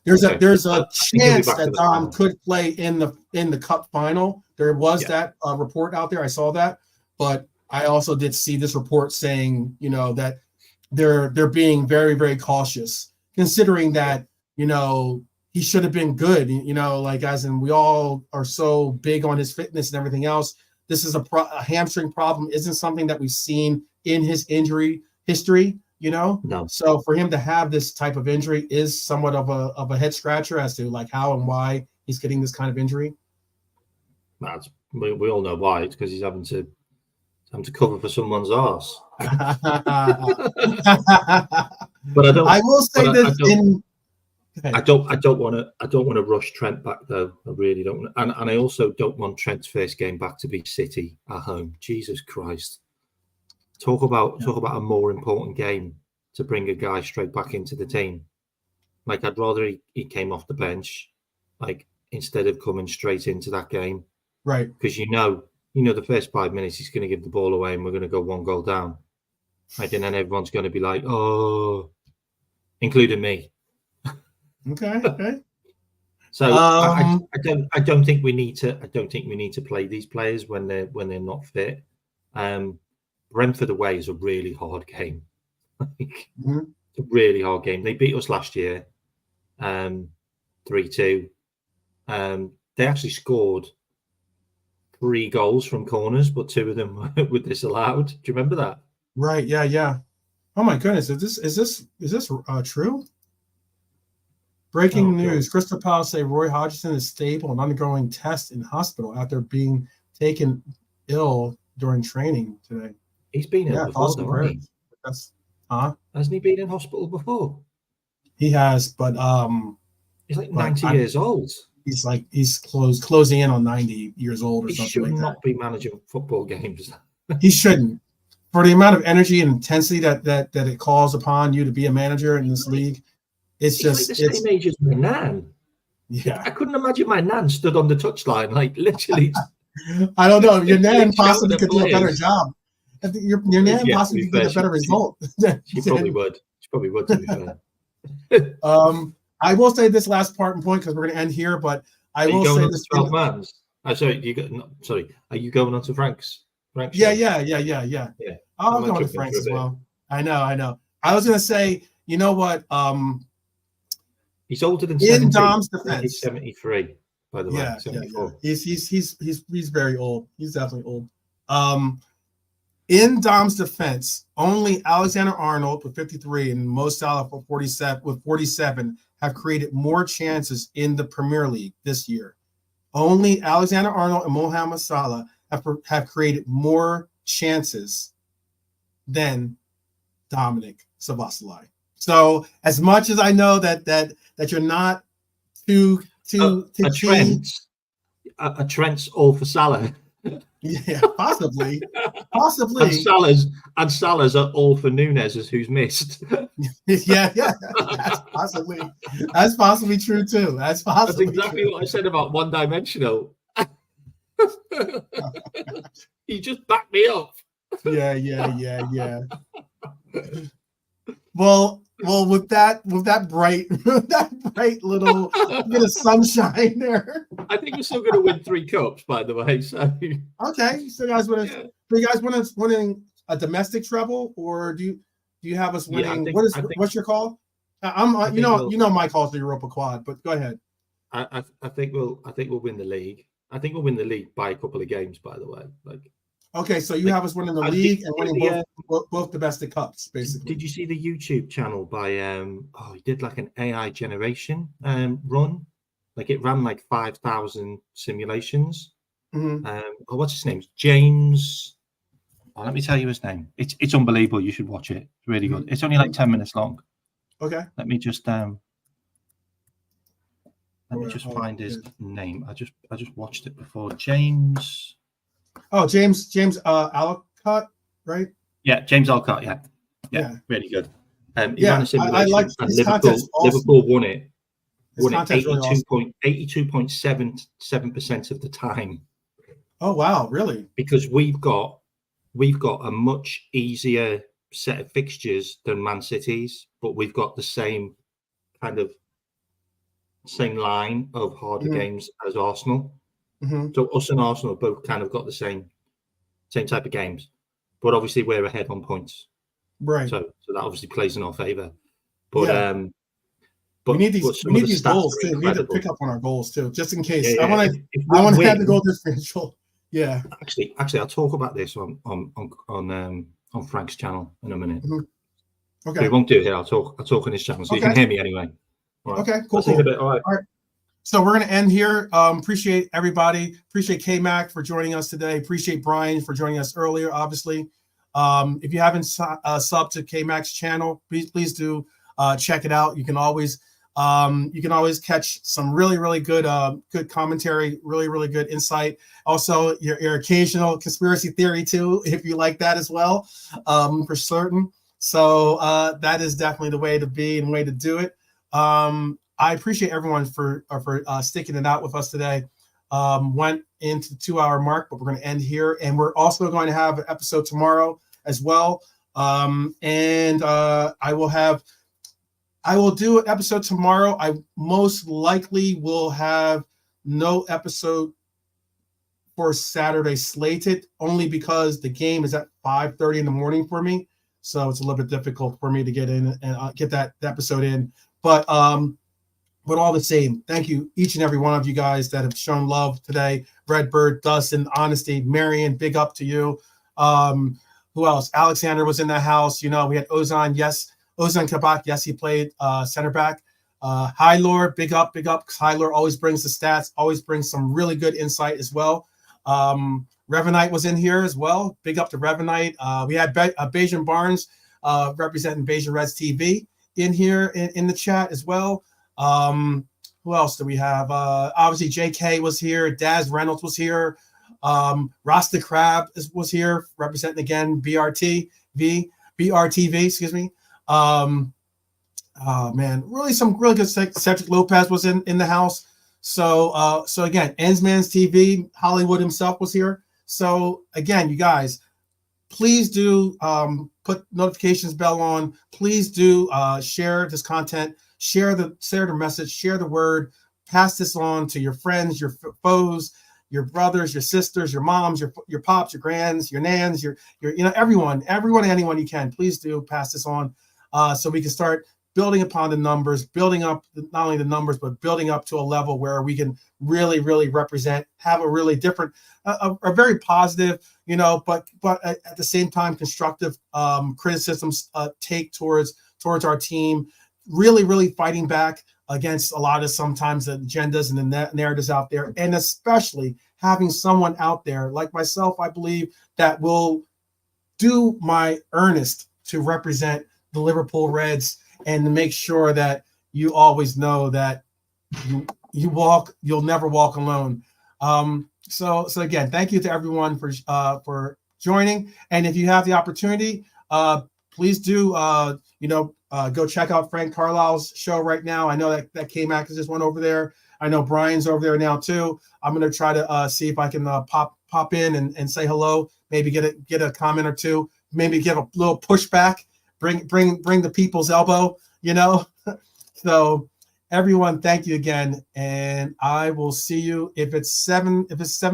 There's a chance that Dom could play in the cup final. There was that report out there. I saw that, but I also did see this report saying, that they're being very, very cautious, considering that, he should have been good, like as in we all are so big on his fitness and everything else. This is a hamstring problem isn't something that we've seen in his injury history, No. So for him to have this type of injury is somewhat of a head scratcher as to like how and why he's getting this kind of injury. We all know why. It's because he's having to cover for someone's arse. But I will say this I don't want to rush Trent back though. I really don't, and I also don't want Trent's first game back to be City at home. Jesus Christ! Talk about a more important game to bring a guy straight back into the team. Like I'd rather he came off the bench, like instead of coming straight into that game. Right. Because the first 5 minutes he's going to give the ball away and we're going to go 1 goal down. Right, and then everyone's going to be like, oh, including me. Okay. So I don't think we need to play these players when they're not fit. Brentford away is a really hard game. It's a really hard game. They beat us last year, 3-2. They actually scored 3 goals from corners, but 2 of them were disallowed. Do you remember that? Right. Yeah. Oh my goodness! Is this true? Breaking news: Crystal Palace say Roy Hodgson is stable and undergoing tests in hospital after being taken ill during training today. He's been ill before, though, hasn't he? Hasn't he been in hospital before? He has, but he's like 90 years old. He's closing in on 90 years old or something like that. He should not be managing football games. He shouldn't. For the amount of energy and intensity that it calls upon you to be a manager in this league, it's just like the same age as my nan. Yeah, I couldn't imagine my nan stood on the touchline, like literally. I don't know. Your nan possibly could do a better job. I think your nan possibly could get a better result. She probably would. To be fair. I will say this last part and point because we're going to end here, but I will say this. 12 mans. Sorry, are you going on to Frank's? Yeah. I'll go on to Frank's as well. I know. I was going to say, you know what? He's older than in Dom's defense. He's 73, by the way. Yeah, 74. Yeah. He's very old. He's definitely old. In Dom's defense, only Alexander-Arnold with 53 and Mo Salah with 47 have created more chances in the Premier League this year. Only Alexander-Arnold and Mohamed Salah have created more chances than Dominic Szoboszlai. So as much as I know that you're not too a Trent's all for Salah. Yeah, possibly. And Salah's are all for Nunez, as who's missed. yeah. That's possibly true too. That's exactly what I said about one-dimensional. You just backed me up. Yeah. Well, with that bright little bit of sunshine there. I think we're still going to win 3 cups, by the way. So okay, so guys, do you guys want us winning a domestic treble, or do you have us winning? Yeah, what's your call? You know my call is the Europa Quad, but go ahead. I think we'll win the league. I think we'll win the league by a couple of games, by the way. Okay, so you have us winning the league and winning both domestic cups, basically. Did you see the YouTube channel by he did like an AI generation run? Like it ran like 5,000 simulations. What's his name? James. Oh, let me tell you his name. It's unbelievable. You should watch it. It's really good. It's only like 10 minutes long. Okay. Let me just Let me just find his name. I just watched it before. James. Oh, James Alcott, right? Yeah, James Alcott. Yeah, really good. He ran a simulation, I like and his content's awesome. Liverpool won it. His content's really awesome. 82.77% of the time. Oh wow, really? Because we've got a much easier set of fixtures than Man City's, but we've got the same line of harder games as Arsenal. So us and Arsenal both kind of got the same type of games, but obviously we're ahead on points, right? So that obviously plays in our favour. But we need these goals too. We need to pick up on our goals too, just in case. I want to have the goal differential. Yeah. Actually, I'll talk about this on Frank's channel in a minute. Okay. We won't do it here. I'll talk on his channel, so you can hear me anyway. All right. Okay. Cool. All right. So we're gonna end here. Appreciate everybody. Appreciate K-Mac for joining us today. Appreciate Brian for joining us earlier. Obviously, if you haven't subbed to K-Mac's channel, please do check it out. You can always catch some really good commentary, really good insight. Also, your occasional conspiracy theory too, if you like that as well, for certain. So that is definitely the way to be and way to do it. I appreciate everyone for sticking it out with us today. Went into the 2-hour mark, but we're going to end here, and we're also going to have an episode tomorrow as well. And I will do an episode tomorrow. I most likely will have no episode for Saturday slated, only because the game is at 5:30 in the morning for me. So it's a little bit difficult for me to get in and get that episode in. But all the same, thank you, each and every one of you guys that have shown love today. Redbird, Dustin, Honesty, Marion, big up to you. Who else? Alexander was in the house. We had Ozan. Yes. Ozan Kabak, yes, he played center back. Hylor, big up. Hylor always brings the stats, always brings some really good insight as well. Revenite was in here as well. Big up to Revenite. We had Bayesian Barnes representing Bayesian Reds TV in here in the chat as well. Who else do we have? Obviously, JK was here. Daz Reynolds was here. Rasta Crab was here representing again BRTV, excuse me. Oh man, really some really good. Cedric Lopez was in the house. So again, Ensman's TV, Hollywood himself was here. So again, you guys, please do put notifications bell on. Please do share this content, share the message, share the word, pass this on to your friends, your foes, your brothers, your sisters, your moms, your pops, your grands, your nans, your everyone, anyone you can. Please do pass this on. So we can start building upon the numbers, building up not only the numbers, but building up to a level where we can really represent, have a really different, a very positive, but at the same time constructive criticisms take towards our team, really fighting back against a lot of sometimes the agendas and the narratives out there, and especially having someone out there like myself, I believe, that will do my earnest to represent the Liverpool Reds and to make sure that you always know that you'll never walk alone. So again, thank you to everyone for joining. And if you have the opportunity, please do go check out Frank Carlisle's show right now. I know that K-Mac just went over there. I know Brian's over there now too. I'm gonna try to see if I can pop in and say hello. Maybe get a comment or two. Maybe give a little pushback. Bring the people's elbow, So everyone, thank you again, and I will see you if it's 7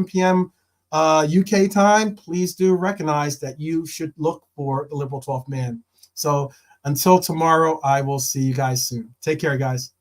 p.m. UK time. Please do recognize that you should look for the Liverpool 12th man. So until tomorrow, I will see you guys soon. Take care, guys.